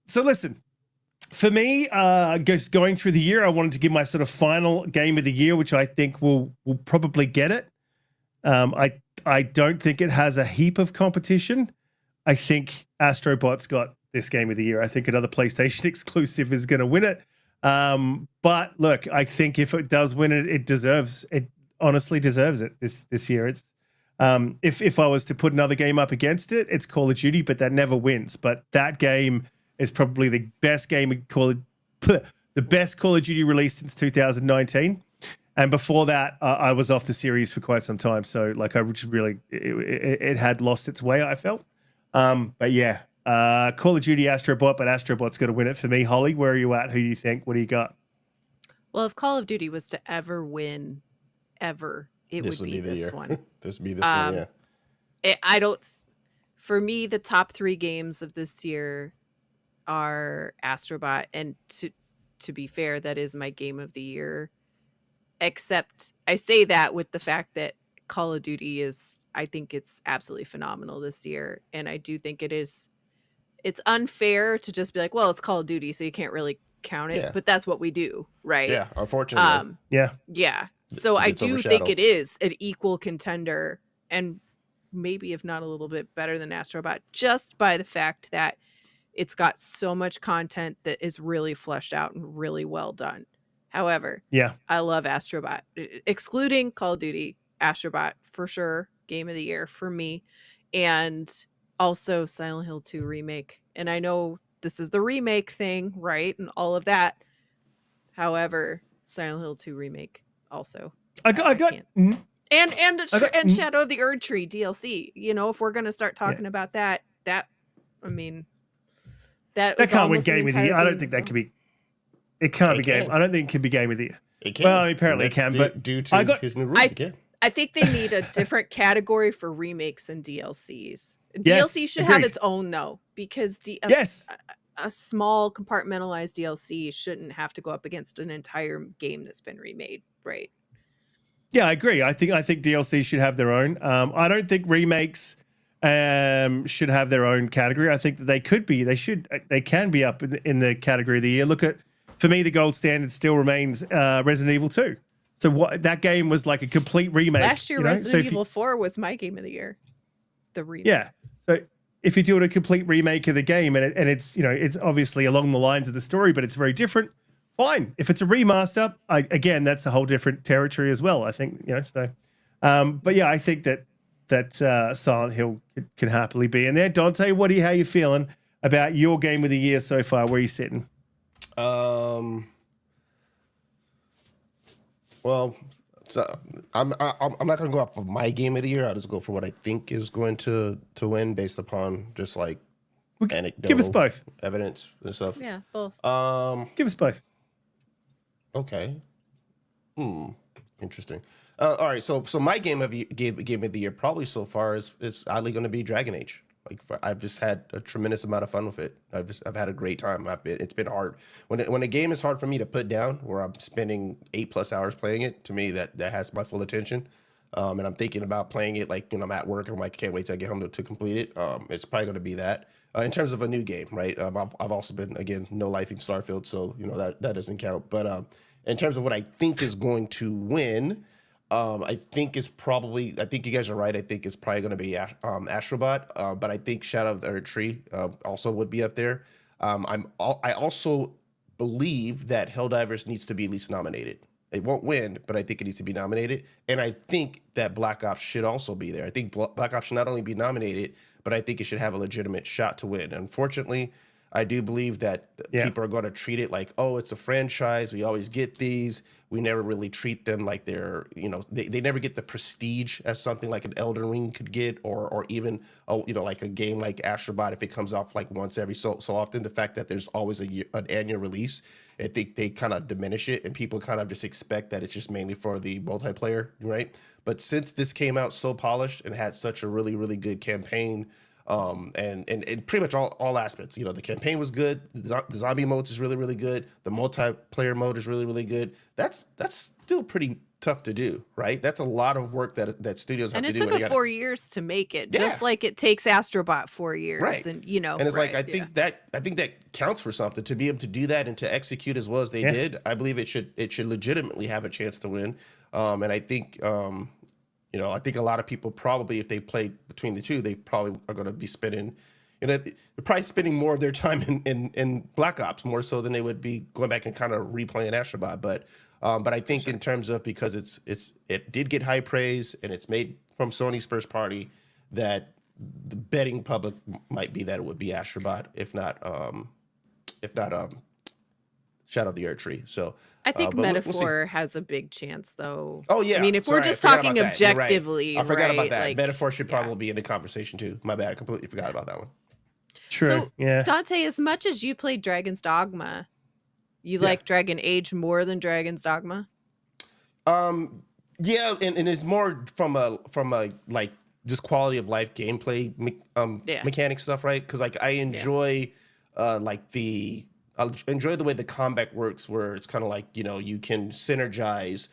So listen, for me, just going through the year, I wanted to give my sort of final game of the year, which I think will probably get it. I don't think it has a heap of competition. I think Astrobot's got this game of the year. I think another PlayStation exclusive is going to win it. But look, I think if it does win it, it honestly deserves it this year. It's if I was to put another game up against it, it's Call of Duty, but that never wins. But that game is probably the best game the best Call of Duty release since 2019. And before that, I was off the series for quite some time. So like I just really, it had lost its way, I felt. But yeah, Call of Duty Astrobot, but Astrobot's going to win it for me. Holly, where are you at? Who do you think? What do you got? Well, if Call of Duty was to ever win, it would be this one. This would be this one, yeah. For me, the top 3 games of this year are Astrobot, and to be fair, that is my game of the year Except I say that with the fact that Call of Duty is, I think it's absolutely phenomenal this year. And I do think it's unfair to just be like, well, it's Call of Duty, so you can't really count it. Yeah. But that's what we do, right? Yeah, unfortunately, Yeah. Yeah. So it I gets do think it overshadowed. is an equal contender, and maybe if not a little bit better than Astrobot, just by the fact that it's got so much content that is really fleshed out and really well done. However, Yeah. I love Astrobot. Excluding Call of Duty, Astrobot for sure, game of the year for me. And also Silent Hill 2 remake. And I know this is the remake thing, right? And all of that. However, Silent Hill 2 remake also. I got can't. mm, And I got- and mm. Shadow of the Erd Tree DLC. You know, if we're gonna start talking about that, I mean, that was can't win almost an game of the entire year. I don't game think of that could be. It can't It be game. can. I don't think it can be game of the year. It can. Well, apparently And it can, that's but due to I got- his new rules. It can. I think they need a different category for remakes and DLCs. Yes, DLC should have agreed. its own though, because Yes. a small compartmentalized DLC shouldn't have to go up against an entire game that's been remade, right? Yeah, I agree. I think DLC should have their own. I don't think remakes should have their own category. I think that they could be. They should. They can be up in the category of the year. Look at, for me, the gold standard still remains Resident Evil 2. So what, that game was like a complete remake. Last year, you know? Resident So if you- Evil 4 was my game of the year. The remake. Yeah. So if you're doing a complete remake of the game and it's, you know, it's obviously along the lines of the story, but it's very different, fine. If it's a remaster, again, that's a whole different territory as well, I think, you know, so. But yeah, I think that Silent Hill can happily be in there. Donte, how you feeling about your game of the year so far? Where are you sitting? Well, so I'm not gonna go off of my game of the year. I'll just go for what I think is going to win based upon just like anecdotal Give us both. evidence and stuff. Yeah, both. Give us both. Okay. Interesting. All right. So my game of the year probably so far is oddly going to be Dragon Age. Like I've just had a tremendous amount of fun with it. I've had a great time. It's been hard when a game is hard for me to put down, where I'm spending 8+ hours playing it. To me, that has my full attention. And I'm thinking about playing it like, you know, I'm at work and I'm like, can't wait till I get home to complete it. It's probably going to be that. In terms of a new game, right? I've also been, again, no lifing Starfield, so you know that doesn't count. But in terms of what I think is going to win, I think you guys are right. I think it's probably going to be Astrobot, but I think Shadow of the Erd Tree also would be up there. I also believe that Helldivers needs to be at least nominated. It won't win, but I think it needs to be nominated. And I think that Black Ops should also be there. I think Black Ops should not only be nominated, but I think it should have a legitimate shot to win. Unfortunately, I do believe that people are going to treat it like, oh, it's a franchise. We always get these. We never really treat them like they're, you know, they never get the prestige as something like an Elden Ring could get, or even, you know, like a game like Astrobot, if it comes off like once every so often. The fact that there's always an annual release, I think they kind of diminish it, and people kind of just expect that it's just mainly for the multiplayer, right? But since this came out so polished and had such a really, really good campaign, and pretty much all aspects, you know, the campaign was good, the zombie modes is really, really good, the multiplayer mode is really, really good. That's still pretty tough to do, right? That's a lot of work that studios have and to do. it took 4 years to make it, just like it takes Astrobot 4 years, right? And you know, and it's like I think that counts for something, to be able to do that and to execute as well as they did. I believe it should legitimately have a chance to win. And I think you know, I think a lot of people probably, if they played between the two, they probably are going to be spending, you know, they're probably spending more of their time in Black Ops, more so than they would be going back and kind of replaying Astrobot. But I think in terms of, because it did get high praise and it's made from Sony's first party, that the betting public might be that it would be Astrobot, if not Shadow of the Erd Tree. So I think but Metaphor has a big chance, though. Oh yeah, I mean, if we're just I forgot talking about that. You're right. objectively, I forgot about that. Like, Metaphor should probably be in the conversation too. My bad, I completely forgot about that one. True. So, yeah. Donte, as much as you played Dragon's Dogma, you like Dragon Age more than Dragon's Dogma? Yeah, and it's more from a like just quality of life gameplay mechanic stuff, right? Because like I enjoy I enjoy the way the combat works, where it's kind of like, you know, you can synergize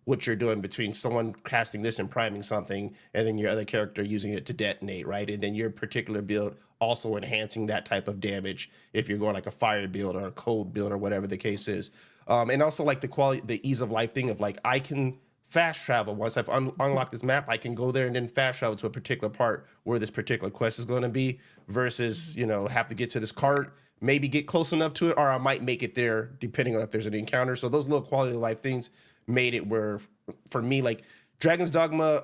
what you're doing between someone casting this and priming something, and then your other character using it to detonate, right? And then your particular build also enhancing that type of damage if you're going like a fire build or a cold build or whatever the case is. And also like the quality, the ease of life thing of like, I can fast travel. Once I've unlocked this map, I can go there and then fast travel to a particular part where this particular quest is going to be versus, you know, have to get to this cart, maybe get close enough to it, or I might make it there depending on if there's an encounter. So those little quality of life things made it where, for me, like Dragon's Dogma,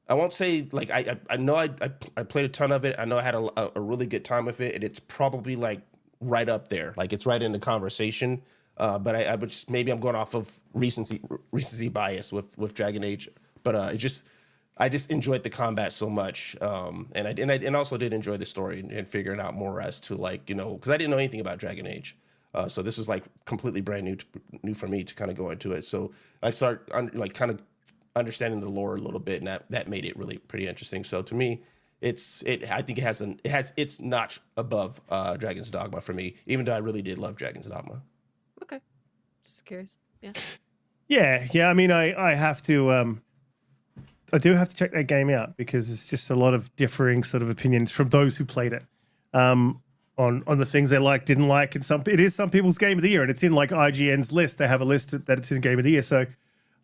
I won't say like I know I played a ton of it. I know I had a really good time with it, and it's probably like right up there, like it's right in the conversation. But I would just, maybe I'm going off of recency bias with Dragon Age, but I just enjoyed the combat so much, and I also did enjoy the story and figuring out more as to like, you know, because I didn't know anything about Dragon Age. So this was like completely brand new for me to kind of go into it. So I start kind of understanding the lore a little bit, and that made it really pretty interesting. So to me, I think it has its notch above Dragon's Dogma for me, even though I really did love Dragon's Dogma. Okay, just curious. Yeah. I mean, I have to. I do have to check that game out because it's just a lot of differing sort of opinions from those who played it. On the things they like, didn't like, and it is some people's game of the year, and it's in like IGN's list. They have a list that it's in game of the year, so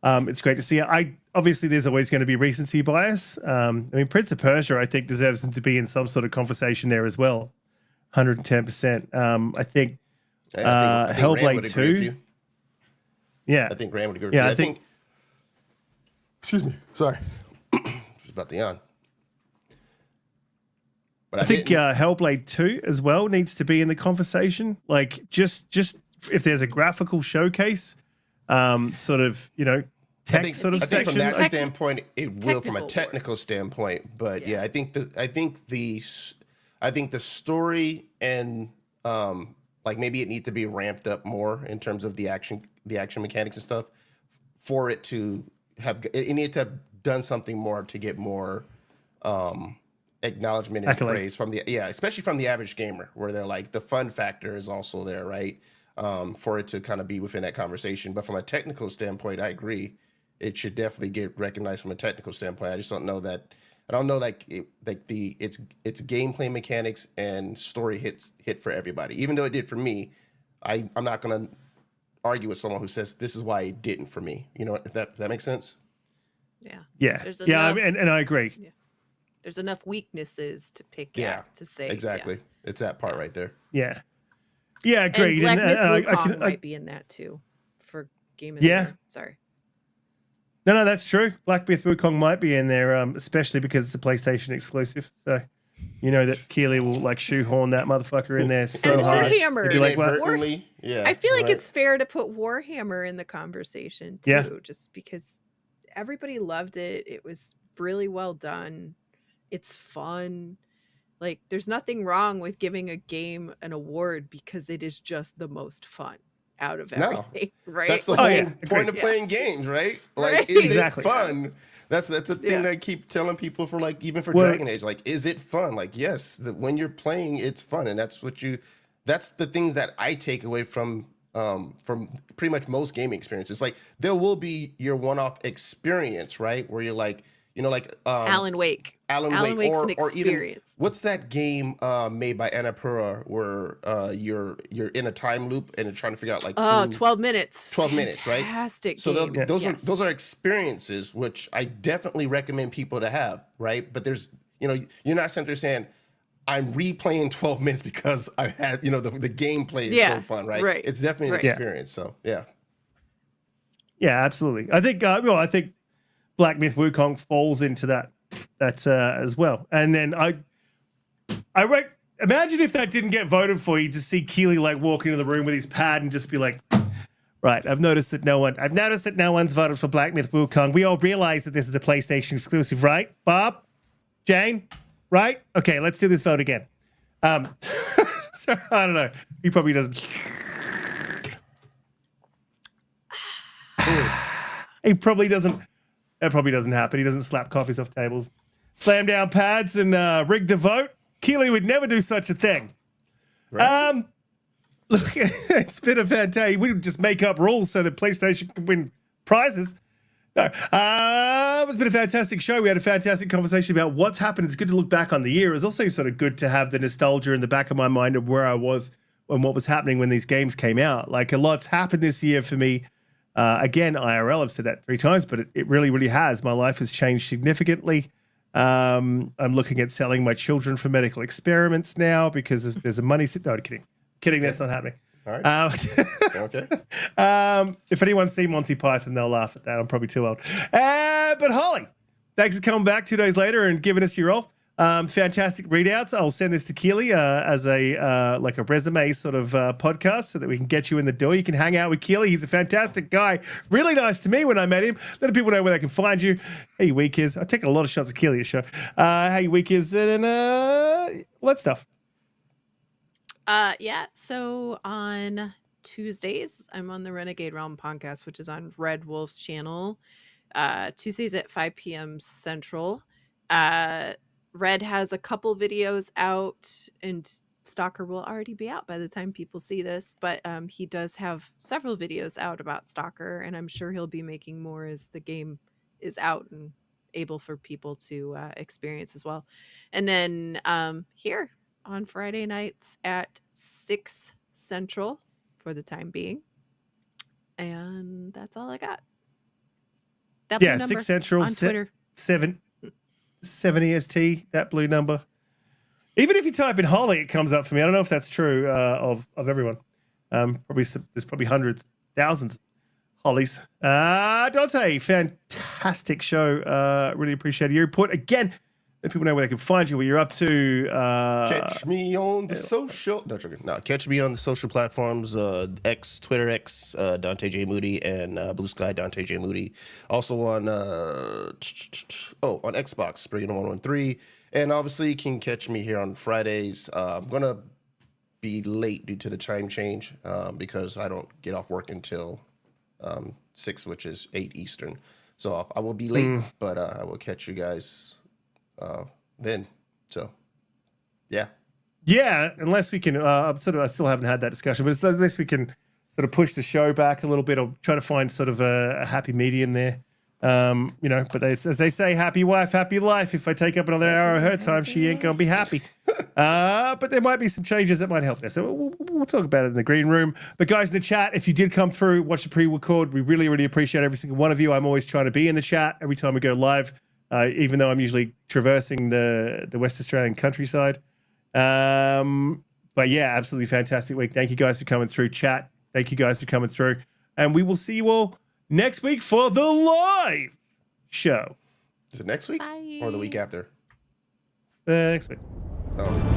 it's great to see it. Obviously there's always going to be recency bias. I mean, Prince of Persia, I think, deserves to be in some sort of conversation there as well. 110%. I think Hellblade 2. Yeah, I think Rand would agree. Yeah, I think. Excuse me. Sorry, just about to yawn. But I think Hellblade 2 as well needs to be in the conversation. Like just if there's a graphical showcase, sort of, you know, tech sort of section. From that standpoint, it will from a technical works. standpoint. But yeah, I think the story and like maybe it needs to be ramped up more in terms of the action mechanics and stuff for it to have. It needed to have done something more to get more. Acknowledgement and praise from especially from the average gamer, where they're like, the fun factor is also there, right? For it to kind of be within that conversation. But from a technical standpoint, I agree, it should definitely get recognized from a technical standpoint. I just don't know that. I don't know its gameplay mechanics and story hit for everybody. Even though it did for me, I'm not gonna argue with someone who says this is why it didn't for me. You know, if that makes sense. Yeah. And I agree. Yeah. There's enough weaknesses to pick at to say. Exactly. Yeah. It's that part right there. Yeah. Yeah, agreed. And Black Myth Wukong might be in that too for Game of the Year. Sorry. No, that's true. Black Myth Wukong might be in there, especially because it's a PlayStation exclusive. So you know that Keeley will like shoehorn that motherfucker in there so and hard. Warhammer. Be like, I feel like it's fair to put Warhammer in the conversation too, just because everybody loved it. It was really well done. It's fun. Like, there's nothing wrong with giving a game an award because it is just the most fun out of everything, right? That's the whole point of playing games, right? Like, is it fun? That's a thing that I keep telling people for, like, even for Dragon Age. Like, is it fun? Like, yes, when you're playing, it's fun, and that's the thing that I take away from pretty much most gaming experiences. Like, there will be your one-off experience, right, where you're like, you know, like Alan Wake. Alan Wake's an experience. Or even, what's that game made by Annapurna where you're in a time loop and you're trying to figure out like 12 minutes. 12 minutes, right? Fantastic So game. those are experiences which I definitely recommend people to have, right? But there's, you know, you're not sitting there saying, I'm replaying 12 minutes because I had, you know, the gameplay is so fun, right? Right. It's definitely an experience. So yeah. Yeah, absolutely. I think Black Myth Wukong falls into that as well. And then imagine if that didn't get voted for, you just see Keeley like walk into the room with his pad and just be like, right, I've noticed that no one's voted for Black Myth Wukong. We all realize that this is a PlayStation exclusive, right? Bob? Jane? Right? Okay, let's do this vote again. So I don't know. He probably doesn't. He probably doesn't. That probably doesn't happen. He doesn't slap coffees off tables, slam down pads, and rig the vote. Keeley would never do such a thing. Right. Look, it's been a fantastic. We just make up rules so that PlayStation can win prizes. No, it's been a fantastic show. We had a fantastic conversation about what's happened. It's good to look back on the year. It's also sort of good to have the nostalgia in the back of my mind of where I was and what was happening when these games came out. Like, a lot's happened this year for me. Again, IRL, I've said that 3 times, but it really, really has. My life has changed significantly. I'm looking at selling my children for medical experiments now because there's a money. No, kidding. That's not happening. All right. Okay. If anyone's seen Monty Python, they'll laugh at that. I'm probably too old. But Holly, thanks for coming back 2 days later and giving us your role. Fantastic readouts. I'll send this to Keely as a like a resume sort of podcast so that we can get you in the door. You can hang out with Keely. He's a fantastic guy. Really nice to me when I met him. Letting people know where they can find you. How your week is. I've taken a lot of shots at Keely at show. How your week is and all that stuff. Yeah, so on Tuesdays, I'm on the Renegade Realm podcast, which is on Red Wolf's channel. Tuesdays at 5 p.m. Central. Red has a couple videos out, and Stalker will already be out by the time people see this, but he does have several videos out about Stalker, and I'm sure he'll be making more as the game is out and able for people to experience as well. And then here on Friday nights at 6 Central for the time being. And that's all I got. That blue number 6 Central on Twitter. 7 EST, that blue number. Even if you type in Holly, it comes up for me. I don't know if that's true of everyone. There's probably hundreds, thousands Hollies. Donte, fantastic show. Really appreciate your input. Again, let people know where they can find you, what you're up to. Catch me on the social. No, joking. No, catch me on the social platforms. Twitter X, Donte J Moody, and Blue Sky Donte J Moody. Also on on Xbox, Bringing 113. And obviously, you can catch me here on Fridays. I'm gonna be late due to the time change because I don't get off work until 6, which is 8 Eastern. So I will be late, but I will catch you guys then. So yeah, unless we can I still haven't had that discussion, but unless we can sort of push the show back a little bit or try to find sort of a happy medium there, but as they say, happy wife, happy life. If I take up another hour of her time, she ain't gonna be happy. But there might be some changes that might help there, so we'll talk about it in the green room. But guys in the chat, if you did come through, watch the pre-record, we really, really appreciate every single one of you. I'm always trying to be in the chat every time we go live. Even though I'm usually traversing the West Australian countryside. But yeah, absolutely fantastic week. Thank you guys for coming through. Chat, thank you guys for coming through. And we will see you all next week for the live show. Is it next week? Bye. Or the week after? Next week. Oh.